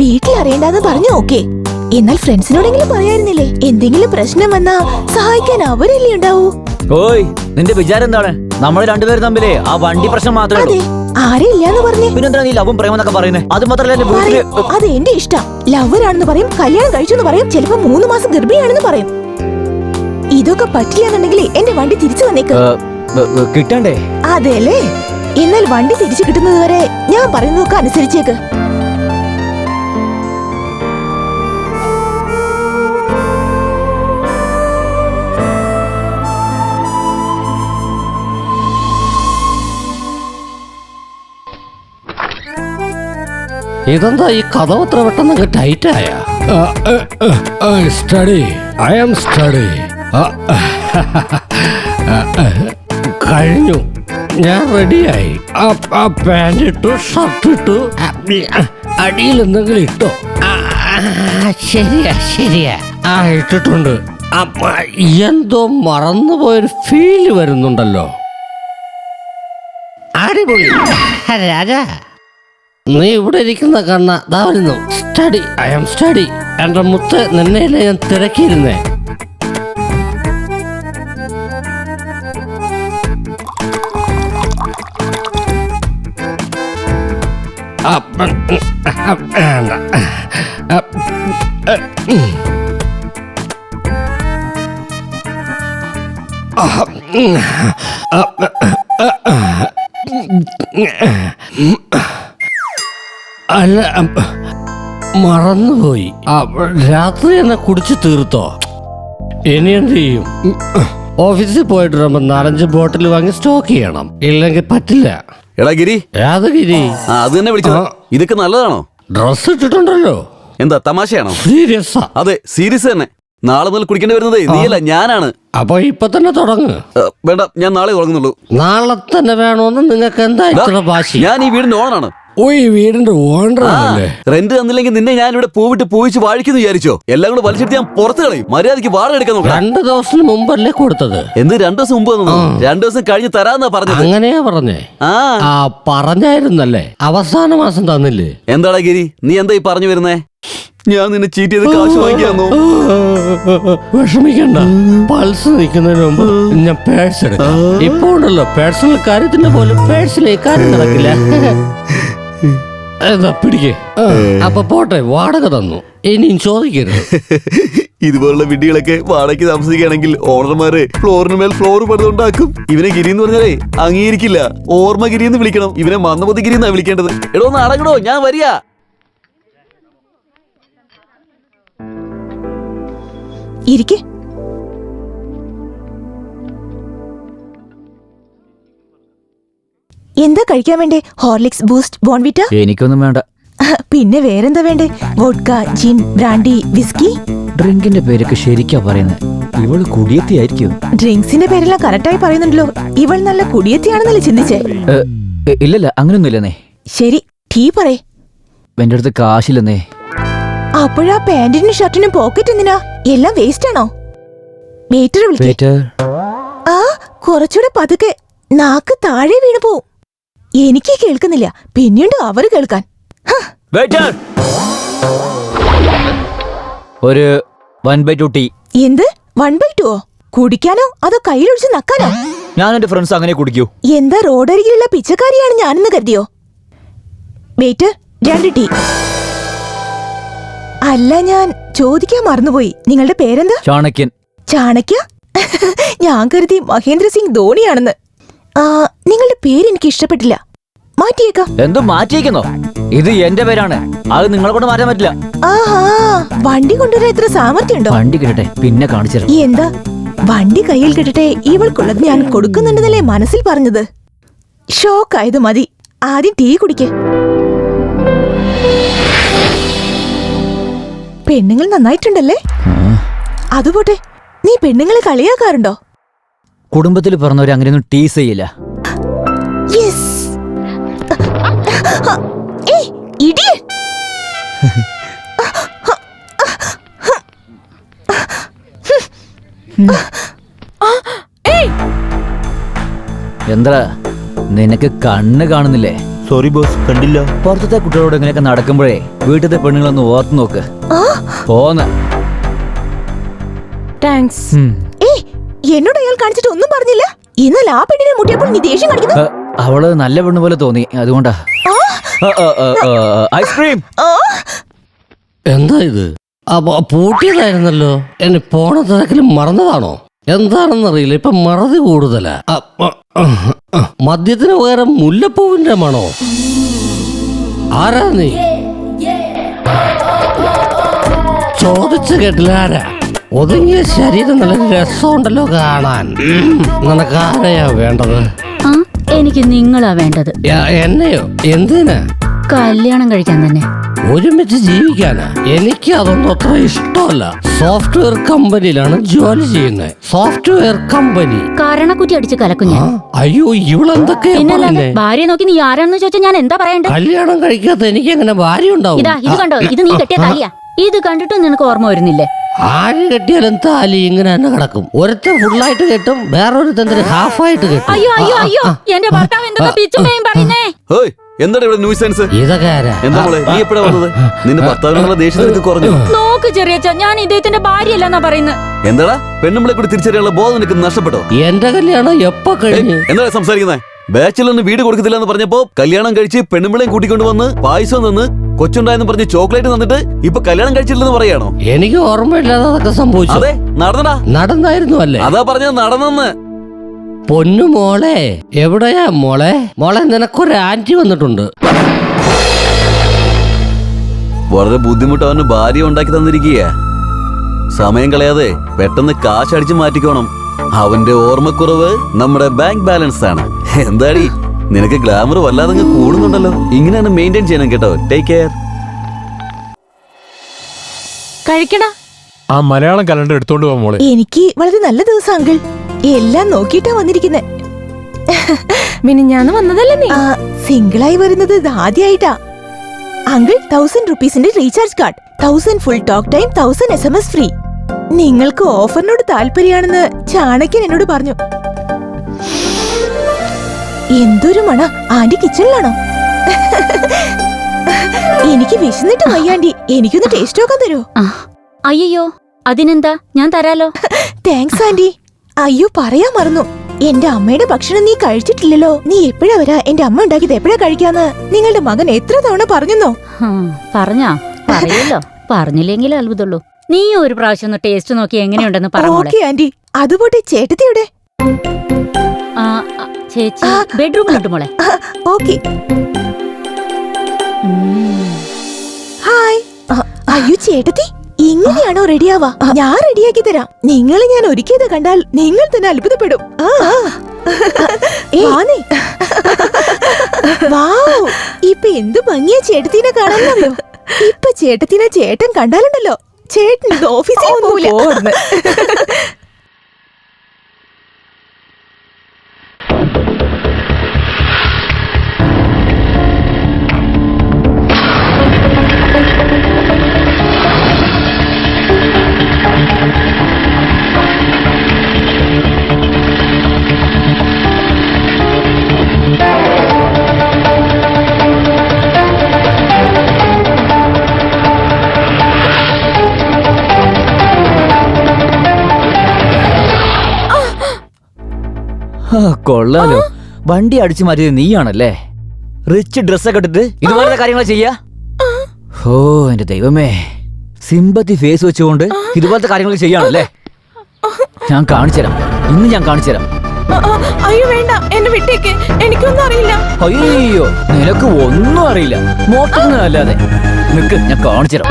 വീട്ടിൽ അറിയണ്ടെന്ന് പറഞ്ഞു. ഓക്കെ, എന്നാൽ ഫ്രണ്ട്സിനോടെങ്കിലും പറയായിരുന്നില്ലേ? എന്തെങ്കിലും പ്രശ്നം വന്നാ സഹായിക്കാൻ അവരല്ലേ ഉണ്ടാവൂ. ഓയ്, നിന്റെ വിചാരം എന്താണ്? നമ്മൾ രണ്ടുപേരും തമ്മിലേ ആ വണ്ടി പ്രശ്നം മാത്രമേ ഉള്ളൂ. ആരെയില്ലാന്ന് പറഞ്ഞു. പിന്നെന്താ നീ ലവും പ്രേമെന്നൊക്കെ പറയുന്നത്? അത് മാത്രമല്ല, അത് എന്റെ ഇഷ്ടം. ലവറാണെന്ന് പറയും, കല്യാണം കഴിച്ചെന്ന് പറയും, ചിലപ്പോ 3 മാസം ഗർഭിണിയാണെന്ന് പറയും. ഇതൊക്കെ പറ്റില്ലാന്നുണ്ടെങ്കിൽ എന്റെ വണ്ടി തിരിച്ചു വന്നേക്ക്. കിട്ടണ്ടേ? അതെല്ലേ? എന്നാൽ വണ്ടി തിരിച്ചു കിട്ടുന്നത് വരെ ഞാൻ പറയുന്നതൊക്കെ അനുസരിച്ചേക്ക്. ഇതെന്താ ഈ കഥ എത്ര പെട്ടെന്ന് ടൈറ്റായ? Steady, I am steady. കഴിഞ്ഞു, ഞാൻ റെഡിയായി. പാൻറ് ഇട്ടു, ഷർട്ട് ഇട്ടു, അടിയിൽ എന്തെങ്കിലും ഇട്ടോ? ശരിയാ ശരിയാ, ഇട്ടിട്ടുണ്ട്. എന്തോ മറന്നുപോയൊരു ഫീല് വരുന്നുണ്ടല്ലോ. അടിപൊളി രാജാ, നീ ഇവിടെ ഇരിക്കുന്ന കണ്ണ ദാ വരുന്നു. Study, I am study. എന്റെ മുത്ത്, നിന്നെയല്ലേ ഞാൻ തിരക്കിയിരുന്നേ. വേണ്ട. അല്ല, മറന്നുപോയി. രാത്രി എന്നെ കുടിച്ചു തീർത്തോ? ഇനി എന്ത് ചെയ്യും? ഓഫീസിൽ പോയിട്ട് വരുമ്പോ 4-5 ബോട്ടിൽ വാങ്ങി സ്റ്റോക്ക് ചെയ്യണം, ഇല്ലെങ്കിൽ പറ്റില്ല. എടാ ഗിരി, രാധഗിരി, അത് തന്നെ വിളിച്ചത്. ഇതൊക്കെ നല്ലതാണോ? ഡ്രസ് ഇട്ടിട്ടുണ്ടല്ലോ. എന്താ തമാശയാണോ? സീരിയസ്? അതെ, സീരിയസ് തന്നെ. നാളെ മുതൽ കുടിക്കേണ്ടി വരുന്നത് നീയല്ല, ഞാനാണ്. അപ്പൊ ഇപ്പൊ തന്നെ തുടങ്ങ്. വേണ്ട, ഞാൻ നാളെ തുടങ്ങുന്നുള്ളൂ. നാളെ തന്നെ വേണോന്ന് നിങ്ങൾക്ക് എന്താ ഇത്ര വാശി? ഞാൻ ഈ വീടിന്റെ ഓണറാണ്. ഓ, ഈ വീടിന്റെ ഓണറാണല്ലേ? റെന്റ് തന്നില്ലെങ്കിൽ നിന്നെ ഞാൻ ഇവിടെ പൂവിട്ട് പൂവിച്ച് വാഴിക്കുന്നു വിചാരിച്ചോ? എല്ലാം കൂടെ വലിച്ചെടുത്ത് ഞാൻ പുറത്ത് കളയും. മര്യാദയ്ക്ക് വാടക എടുക്കാൻ നോക്കാം. 2 ദിവസത്തിന് മുമ്പല്ലേ കൊടുത്തത്? എന്ത് 2 ദിവസം മുമ്പ് തന്നു? 2 ദിവസം കഴിഞ്ഞ് തരാന്നാ പറഞ്ഞത്. അങ്ങനെയാ പറഞ്ഞേ? ആ, പറഞ്ഞായിരുന്നല്ലേ? അവസാന മാസം തന്നില്ലേ? എന്താടാ ഗിരി, നീ എന്താ ഈ പറഞ്ഞു വരുന്നേ? ഞാൻ നിന്നെ ചീറ്റ് ചെയ്ത് കാശ് വാങ്ങിക്കാന്നോ? വിഷമിക്കണ്ട, പൾസ് നിൽക്കുന്നതിന് മുമ്പ് ഞാൻ പേഴ്സ് എടുക്കാം. ഇപ്പൊ ഉണ്ടല്ലോ, പേഴ്സണൽ കാര്യത്തിന്റെ പോലും പേഴ്സിലെ കാര്യം നടക്കില്ല. എന്താ പിടിക്കേ? അപ്പൊ പോട്ടെ, വാടക തന്നു, ഇനിയും ചോദിക്കരുത്. ഇതുപോലുള്ള വീടുകളൊക്കെ വാടകയ്ക്ക് താമസിക്കുകയാണെങ്കിൽ ഓണർമാര് ഫ്ലോറിന് മേൽ ഫ്ലോർ പണിതുണ്ടാക്കും. ഇവനെ ഗിരി എന്ന് പറഞ്ഞാലേ അംഗീകരിക്കില്ല. ഓർമ്മ ഗിരി എന്ന് വിളിക്കണം. ഇവനെ മന്ദമതി ഗിരി എന്നാ വിളിക്കേണ്ടത്. എടോ ഒന്ന് അടങ്ങടോ, ഞാൻ വരിക. ഇരിക്കെ. എന്താ കഴിക്കാൻ വേണ്ടേ? Horlicks, boost, Bournvita? എനിക്കൊന്നും വേണ്ട. പിന്നെ വേറെന്താ വേണ്ടേ? വോഡ്ക, ജിൻ, ബ്രാൻഡി, വിസ്കി? ഡ്രിങ്കിന്റെ പേരൊക്കെ ശരിക്കാ പറയുന്നത്. ഇവള് കുടിയെത്തിയായിരിക്കും. ഡ്രിങ്ക്സിന്റെ പേരെല്ലാം കറക്റ്റായി പറയുന്നുണ്ടല്ലോ. ഇവൾ നല്ല കുടിയെത്തിയാണെന്നല്ലേ ചിന്തിച്ചേ? ഇല്ലല്ല, അങ്ങനൊന്നുമില്ലെന്നേ. ശരി, ടീ പറയേ. എന്റെ അടുത്ത് കാശില്ലെന്നേ. അപ്പോഴാ പാന്റിനും ഷർട്ടിനും പോക്കറ്റ് എന്തിനാ? എല്ലാം വേസ്റ്റ് ആണോ? വെയിറ്റർ വിളിക്കേ. ആ, കുറച്ചുകൂടെ പതുക്കെ, നാക്ക് താഴെ വീണു പോവും. എനിക്ക് കേൾക്കുന്നില്ല, പിന്നീട് അവര് കേൾക്കാൻ. ഒരു 1/2 ടീ. എന്ത് 1/2? കുടിക്കാനോ അതോ കയ്യിലൊഴിച്ച് നക്കാനോ? ഞാൻ എന്റെ ഫ്രണ്ട്സ് അങ്ങനെ കുടിക്കൂ. എന്താ റോഡരികിലുള്ള പിച്ചക്കാരിയാണ് ഞാനെന്ന് കരുതിയോ? Waiter, 2 tea. അല്ല, ഞാൻ ചോദിക്കാൻ മറന്നുപോയി. നിങ്ങളുടെ പേരെന്താ? ചാണക്യൻ. ചാണക്യ? ഞാൻ കരുതി മഹേന്ദ്ര സിംഗ് ധോണിയാണെന്ന്. നിങ്ങളുടെ പേര് എനിക്ക് ഇഷ്ടപ്പെട്ടില്ല, മാറ്റിയേക്കാം. എന്തോ മാറ്റിയേക്കുന്നോ? ഇത് എന്റെ പേരാണ്, അത് നിങ്ങളെ കൊണ്ട് മാറ്റാൻ പറ്റില്ല. ആഹാ, വണ്ടി കൊണ്ടുവരാൻ ഇത്ര സാമർത്ഥ്യമുണ്ടോ? വണ്ടി കിട്ടട്ടെ, പിന്നെ കാണിച്ചു. എന്താ വണ്ടി കയ്യിൽ കിട്ടട്ടെ? ഇവൾക്കുള്ളത് ഞാൻ കൊടുക്കുന്നുണ്ടെന്നല്ലേ മനസ്സിൽ പറഞ്ഞത്. ഷോക്കായത് മതി. ആദ്യം ടീ കുടിക്കേ. പെണ്ണുങ്ങൾ നന്നായിട്ടുണ്ടല്ലേ? അതുപോട്ടെ, നീ പെണ്ണുങ്ങളെ കളിയാക്കാറുണ്ടോ? കുടുംബത്തിൽ പറഞ്ഞവര് അങ്ങനെയൊന്നും ടീസ് ചെയ്യില്ല. എന്താ നിനക്ക് കണ്ണ് കാണുന്നില്ലേ? സോറി ബോസ്, കണ്ടില്ല. പുറത്തത്തെ കുട്ടികളോട് ഇങ്ങനെയൊക്കെ നടക്കുമ്പോഴേ വീട്ടിലത്തെ പെണ്ണുങ്ങളൊന്ന് ഓർത്തു നോക്ക്. പോന്ന്. എന്നോട് അയാൾ കാണിച്ചിട്ട് ഒന്നും പറഞ്ഞില്ല. ഇന്നലെ ആ പെണ്ണിനെ മുട്ടിയപ്പോൾ നീ ദേഷ്യം കാണിക്കുന്നു. അവള് നല്ല പെണ്ണ് പോലെ തോന്നി, അതുകൊണ്ടാ. ഐസ്ക്രീം. എന്താ ഇത്? പൂട്ടിയതായിരുന്നല്ലോ. എന്നെ പോണ തിരക്കിലും മറന്നതാണോ? എന്താണെന്നറിയില്ല, ഇപ്പൊ മറതി കൂടുതലാ. മദ്യത്തിന് പകരം മുല്ലപ്പൂവിന്റെ മണോ? ആരാ നീ? ചോദിച്ചു കേട്ടില്ല, ആരാ? ഒതുങ്ങിയ ശരീരം നല്ല രസമുണ്ടല്ലോ കാണാൻ. നിനക്ക് ആരെയാ വേണ്ടത്? എനിക്ക് നിങ്ങളാ വേണ്ടത്. എന്നെയോ? എന്തിനാ? കല്യാണം കഴിക്കാൻ തന്നെ. ഒരുമിച്ച് ജീവിക്കാനാ? എനിക്ക് അതൊന്നും അത്ര ഇഷ്ടമല്ല. സോഫ്റ്റ്വെയർ കമ്പനിയിലാണ് ജോലി ചെയ്യുന്നത്. Software company. കാരണക്കുറ്റി അടിച്ച് കലക്കും ഞാൻ. അയ്യോ, ഇവളെന്തൊക്കെയാ? ഭാര്യ നോക്കി നീ ആരാണെന്ന് ചോദിച്ചാൽ ഞാൻ എന്താ പറയണ്ടേ? കല്യാണം കഴിക്കാത്ത എനിക്ക് എങ്ങനെ ഭാര്യ ഉണ്ടാവും? ഇതാ, ഇത് കണ്ടോ? ഇത് നീ കെട്ടിയ താലിയാ. ഇത് കണ്ടിട്ട് നിനക്ക് ഓർമ്മ വരുന്നില്ലേ? ആര് കെട്ടിയാലും താലി ഇങ്ങനെ തന്നെ കിടക്കും. ഒരുത്തൻ ഫുള്ളായിട്ട് കെട്ടും, വേറൊരുത്തൻ ഹാഫായിട്ട് കെട്ടും. അയ്യോ അയ്യോ അയ്യോ, എന്റെ ഭർത്താവ് എന്തൊക്കെ പിച്ചുമേയും പറയുന്നേ. എന്താണ് ഇവിടെ ന്യൂസൻസ്? എന്താ മോളെ, നീ എപ്പോഴാ വന്നത്? നിന്റെ ഭർത്താവിനുള്ള ദേഷ്യത്തിലേക്ക് കുറഞ്ഞു. നോക്ക് ചെറിയച്ച, ഞാൻ ഇദ്ദേഹത്തിന്റെ ഭാര്യയല്ലെന്നാ പറയുന്നത്. എന്താടാ, പെണ്ണുമ്പളെ കൂടി തിരിച്ചറിയാനുള്ള ബോധം നിനക്ക് നഷ്ടപ്പെട്ടോ? എന്റെ കല്യാണം എപ്പോ കഴിഞ്ഞു? എന്താ സംസാരിക്കുന്നേ? ബാച്ചിലറിന് വീട് കൊടുക്കത്തില്ല എന്ന് പറഞ്ഞപ്പോ കല്യാണം കഴിച്ച് പെണ്ണുമ്പിളയും കൂട്ടിക്കൊണ്ട് വന്ന് പായസം നിന്ന് കൊച്ചുണ്ടായെന്ന് പറഞ്ഞ് ചോക്ലേറ്റ് തന്നിട്ട് ഇപ്പൊ കല്യാണം കഴിച്ചിട്ടില്ലെന്ന് പറയാണോ? എനിക്ക് ഓർമ്മയില്ലാതെ അതൊക്കെ സംഭവിച്ചു. അതെ, നടന്നടാ. നടന്നായിരുന്നു അല്ലേ? അതാ പറഞ്ഞത്, നടന്നെന്ന്. പൊന്നു മോളെ, എവിടെയാ മോളെ? മോളെ, നിനക്കൊരു ആന്റി വന്നിട്ടുണ്ട്. വളരെ ബുദ്ധിമുട്ട് അവന് ഭാര്യ ഉണ്ടാക്കി തന്നിരിക്കുക. സമയം കളയാതെ പെട്ടെന്ന് കാശ് അടിച്ചു മാറ്റിക്കോണം. അവന്റെ ഓർമ്മക്കുറവ് നമ്മുടെ ബാങ്ക് ബാലൻസ് ആണ്. എന്താടി, നിനക്ക് ഗ്ലാമർ വല്ലാതെ കൂടുന്നുണ്ടല്ലോ. ഇങ്ങനെയാണ് മെയിൻറ്റെയിൻ ചെയ്യണം കേട്ടോ. Take care. കഴിക്കടാ. ആ മലയാളം കലണ്ടർ എടുത്തോണ്ട് പോ മോളെ. എനിക്ക് വളരെ നല്ല ദിവസം അങ്കിൾ. എല്ലാം നോക്കിയിട്ടാ വന്നിരിക്കുന്നെ. മിനിഞ്ഞാന്ന് വന്നതല്ലേ നീ? സിംഗിളായി വരുന്നത് ഇത് ആദ്യമായിട്ടാ. അങ്കിൾ 1000 റുപ്പീസിന്റെ recharge card, 1000 full talk time, 1000 SMS free. നിങ്ങൾക്ക് ഓഫറിനോട് താല്പര്യാണെന്ന് ചാണക്യൻ എന്നോട് പറഞ്ഞു. എന്തൊരു മണ. ആന്റി കിച്ചണിലാണോ? എനിക്ക് വിശന്നിട്ട് വയ്യാണ്ടി, എനിക്കൊന്ന് ടേസ്റ്റ് നോക്കാൻ തരുമോ? അയ്യോ, അതിനെന്താ, ഞാൻ തരാലോ. Thanks anti. അയ്യോ, പറയാൻ മറന്നു. എന്റെ അമ്മയുടെ ഭക്ഷണം നീ കഴിച്ചിട്ടില്ലല്ലോ. നീ എപ്പോഴാ വരാ? എന്റെ അമ്മ ഉണ്ടാക്കിയത് എപ്പോഴാ കഴിക്കാന്ന് നിങ്ങളുടെ മകൻ എത്ര തവണ പറഞ്ഞോ? പറഞ്ഞാ പറയല്ലോ. പറഞ്ഞില്ലെങ്കിൽ അത്ഭുതമുള്ളൂ. നീ ഒരു പ്രാവശ്യം ഒന്ന് ടേസ്റ്റ് നോക്കി എങ്ങനെയുണ്ടെന്ന് പറഞ്ഞു. ആന്റി, അതുപോട്ടെ ചേട്ടത്തിയുടെ ചേച്ചി ബെഡ്റൂമിലുണ്ട് മോളെ. ഓക്കെ. ഹായ്. അയ്യോ ചേട്ടത്തി, ഇങ്ങനെയാണോ റെഡിയാവാ? ഞാൻ റെഡിയാക്കി തരാം. നിങ്ങളെ ഞാൻ ഒരുക്കിയത് കണ്ടാൽ നിങ്ങൾ തന്നെ അത്ഭുതപ്പെടും. ഇപ്പൊ എന്ത് ഭംഗിയാ ചേട്ടത്തിനെ കാണാനല്ലോ. ഇപ്പൊ ചേട്ടത്തിനെ ചേട്ടൻ കണ്ടാലുണ്ടല്ലോ, ചേട്ടൻ ഓഫീസിൽ പോവില്ല. കൊള്ളാലോ, വണ്ടി അടിച്ചു മാറ്റിയത് നീയാണല്ലേ? റിച്ച് ഡ്രസ്സൊക്കെ ഇട്ടിട്ട് ഇതുപോലത്തെ കാര്യങ്ങൾ ചെയ്യാ? ഓ എന്റെ ദൈവമേ, സിമ്പത്തി ഫേസ് വെച്ചുകൊണ്ട് ഇതുപോലത്തെ കാര്യങ്ങൾ ചെയ്യാണല്ലേ? ഞാൻ കാണിച്ചുതരാം, ഇന്ന് ഞാൻ കാണിച്ചുതരാം. അയ്യോ വേണ്ട, എന്നെ വിട്ടേക്ക്, എനിക്കൊന്നും അറിയില്ല. അയ്യോ, നിനക്ക് ഒന്നും അറിയില്ല, മോട്ടൊന്നുമല്ലാതെ. നിനക്ക് ഞാൻ കാണിച്ചുതരാം.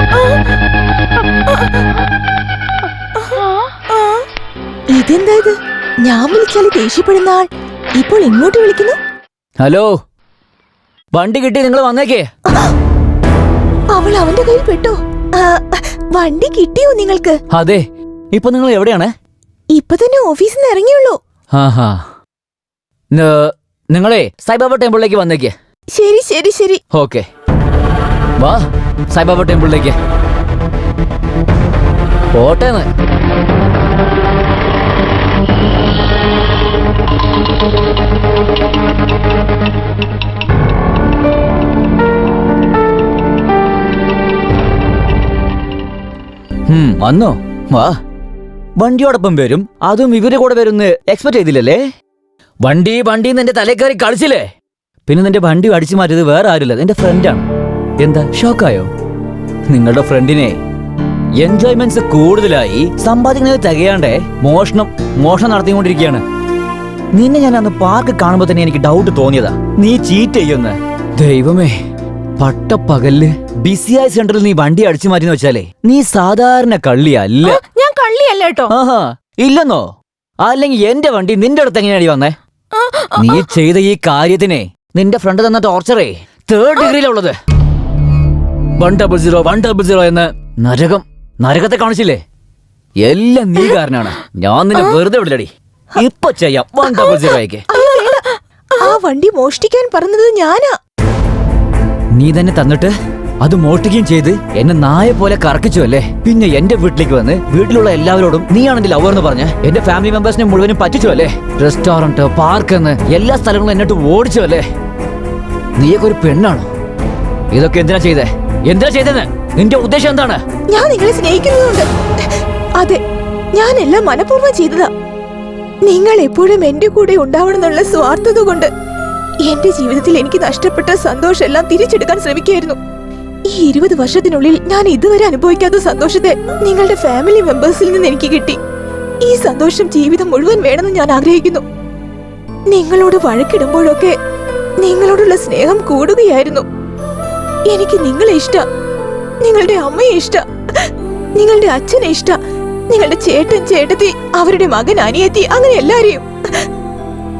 ഇതെന്താ ഇത്? ഞാൻ വിളിച്ചാല് ദേഷ്യപ്പെടുന്ന ആൾ ഇപ്പോൾ ഇങ്ങോട്ട് വിളിക്കുന്നു. ഹലോ, വണ്ടി കിട്ടി, നിങ്ങൾ വന്നേക്കേ. അവൾ അവന്റെ കയ്യിൽ പെട്ടോ? വണ്ടി കിട്ടിയോ നിങ്ങൾക്ക്? അതെ. ഇപ്പൊ നിങ്ങൾ എവിടെയാണ്? ഇപ്പൊ തന്നെ ഓഫീസിൽ നിന്ന് ഇറങ്ങിയുള്ളൂ. നിങ്ങളെ സായിബാബ ടെമ്പിളിലേക്ക് വന്നേക്കേ. ശരി ശരി ശരി. ഓക്കെ, വാ സായിബാബ ടെമ്പിളിലേക്ക്. പോട്ടേന്ന്. വന്നോ? വാ. വണ്ടിയോടൊപ്പം വരും, അതും ഇവരുടെ കൂടെ വരുന്ന് എക്സ്പെക്ട് ചെയ്തില്ലല്ലേ? വണ്ടി നിന്റെ തലക്കറി കളിച്ചില്ലേ? പിന്നെ നിന്റെ വണ്ടി അടിച്ചു മാറ്റിയത് വേറെ ആരുമില്ല, നിന്റെ ഫ്രണ്ടാണ്. എന്താ ഷോക്കായോ? നിങ്ങളുടെ ഫ്രണ്ടിനെ എൻജോയ്മെന്റ്സ് കൂടുതലായി സമ്പാദിക്കുന്നത് തികയാണ്ടേ മോഷണം നടത്തിക്കൊണ്ടിരിക്കുകയാണ്. നിന്നെ ഞാൻ അന്ന് പാർക്ക് കാണുമ്പോ തന്നെ എനിക്ക് ഡൗട്ട് തോന്നിയതാ, നീ ചീറ്റ് ചെയ്യുമെന്ന്. ദൈവമേ, പട്ടപ്പകല് ബിസിയായ സെന്ററിൽ നീ വണ്ടി അടിച്ചു മാറ്റിന്ന് വെച്ചാലേ നീ സാധാരണ കള്ളിയല്ല. ഞാൻ കള്ളിയല്ല കേട്ടോ. ആഹാ, ഇല്ലെന്നോ? അല്ലെങ്കിൽ എന്റെ വണ്ടി നിന്റെ അടുത്ത് എങ്ങനെയാണ് വന്നേ? നീ ചെയ്ത ഈ കാര്യത്തിനെ നിന്റെ ഫ്രണ്ട് തന്ന ടോർച്ചറേ 3rd ഡിഗ്രിയിലുള്ളത്. 100 എന്ന് നരകത്തെ കാണിച്ചില്ലേ? എല്ലാം നീ കാരനാണ്. ഞാൻ നിന്നെ വെറുതെ വിടില്ലടി. ഇപ്പൊ ചെയ്യാം 100. ആ വണ്ടി മോഷ്ടിക്കാൻ പറഞ്ഞത് ഞാനാ. നീ തന്നെ തന്നിട്ട് അത് മോഷ്ടിക്കുകയും ചെയ്ത് എന്നെ നായ പോലെ കറക്കിച്ചു അല്ലേ? പിന്നെ എന്റെ വീട്ടിലേക്ക് വന്ന് വീട്ടിലുള്ള എല്ലാവരോടും നീയാണ് എന്റെ ലവർ എന്ന് പറഞ്ഞ് എന്റെ ഫാമിലി മെമ്പേഴ്സിനെ മുഴുവനും പറ്റിച്ചു അല്ലേ? റെസ്റ്റോറന്റ്, പാർക്ക് എന്ന് എല്ലാ സ്ഥലങ്ങളും എന്നിട്ട് ഓടിച്ചു അല്ലേ? നീയൊക്കെ ഒരു പെണ്ണാണോ? ഇതൊക്കെ എന്തിനാ ചെയ്തതെന്ന് നിന്റെ ഉദ്ദേശം എന്താണ്? ഞാൻ നിങ്ങളെ സ്നേഹിക്കുന്നുണ്ട്. അതെ, ഞാൻ എല്ലാം മനഃപൂർവ്വം ചെയ്തതാ. നിങ്ങൾ എപ്പോഴും എന്റെ കൂടെ ഉണ്ടാവണമെന്നുള്ള സ്വാർത്ഥത കൊണ്ട് എന്റെ ജീവിതത്തിൽ എനിക്ക് നഷ്ടപ്പെട്ട സന്തോഷം എല്ലാം തിരിച്ചെടുക്കാൻ ശ്രമിക്കുകയായിരുന്നു. ഈ 20 വർഷത്തിനുള്ളിൽ ഞാൻ ഇതുവരെ അനുഭവിക്കാത്ത സന്തോഷത്തെ നിങ്ങളുടെ ഫാമിലി മെമ്പേഴ്സിൽ നിന്ന് എനിക്ക് കിട്ടി. ഈ സന്തോഷം ജീവിതം മുഴുവൻ വേണമെന്ന് ഞാൻ ആഗ്രഹിക്കുന്നു. നിങ്ങളോട് വഴക്കിടുമ്പോഴൊക്കെ നിങ്ങളോടുള്ള സ്നേഹം കൂടുകയായിരുന്നു. എനിക്ക് നിങ്ങളെ ഇഷ്ടം, നിങ്ങളുടെ അമ്മയെ ഇഷ്ടം, നിങ്ങളുടെ അച്ഛനെ ഇഷ്ടം, നിങ്ങളുടെ ചേട്ടൻ ചേട്ടത്തി, അവരുടെ മകൻ അനിയത്തി, അങ്ങനെ എല്ലാരെയും.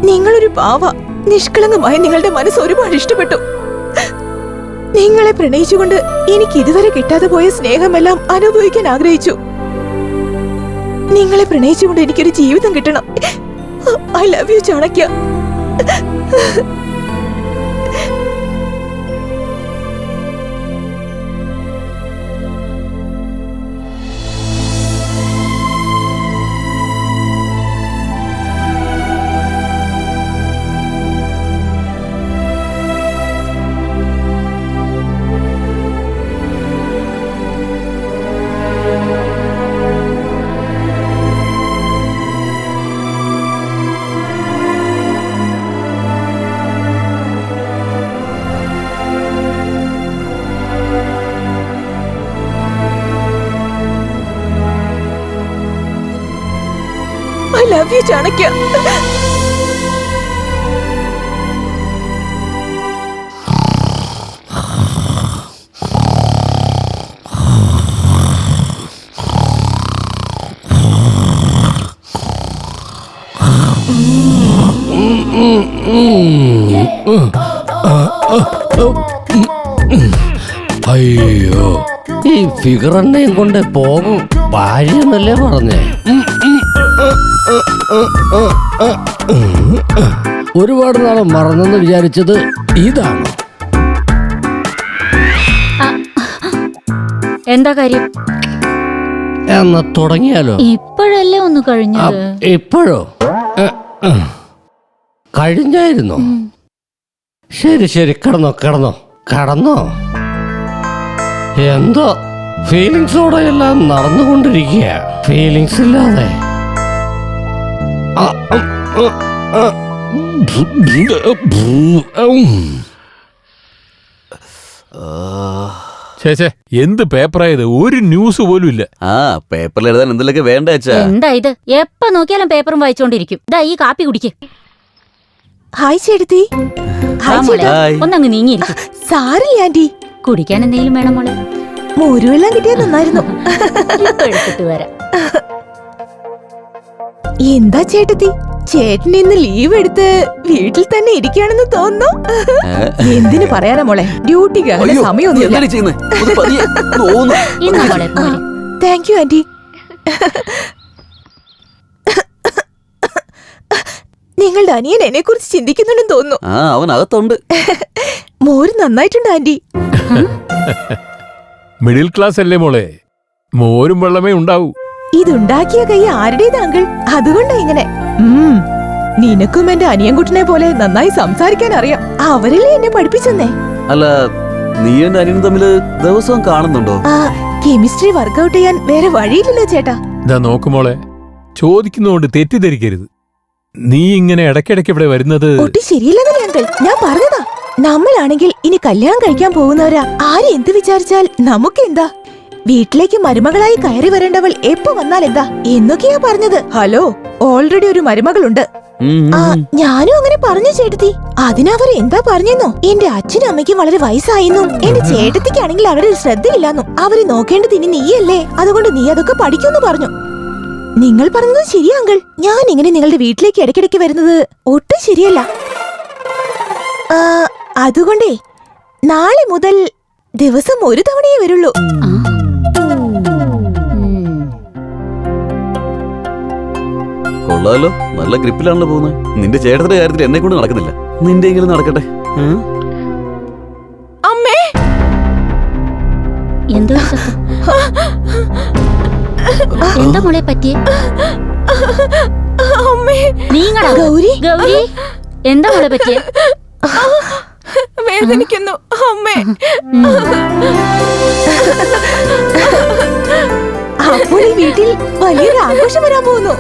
നിങ്ങളൊരു പാവ, നിഷ്കളങ്കമായ നിങ്ങളുടെ മനസ്സ് ഒരുപാട് ഇഷ്ടപ്പെട്ടു. നിങ്ങളെ പ്രണയിച്ചുകൊണ്ട് എനിക്ക് ഇതുവരെ കിട്ടാതെ പോയ സ്നേഹമെല്ലാം അനുഭവിക്കാൻ ആഗ്രഹിച്ചു. നിങ്ങളെ പ്രണയിച്ചുകൊണ്ട് എനിക്കൊരു ജീവിതം കിട്ടണം. I love you Chanakya. I love you, Chanakya. അയ്യോ, ഈ ഫിഗർ എണ്ണയും കൊണ്ട് പോകും ഭാര്യ എന്നല്ലേ പറഞ്ഞേ. ഒരുപാട് നാളെ മറന്നെന്ന് വിചാരിച്ചത് ഇതാണ്. എന്താ കാര്യം? എന്നാ തുടങ്ങിയാലോ? ഇപ്പോഴല്ലേ ഒന്ന് കഴിഞ്ഞത്. ഇപ്പോഴോ? കഴിഞ്ഞായിരുന്നോ? ശരി ശരി, കിടന്നോ കിടന്നോ കിടന്നോ. എന്തോ ഫീലിങ്സോടെ എല്ലാം നടന്നുകൊണ്ടിരിക്കുക. ഫീലിങ്സ് ഇല്ലാതെ എന്ത് പേപ്പറായത്? ഒരു ന്യൂസ് പോലും ഇല്ല. ആ പേപ്പറിൽ എഴുതാൻ എന്തെങ്കിലുമൊക്കെ വേണ്ട അച്ഛാ. എന്താ ഇത്? എപ്പ നോക്കിയാലും പേപ്പറും വായിച്ചോണ്ടിരിക്കും. ദാ ഈ കാപ്പി കുടിക്ക്. ഹായ് ചേട്ടത്തി. ഒന്നങ്ങ് നീങ്ങിയിരിക്കും. സാരില്ല ആന്റി. കുടിക്കാൻ എന്തെങ്കിലും വേണം മോളെ? മോരുവെല്ലാം കിട്ടിയാൽ നന്നായിരുന്നു. എടുത്തിട്ട് വരാം. എന്താ ചേട്ടത്തി, ചേട്ടൻ ഇന്ന് ലീവ് എടുത്ത് വീട്ടിൽ തന്നെ ഇരിക്കുകയാണെന്ന് തോന്നുന്നു. എന്തിനു പറയാനാ മോളെ, ഡ്യൂട്ടിക്ക് അങ്ങനെ സമയമൊന്നുമില്ല. Thank you aunty. നിങ്ങളുടെ അനിയൻ എന്നെ കുറിച്ച് ചിന്തിക്കുന്നുണ്ടെന്ന് തോന്നുന്നു. അവൻ അകത്തുണ്ട്. മോര് നന്നായിട്ടുണ്ട് ആന്റി. മിഡിൽ ക്ലാസ് അല്ലേ മോളെ, മോരും വെള്ളമേ ഉണ്ടാവൂ. ഇതുണ്ടാക്കിയ കൈ ആരുടേത് അങ്കിൾ? അതുകൊണ്ടാ ഇങ്ങനെ. നിനക്കും എന്റെ അനിയൻകുട്ടനെ പോലെ നന്നായി സംസാരിക്കാൻ അറിയാം. അവരല്ലേ എന്നെ പഠിപ്പിച്ചെന്നേ. അല്ല, നീ എന്റെ അനിയനും തമ്മില് ദിവസവും കാണുന്നുണ്ടോ? കെമിസ്ട്രി വർക്ക്ഔട്ട് ചെയ്യാൻ വേറെ വഴിയില്ലല്ലോ ചേട്ടാ. ഇതാ നോക്കുമോളെ, ചോദിക്കുന്നതുകൊണ്ട് തെറ്റിദ്ധരിക്കരുത്. നീ ഇങ്ങനെ ഇടയ്ക്കിടയ്ക്ക് ഇവിടെ വരുന്നത് ഒട്ടും ശരിയല്ലെന്നല്ലേ അങ്കിൾ ഞാൻ പറഞ്ഞതാ. നമ്മളാണെങ്കിൽ ഇനി കല്യാണം കഴിക്കാൻ പോകുന്നവരാ. ആര് എന്ത് വിചാരിച്ചാൽ നമുക്കെന്താ? വീട്ടിലേക്ക് മരുമകളായി കയറി വരേണ്ടവൾ എപ്പോ വന്നാൽ എന്താ എന്നൊക്കെയാ പറഞ്ഞത്. ഹലോ, ഓൾറെഡി ഒരു മരുമകളുണ്ട്. ഞാനും അങ്ങനെ പറഞ്ഞു ചേട്ടത്തി. അതിനവർ എന്താ പറഞ്ഞെന്നോ, എന്റെ അച്ഛനും അമ്മയ്ക്കും വളരെ വയസ്സായെന്നും എന്റെ ചേട്ടത്തിക്കാണെങ്കിൽ അവരുടെ ശ്രദ്ധയില്ലാന്നും അവരെ നോക്കേണ്ടത് ഇനി നീയല്ലേ, അതുകൊണ്ട് നീ അതൊക്കെ പഠിക്കുമെന്ന് പറഞ്ഞു. നിങ്ങൾ പറഞ്ഞത് ശരിയാ അങ്കിൾ. ഞാൻ ഇങ്ങനെ നിങ്ങളുടെ വീട്ടിലേക്ക് ഇടയ്ക്കിടയ്ക്ക് വരുന്നത് ഒട്ടും ശരിയല്ല. അതുകൊണ്ടേ നാളെ മുതൽ ദിവസം ഒരു തവണയേ വരുള്ളൂ. കൊള്ളാലോ, നല്ല ഗ്രിപ്പിലാണല്ലോ പോകുന്നത്. നിന്റെ ചേട്ടത്തിന്റെ കാര്യത്തിൽ എന്നെ കൊണ്ട് നടക്കുന്നില്ല, നിന്റെ എങ്കിലും നടക്കട്ടെ. അമ്മേ, എന്താ മോളെ പറ്റിയേ? ഗൗരി, ഗൗരി, എന്താ മോളെ പറ്റിയേ? വേദനിക്കുന്നു അമ്മേ. അപ്പോൾ ഈ വീട്ടിൽ വലിയൊരു ആഘോഷം വരാൻ പോകുന്നു.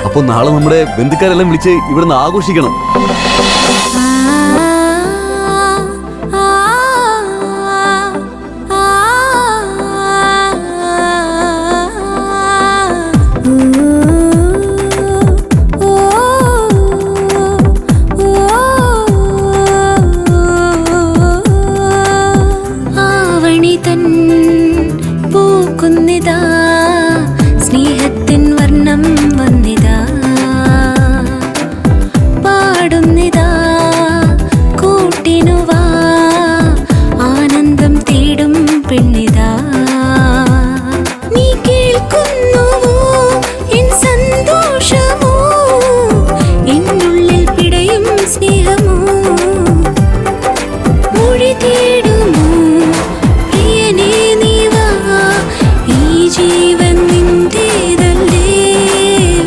അപ്പൊ നാളെ നമ്മുടെ ബന്ധുക്കാരെല്ലാം വിളിച്ച് ഇവിടുന്ന് ആഘോഷിക്കണം. വന്നിതാ സ്നേഹത്തിൻ വർണ്ണം വന്നിതാ പാടുന്നിതാ കൂട്ടിനുവാ ആനന്ദം തേടും പെണ്ണിതാ നീ കേൾക്കുന്നുവോ എൻ സന്തോഷമോ എന്നുള്ളിൽ പിടയും സ്നേഹമോ മൊഴി തേടുമോ പ്രിയനേ നീ വാ ഈ ജീവൻ നിന്റേതല്ലേ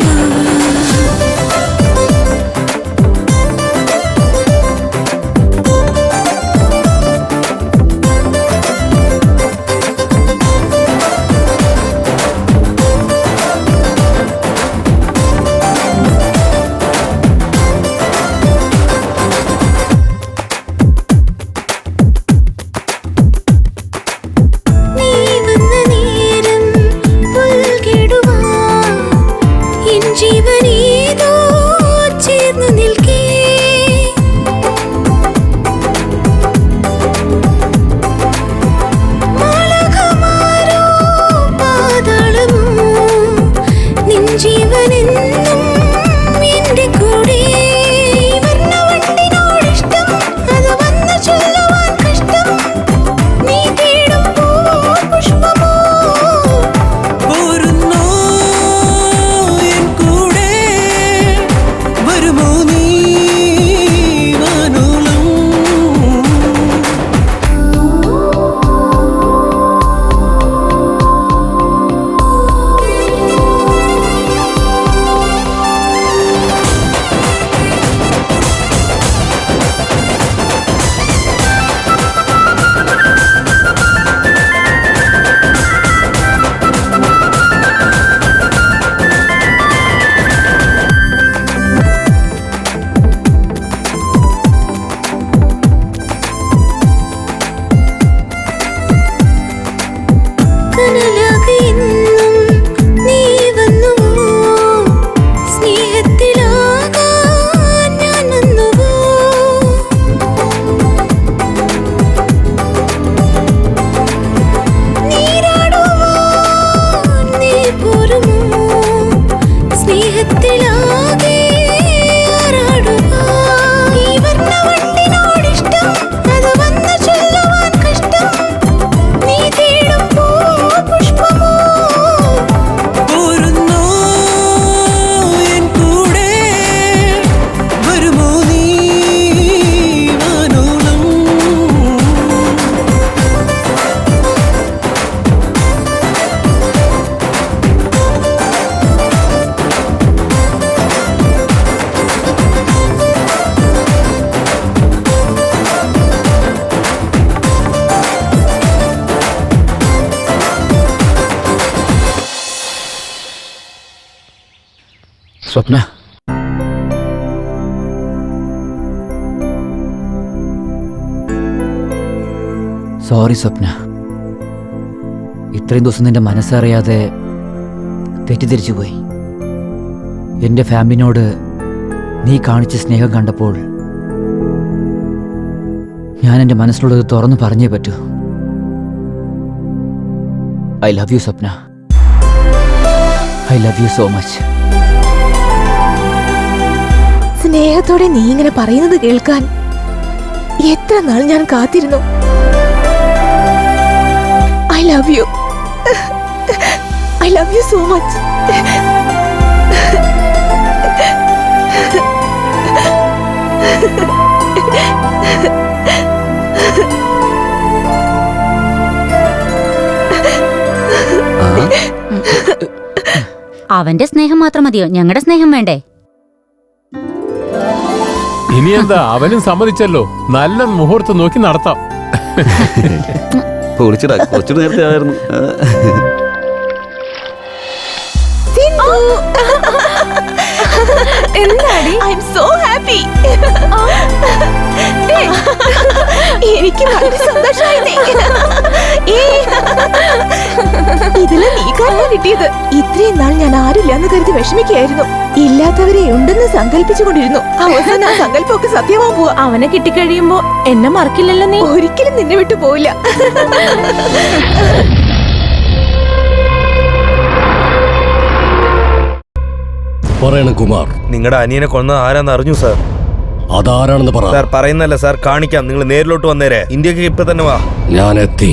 വാ നീ വന്ന നേരം പുൽകിടുവാ എൻ ജീവനേതോ ചേർന്നു നിൽക്കേ മാളകമാരോ പാതാളമോ നിൻ ജീവനെന്നും എന്റെ കൂടെ വർണ്ണവണ്ടിനോടിഷ്ടം അത് വന്നു ചൊല്ലുവാൻ കഷ്ടം നീ തേടും പൂവോ പുഷ്പമോ പോരുന്നോ എൻ കൂടെ വരുമോ നീ വാനോളം കനലാകെ എന്നും നീ വന്നുവോ സ്നേഹത്തിലാകാൻ ഞാൻ വന്നുവോ നീരാടുവാൻ നീ പോരുമോ സ്നേഹത്തിലാകെ ആറാടുവാൻ ഈ വർണ്ണവണ്ടിനോടിഷ്ടം അത് വന്നു ചൊല്ലുവാൻ കഷ്ടം നീ തേടും പൂവോ പുഷ്പമോ പോരുന്നോ എൻ കൂടെ വരുമോ നീ വാനോളം സ്വപ്ന സോറി സ്വപ്ന ഇത്രയും ദിവസം നിന്റെ മനസ്സറിയാതെ തെറ്റിദ്ധരിച്ചു പോയി എൻ്റെ ഫാമിലിനോട് നീ കാണിച്ച സ്നേഹം കണ്ടപ്പോൾ ഞാൻ എൻ്റെ മനസ്സിലുള്ളത് തുറന്നു പറഞ്ഞേ പറ്റൂ. I love you Swapna. I love you so much. സ്നേഹത്തോടെ നീ ഇങ്ങനെ പറയുന്നത് കേൾക്കാൻ എത്ര നാൾ ഞാൻ കാത്തിരുന്നു. I love you. I love you so much. അവന്റെ സ്നേഹം മാത്രം മതിയോ? ഞങ്ങളുടെ സ്നേഹം വേണ്ടേ? ഇനി എന്താ, അവനും സമ്മതിച്ചല്ലോ. നല്ല മുഹൂർത്തം നോക്കി നടത്താം. കുറച്ചുകൂടെ നേരത്തെ ആയിരുന്നു. എന്താടി? I M so happy. എനിക്ക് വളരെ സന്തോഷമായി. ഇതില് നീ കാരണം കിട്ടിയത്. ഇത്രയും നാൾ ഞാൻ ആരില്ലാന്ന് കരുതി വിഷമിക്കുകയായിരുന്നു. ഇല്ലാത്തവരെ ഉണ്ടെന്ന് സങ്കല്പിച്ചുകൊണ്ടിരുന്നു. അവസാനം ആ സങ്കല്പമൊക്കെ സത്യമാവാൻ പോവാ. അവനെ കിട്ടിക്കഴിയുമ്പോ എന്നെ മറക്കില്ലല്ലോ നീ? ഒരിക്കലും നിന്നെ വിട്ടു പോവില്ല. പറയണം കുമാർ? നിങ്ങളുടെ അനിയനെ കൊന്നത് ആരാന്ന് അറിഞ്ഞു സാർ. അതാരാണെന്ന് പറ. സാർ പറയുന്നല്ല സാർ, കാണിക്കാം. നിങ്ങൾ നേരിലോട്ട് വന്നേരെ. ഇന്ത്യക്ക് ഇപ്പൊ തന്നെ വാ. ഞാൻ എത്തി.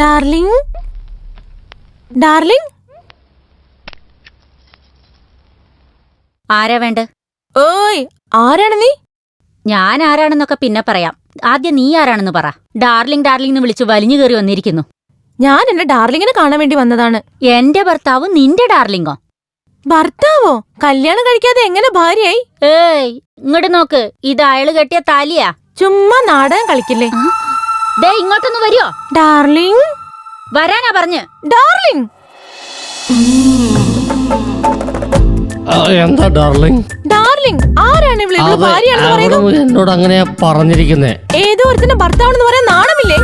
ഡാർലിംഗ്, ഡാർലിംഗ്, ആരാ വേണ്ട? ഓയ്, ആരാണ് നീ? ഞാൻ ആരാണെന്നൊക്കെ പിന്നെ പറയാം. ആദ്യം നീ ആരാണെന്ന് പറ. ഡാർലിംഗ് ഡാർലിംഗ് എന്ന് വിളിച്ച് വലിഞ്ഞു കയറി വന്നിരിക്കുന്നു. ഞാൻ എന്റെ ഡാർലിങ്ങിനെ കാണാൻ വേണ്ടി വന്നതാണ്. എന്റെ ഭർത്താവ് നിന്റെ ഡാർലിംഗോ? ഭർത്താവോ? കല്യാണം കഴിക്കാതെ എങ്ങനെ ഭാര്യയായി? ഏയ്, ഇങ്ങോട്ട് നോക്ക്. ഇത് അയാള് കെട്ടിയ താലിയാ. ചുമ്മാ നാടകം കളിക്കില്ലേ. ദേ ഇങ്ങോട്ടൊന്ന് വരുമോ? ഡാർലിംഗ്, വരാനാ പറഞ്ഞ്. ഡാർലിംഗ്. എന്താ ഡാർലിംഗ്? ഡാർലിംഗ് ആരാണ് ഇവിടെ? ഇവിടെ ഭാര്യയാണെന്ന് പറയുന്നു. എന്നോട് അങ്ങനെയാ പറഞ്ഞിരിക്കുന്നേ. ഏതോ ഒരുത്തിന്റെ ഭർത്താവെന്ന് പറയാൻ നാണമില്ലേ?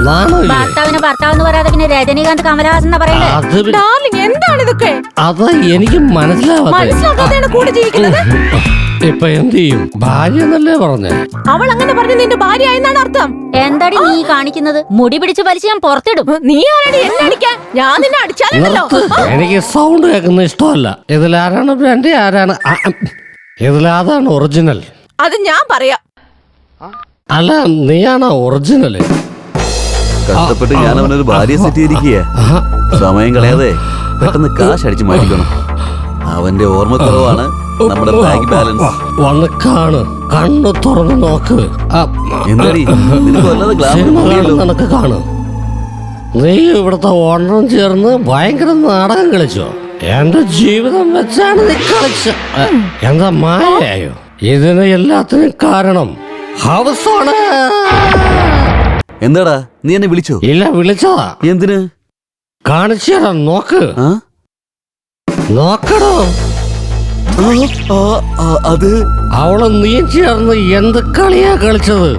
ഭർത്താവിന് ഭർത്താവെന്ന് പറയാതെ പിന്നെ രജനീകാന്ത് കമലഹാസൻ എന്നാ പറയുന്നത്. ഡാർലിംഗ്, എന്താണ് ഇതൊക്കെ? അത് എനിക്ക് മനസ്സിലാക്കാതെയാണ് കൂടെ ജീവിക്കുന്നത്. ഇപ്പൊ എന്ത് ചെയ്യും? ഭാര്യ എന്നല്ലേ പറഞ്ഞേ? അവൾ അങ്ങനെ പറഞ്ഞു നിന്റെ ഭാര്യ ആയെന്നാണ് അർത്ഥം. എന്താടി നീ കാണിക്കുന്നത്? മുടി പിടിച്ച് വലിച്ച് ഞാൻ പുറത്തിടും. നീ ആരാണ് എന്നെ അടിക്കാൻ? ഞാൻ നിന്നെ അടിച്ചാലുണ്ടല്ലോ. എനിക്ക് സൗണ്ട് കേൾക്കുന്ന ഇഷ്ടമല്ല. ഇതിലാരാണ് ബ്രാൻഡ്, ആരാണ് ഇതിലാതാണ് ഒറിജിനൽ? അത് ഞാൻ പറയാം. അല്ല, നീയാണോ ഒറിജിനല്? കഷ്ടപ്പെട്ട് ഞാൻ അവനൊരു ഭാര്യ സെറ്റ് ചെയ്തിരിക്കുക. സമയം കളയാതെ പെട്ടെന്ന് കാശ് അടിച്ചു മാറ്റിക്കണം. അവന്റെ ഓർമ്മക്കുറവാണ് നമ്മുടെ ബാങ്ക് ബാലൻസ്. വന്ന് കാണ്, കണ്ണു തുറന്ന് നോക്ക്. നിനക്ക് കാണു. നീ ഇവിടുത്തെ ഓണറും ചേർന്ന് ഭയങ്കര നാടകം കളിച്ചോ? എന്റെ ജീവിതം വെച്ചാണ് നീ കളിച്ച. എന്താ മായയോ? ഇതിന് എല്ലാത്തിനും കാരണം ഹൗസാണ്. എന്താടാ നീ എന്നെ വിളിച്ചോ? ഇല്ല, വിളിച്ചതാ. എന്തിന്? കാണിച്ചു തരാം, നോക്ക്. നോക്കടോ. അത് അവള് നീ ചേർന്ന് എന്ത് കളിയാ കളിച്ചത്?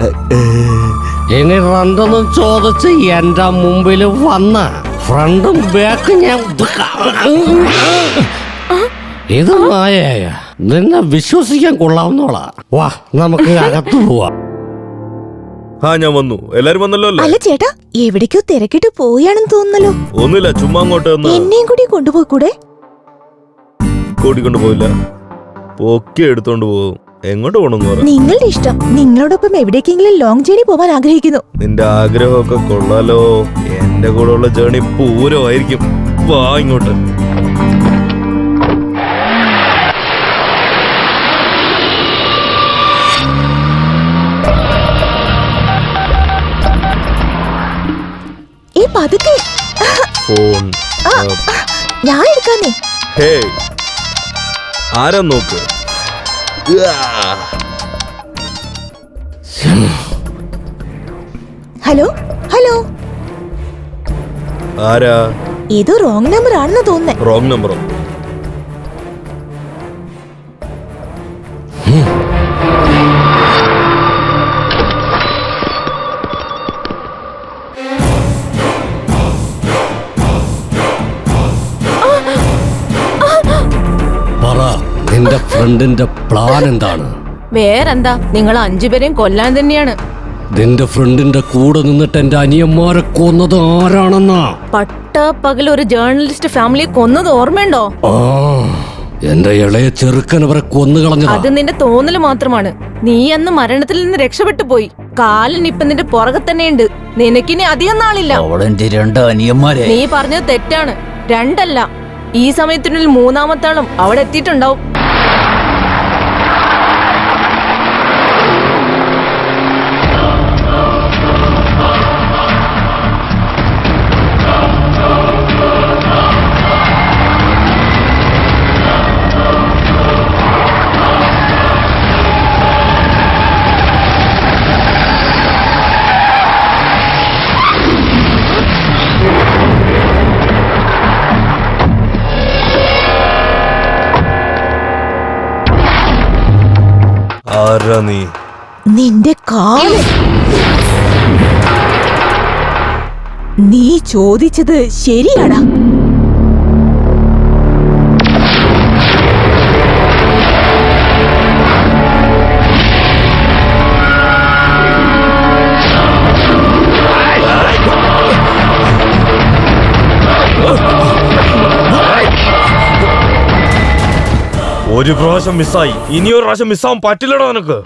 ഇനി രണ്ടെന്നും ചോദിച്ച് എന്റെ മുമ്പിൽ വന്ന ഫ്രണ്ടും ബാക്കും ഞാൻ ഇത് മായയായ നിന്നെ വിശ്വസിക്കാൻ കൊള്ളാവുന്നോളാ. വാ, നമുക്ക് അകത്തു പോവാ. ഞാൻ വന്നു. എല്ലാരും വന്നല്ലോ അല്ലേ? അല്ല ചേട്ടാ, എവിടേക്കോ തിരക്കിട്ട് പോയാണെന്ന് തോന്നുന്നല്ലോ. ഒന്നുമില്ല, ചുമ്മാ അങ്ങോട്ട് എന്നെയും കൂടി കൊണ്ടുപോയി കൂടെ? കൂട്ടിക്കൊണ്ട് പോയില്ല, പൊക്കി എടുത്തോണ്ട് പോകും. എങ്ങോട്ട് പോണെന്ന് പറ. നിങ്ങളുടെ ഇഷ്ടം. നിങ്ങളോടൊപ്പം എവിടേക്കെങ്കിലും ലോങ് ജേണി പോവാൻ ആഗ്രഹിക്കുന്നു. നിന്റെ ആഗ്രഹമൊക്കെ കൊള്ളാലോ. എന്റെ കൂടെ ഉള്ള ജേണി പൂരമായിരിക്കും. വാ ഇങ്ങോട്ട്. ഫോൺ ഞാൻ എടുക്കാന്നേ. ഹേ, ആരാ നോക്ക്. ഹലോ ഹലോ, ആരാ? ഏതോ റോങ് നമ്പർ ആണെന്ന് തോന്നുന്നേ. റോങ് നമ്പറോ? നിന്റെ ഫ്രണ്ടിന്റെ പ്ലാൻ എന്താണ്? വേറെന്താ, നിങ്ങൾ 5 പേരെയും കൊല്ലാൻ തന്നെയാണ്. നിന്റെ ഫ്രണ്ടിന്റെ കൂടെ നിന്നിട്ട് എന്റെ അനിയന്മാരെ കൊന്നത് ആരാണെന്നാ? പകൽ ഒരു ജേർണലിസ്റ്റ് ഫാമിലിയെ കൊന്നത് ഓർമ്മയുണ്ടോ? എന്റെ ഇളയ ചെറുക്കൻ അവരെ കൊന്നുകളഞ്ഞത്. അത് നിന്റെ തോന്നല് മാത്രമാണ്. നീ അന്ന് മരണത്തിൽ നിന്ന് രക്ഷപ്പെട്ടു പോയി. കാലൻ ഇപ്പൊ നിന്റെ പുറകെ തന്നെയുണ്ട്. നിനക്കിനി അധികം നാളില്ല. നീ പറഞ്ഞത് തെറ്റാണ്. 2 അല്ല, ഈ സമയത്തിനുള്ളിൽ 3-ാമത്തെ ആളും അവിടെ എത്തിയിട്ടുണ്ടാവും. നിന്റെ കാല്. നീ ചോദിച്ചത് ശരിയാടാ. ഒരു പ്രാവശ്യം മിസ്സായി, ഇനി ഒരു പ്രാവശ്യം മിസ്സാവാൻ പറ്റില്ലടോ നിനക്ക്.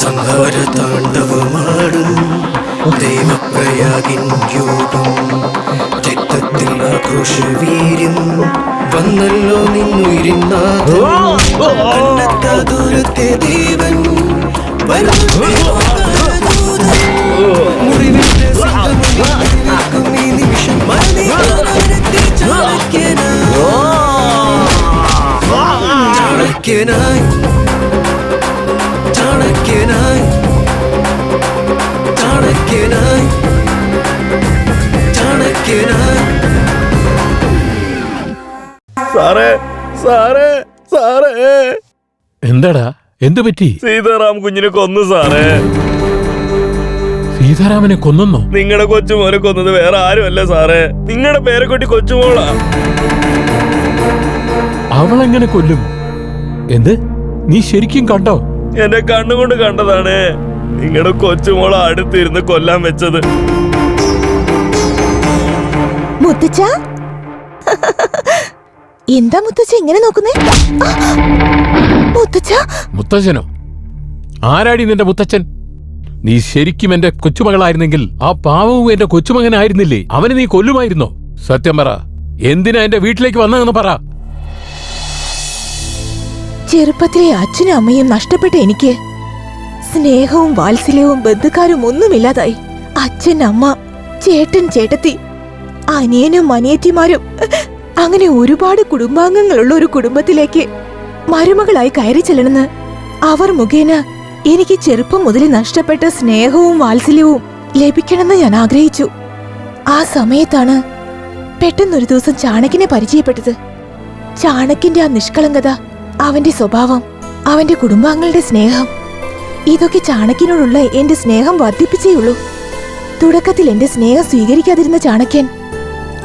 സംഹാര താണ്ഡവമാടും ദേവപ്രയാഗിൻ യോഗം, രക്തത്തിൽ ആക്രോശവീര്യം വന്നല്ലോ നിന്നുയിരിന്നാദൂരത്തെ ദേവൻ മുറിവിന്റെ സിംഹം ഈ നിമിഷം ചാണക്യനായി ചാണക്യനായി ചാണക്യനായി ചാണക്യനായി. സാറേ സാറേ സാറേ, എന്താടാ, എന്തു പറ്റി? സീതാറാം കുഞ്ഞിനെ കൊന്നു സാറേ. സീതാരാമനെ കൊന്നോ? നിങ്ങളുടെ കൊച്ചുമോനെ കൊന്നത് വേറെ ആരുമല്ല സാറേ, നിങ്ങളുടെ പേരക്കുട്ടി കൊച്ചുമോളാ. അവളെങ്ങനെ കൊല്ലും? എന്ത്, നീ ശരിക്കും കണ്ടോ? എന്റെ കണ്ണുകൊണ്ട് കണ്ടതാണ്. നിങ്ങളുടെ കൊച്ചുമോള അടുത്തിരുന്ന് കൊല്ലാൻ വെച്ചത്. മുത്തച്ഛ, എന്താ മുത്തച്ഛ ഇങ്ങനെ നോക്കുന്നേ? മുത്തച്ഛ. മുത്തച്ഛനോ? ആരാടി നിന്റെ മുത്തച്ഛൻ? നീ ശരിക്കും എന്റെ കൊച്ചുമകളായിരുന്നെങ്കിൽ ആ പാവവും എന്റെ കൊച്ചുമകനായിരുന്നില്ലേ? അവനെ നീ കൊല്ലുമായിരുന്നോ? സത്യം പറ, എന്തിനാ എന്റെ വീട്ടിലേക്ക് വന്നതെന്ന് പറ. ചെറുപ്പത്തിലെ അച്ഛനും അമ്മയും നഷ്ടപ്പെട്ട എനിക്ക് സ്നേഹവും വാത്സല്യവും ബന്ധുക്കാരും ഒന്നുമില്ലാതായി. അച്ഛൻ, അമ്മ, ചേട്ടൻ, ചേട്ടത്തി, അനിയനും അനിയത്തിമാരും, അങ്ങനെ ഒരുപാട് കുടുംബാംഗങ്ങളുള്ള ഒരു കുടുംബത്തിലേക്ക് മരുമകളായി കയറി ചെല്ലണമെന്ന് അവർ മുഖേന എനിക്ക് ചെറുപ്പം മുതൽ നഷ്ടപ്പെട്ട സ്നേഹവും വാത്സല്യവും ലഭിക്കണമെന്ന് ഞാൻ ആഗ്രഹിച്ചു. ആ സമയത്താണ് പെട്ടെന്നൊരു ദിവസം ചാണക്യനെ പരിചയപ്പെട്ടത്. ചാണക്യന്റെ ആ നിഷ്കളങ്കത, അവന്റെ സ്വഭാവം, അവന്റെ കുടുംബാംഗങ്ങളുടെ സ്നേഹം, ഇതൊക്കെ ചാണക്യനോടുള്ള എന്റെ സ്നേഹം വർദ്ധിപ്പിച്ചേയുള്ളൂ. തുടക്കത്തിൽ എന്റെ സ്നേഹം സ്വീകരിക്കാതിരുന്ന ചാണക്യൻ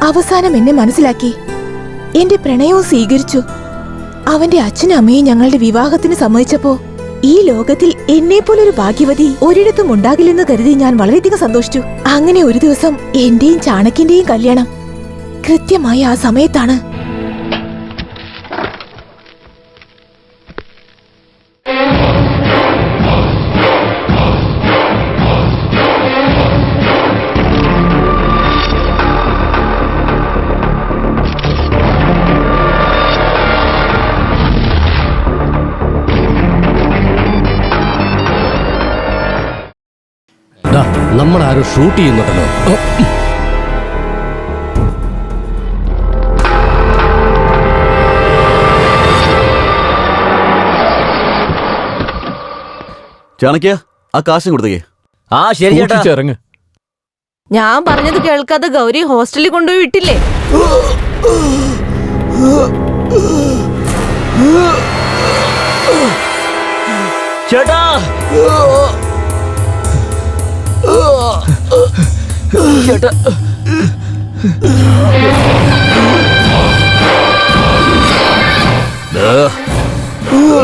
അവസാനം എന്നെ മനസ്സിലാക്കി, എന്റെ പ്രണയവും സ്വീകരിച്ചു. അവന്റെ അച്ഛനും അമ്മയും ഞങ്ങളുടെ വിവാഹത്തിന് സമ്മതിച്ചപ്പോ ഈ ലോകത്തിൽ എന്നെപ്പോലൊരു ഭാഗ്യവതി ഒരിടത്തും ഉണ്ടാകില്ലെന്ന് കരുതി ഞാൻ വളരെയധികം സന്തോഷിച്ചു. അങ്ങനെ ഒരു ദിവസം എന്റെയും ചാണക്യന്റെയും കല്യാണം കൃത്യമായി ആ സമയത്താണ്. നമ്മളാരും ഷൂട്ട് ചെയ്യുന്നുണ്ടല്ലോ. ചാണക്യ, ആ കാശും കൊടുത്തേ. ആ ശരി ചേട്ടാ. ഇറങ്ങ്. ഞാൻ പറഞ്ഞത് കേൾക്കാതെ ഗൗരി ഹോസ്റ്റലിൽ കൊണ്ടുപോയി വിട്ടില്ലേ? ചേട്ടാ, ചേട്ടാ,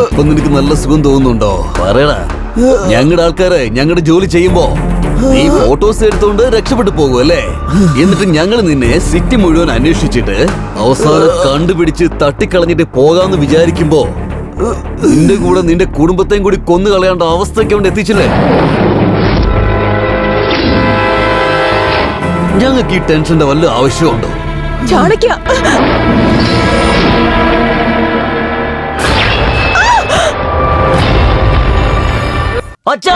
ഇപ്പൊ നിനക്ക് നല്ല സുഖം തോന്നുന്നുണ്ടോ? പറയടാ. ഞങ്ങളുടെ ആൾക്കാരെ ഞങ്ങളുടെ ജോലി ചെയ്യുമ്പോ നീ ഫോട്ടോസ് എടുത്തോണ്ട് രക്ഷപ്പെട്ടു പോകും അല്ലേ? എന്നിട്ട് ഞങ്ങൾ നിന്നെ സിറ്റി മുഴുവൻ അന്വേഷിച്ചിട്ട് അവസാനം കണ്ടുപിടിച്ച് തട്ടിക്കളഞ്ഞിട്ട് പോകാന്ന് വിചാരിക്കുമ്പോ നിന്റെ കൂടെ നിന്റെ കുടുംബത്തെയും കൂടി കൊന്നു കളയേണ്ട അവസ്ഥയ്ക്ക് കൊണ്ട് എത്തിച്ചില്ലേ? ഞങ്ങൾക്ക് ഈ ടെൻഷന്റെ വല്ല ആവശ്യമുണ്ടോ? ചാണക്യ, അച്ഛാ,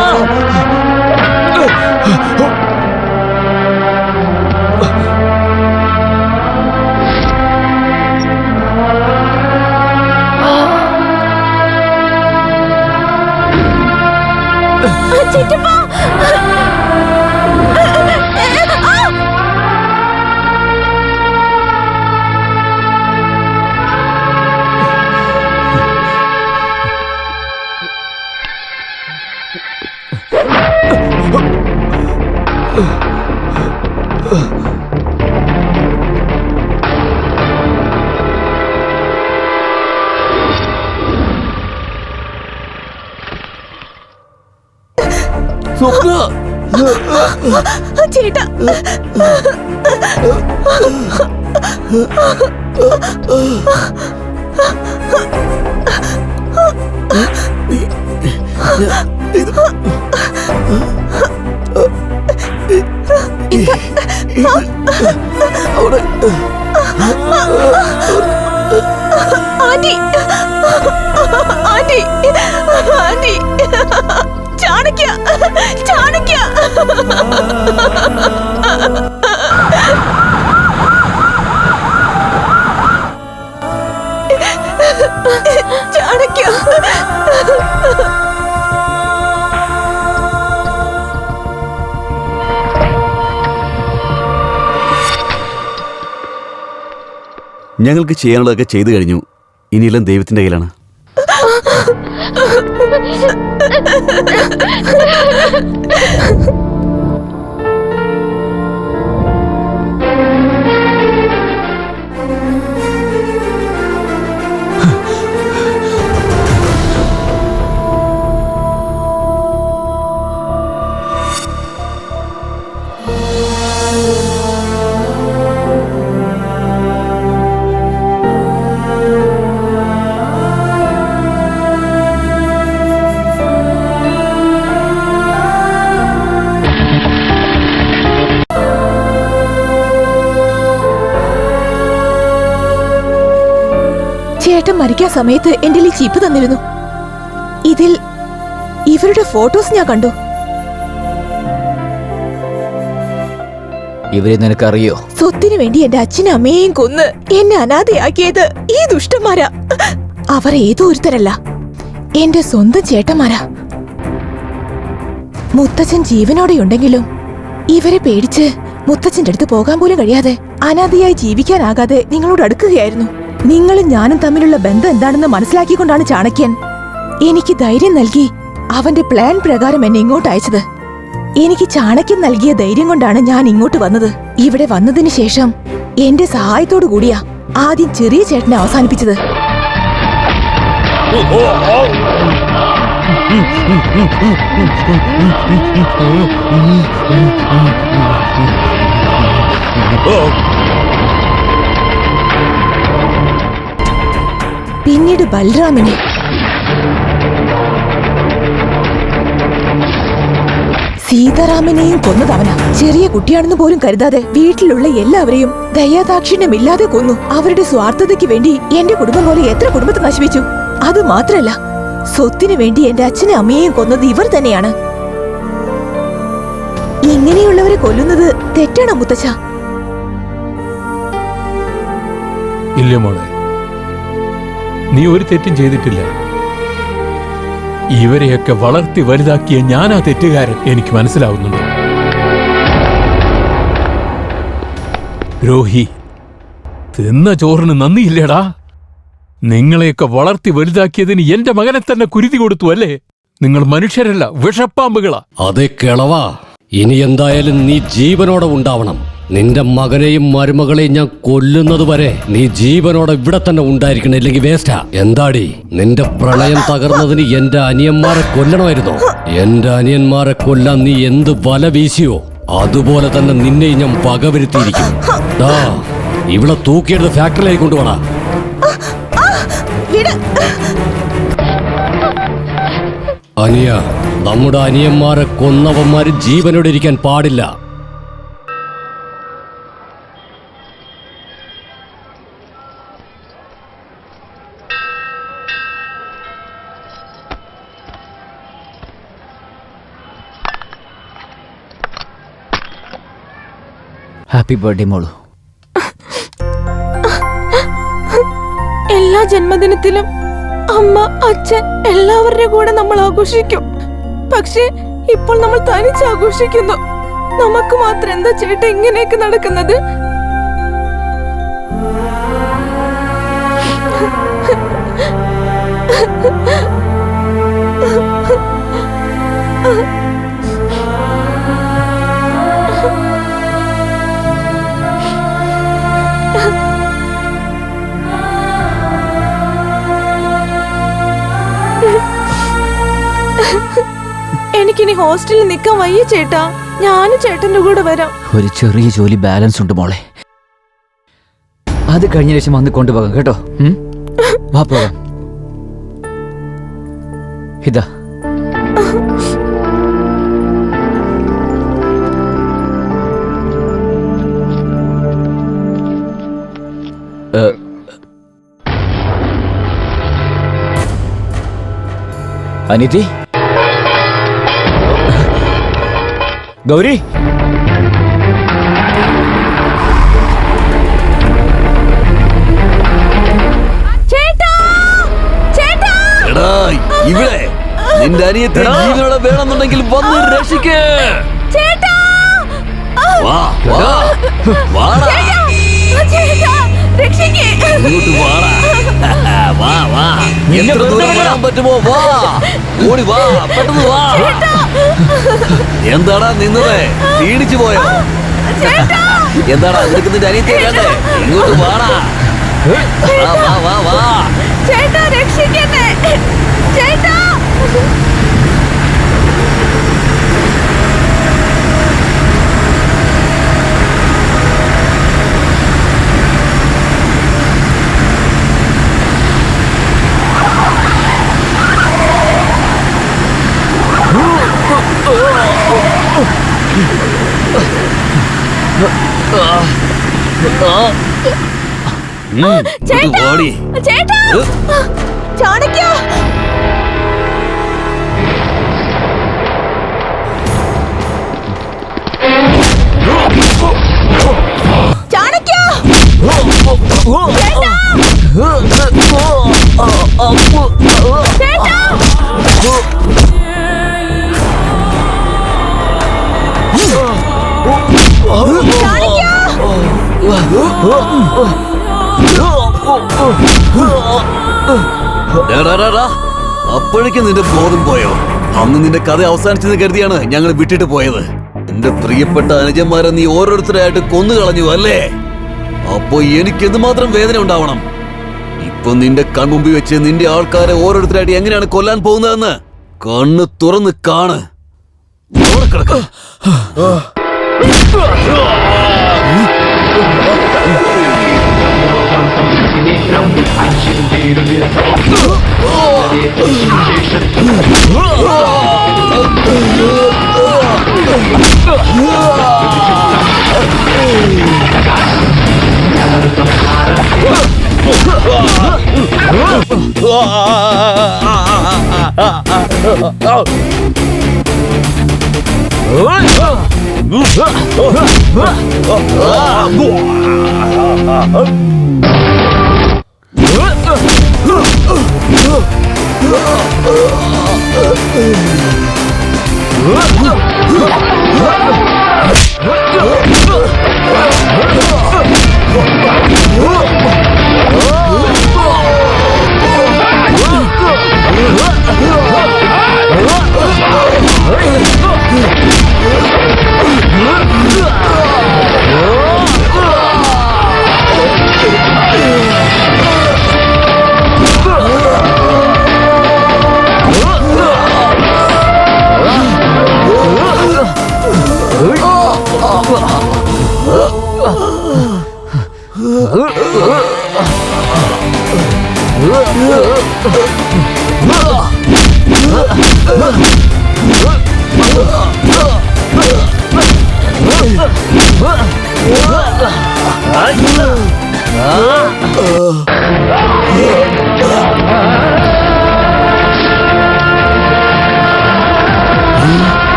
ചേട്ടാ aunty aunty aunty Chanakya Chanakya Chanakya ഞങ്ങൾക്ക് ചെയ്യാനുള്ളതൊക്കെ ചെയ്തു കഴിഞ്ഞു. ഇനിയെല്ലാം ദൈവത്തിന്റെ കയ്യിലാണ്. ചേട്ടൻ മരിക്കാൻ സമയത്ത് എന്റെ ഈ ചീപ്പ് തന്നിരുന്നു. ഇതിൽ ഇവരുടെ ഫോട്ടോസ് ഞാൻ കണ്ടു. ഇവരെ നിനക്കറിയോ? സ്വത്തിനു വേണ്ടി എന്റെ അച്ഛനും അമ്മയെയും കൊന്ന് എന്നെ അനാഥയാക്കിയത് ഈ ദുഷ്ടന്മാരാ. അവർ ഏതോ ഒരുത്തരല്ല, എന്റെ സ്വന്തം ചേട്ടന്മാരാ. മുത്തച്ഛൻ ജീവനോടെയുണ്ടെങ്കിലും ഇവരെ പേടിച്ച് മുത്തച്ഛന്റെ അടുത്ത് പോകാൻ പോലും കഴിയാതെ അനാഥയായി ജീവിക്കാനാകാതെ നിങ്ങളോട് അടുക്കുകയായിരുന്നു. നിങ്ങളും ഞാനും തമ്മിലുള്ള ബന്ധം എന്താണെന്ന് മനസ്സിലാക്കിക്കൊണ്ടാണ് ചാണക്യൻ എനിക്ക് ധൈര്യം നൽകി അവന്റെ പ്ലാൻ പ്രകാരം എന്നെ ഇങ്ങോട്ട് അയച്ചത്. എനിക്ക് ചാണക്യൻ നൽകിയ ധൈര്യം കൊണ്ടാണ് ഞാൻ ഇങ്ങോട്ട് വന്നത്. ഇവിടെ വന്നതിന് ശേഷം എന്റെ സഹായത്തോടു കൂടിയാ ആദ്യം ചെറിയ ചേട്ടനെ അവസാനിപ്പിച്ചത്. പിന്നീട് ബൽറാമിനെ, സീതാറാമനെയും കൊന്നതവനാ. ചെറിയ കുട്ടിയാണെന്ന് പോലും കരുതാതെ വീട്ടിലുള്ള എല്ലാവരെയും ദയാദാക്ഷിണ്യമില്ലാതെ കൊന്നു. അവരുടെ സ്വാർത്ഥതയ്ക്ക് വേണ്ടി എന്റെ കുടുംബം പോലെ എത്ര കുടുംബത്തെ നശിപ്പിച്ചു. അത് മാത്രല്ല, സ്വത്തിനു വേണ്ടി എന്റെ അച്ഛനും അമ്മയെയും കൊന്നത് ഇവർ തന്നെയാണ്. ഇങ്ങനെയുള്ളവരെ കൊല്ലുന്നത് തെറ്റാണോ മുത്തച്ഛ? ഇല്ല മോളെ, നീ ഒരു തെറ്റും ചെയ്തിട്ടില്ല. ഇവരെയൊക്കെ വളർത്തി വലുതാക്കിയ ഞാനാ തെറ്റുകാരൻ. എനിക്ക് മനസ്സിലാവുന്നുണ്ട്. രോഹി, തിന്ന ചോറിന് നന്ദിയില്ലേടാ. നിങ്ങളെയൊക്കെ വളർത്തി വലുതാക്കിയതിന് എന്റെ മകനെ തന്നെ കുരുതി കൊടുത്തു അല്ലേ? നിങ്ങൾ മനുഷ്യരല്ല, വിഷപ്പാമ്പുകളാ. അതെ കിളവാ, ഇനി എന്തായാലും നീ ജീവനോടെ ഉണ്ടാവണം. നിന്റെ മകനെയും മരുമകളെയും ഞാൻ കൊല്ലുന്നത് വരെ നീ ജീവനോടെ ഇവിടെ തന്നെ ഉണ്ടായിരിക്കണം, ഇല്ലെങ്കിൽ വേസ്റ്റാ. എന്താടി, നിന്റെ പ്രണയം തകർന്നതിന് എന്റെ അനിയന്മാരെ കൊല്ലണമായിരുന്നോ? എന്റെ അനിയന്മാരെ കൊല്ലാൻ നീ എന്ത് വല വീശിയോ അതുപോലെ തന്നെ നിന്നെയും ഞാൻ പകവരുത്തിയിരിക്കും. ഇവിടെ തൂക്കിയെടുത്ത് ഫാക്ടറിയിലേക്ക് കൊണ്ടുപോടാ. അനിയ, നമ്മുടെ അനിയന്മാരെ കൊന്നവന്മാര് ജീവനോടെ ഇരിക്കാൻ പാടില്ല. ഹാപ്പി ബർത്ത്ഡേ മോളു. എല്ലാ ജന്മദിനത്തിലും അമ്മ, അച്ഛൻ എല്ലാവരുടെ കൂടെ നമ്മൾ ആഘോഷിക്കും. പക്ഷേ ഇപ്പോൾ നമ്മൾ തനിച്ച് ആഘോഷിക്കുന്നു. നമുക്ക് മാത്രം എന്താ ചേട്ടാ ഇങ്ങനെയൊക്കെ നടക്കുന്നത്? എനിക്കിനി ഹോസ്റ്റലിൽ നിൽക്കാൻ വയ്യ ചേട്ടാ. ഞാനും ചേട്ടന്റെ കൂടെ വരാം. ഒരു ചെറിയ ജോലി ബാലൻസ് ഉണ്ട് മോളെ, അത് കഴിഞ്ഞ ശേഷം വന്ന് കൊണ്ടുപോകാം കേട്ടോ. വാ പോകാം. ഇതാ അനിതി, ഗൗരി, ഇവിടെ നിന്റെ അനിയത്തെ ജീവനോടെ വേണമെന്നുണ്ടെങ്കിൽ വന്ന് രക്ഷിക്കേ. വാ വാ വാടാ, ഇങ്ങോട്ട് വാടാ. വാ വാ, എത്ര ദൂരം വരാൻ പറ്റുമോ വാ, ഓടി വാ, പെട്ടെന്ന് വാ. എന്താടാ നിന്നത്, ക്ഷീണിച്ചു പോയോ? എന്താടാ നിനക്ക് നിന്റെ അനിയത്തെ വേണ്ടേ? ഇങ്ങോട്ട് വാടാ. വാ വാ വാ വാ. ചേട്ടാ രക്ഷിക്കണേ ചേട്ടാ. ചേട്ടാ ചേട്ടാ ചാണക്യ, ചാണക്യ, അപ്പോഴേക്കും നിന്റെ ബോധം പോയോ? അന്ന് നിന്റെ കഥ അവസാനിച്ചെന്ന് കരുതിയാണ് ഞങ്ങൾ വിട്ടിട്ട് പോയത്. എന്റെ പ്രിയപ്പെട്ട അനുജന്മാരെ നീ ഓരോരുത്തരായിട്ട് കൊന്നു കളഞ്ഞു അല്ലേ? അപ്പൊ എനിക്ക് എന്തുമാത്രം വേദന ഉണ്ടാവണം. ഇപ്പൊ നിന്റെ കൺമുമ്പിൽ വെച്ച് നിന്റെ ആൾക്കാരെ ഓരോരുത്തരായിട്ട് എങ്ങനെയാണ് കൊല്ലാൻ പോകുന്നതെന്ന് കണ്ണ് തുറന്ന് കാണ്. കിടക്ക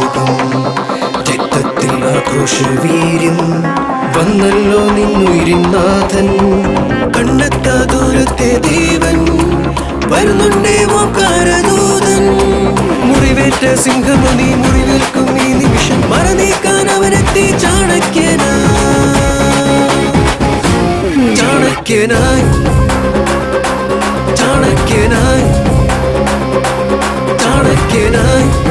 ലോകം. രക്തത്തിൽ ആക്രോശവീര്യം വന്നല്ലോ നിന്നുയിരിനാഥൻ. കണ്ണെത്താ ദൂരത്തെ ദേവൻ വരുന്നുണ്ടേ ഓംകാരദൂതൻ. മുറിവേറ്റ സിംഹമോ നീ മുറിവേൽക്കും ഈ നിമിഷം മറനീക്കാൻ അവനെത്തി ചാണക്യനായി. ചാണക്യനായി ചാണക്യനായി ചാണക്യനായി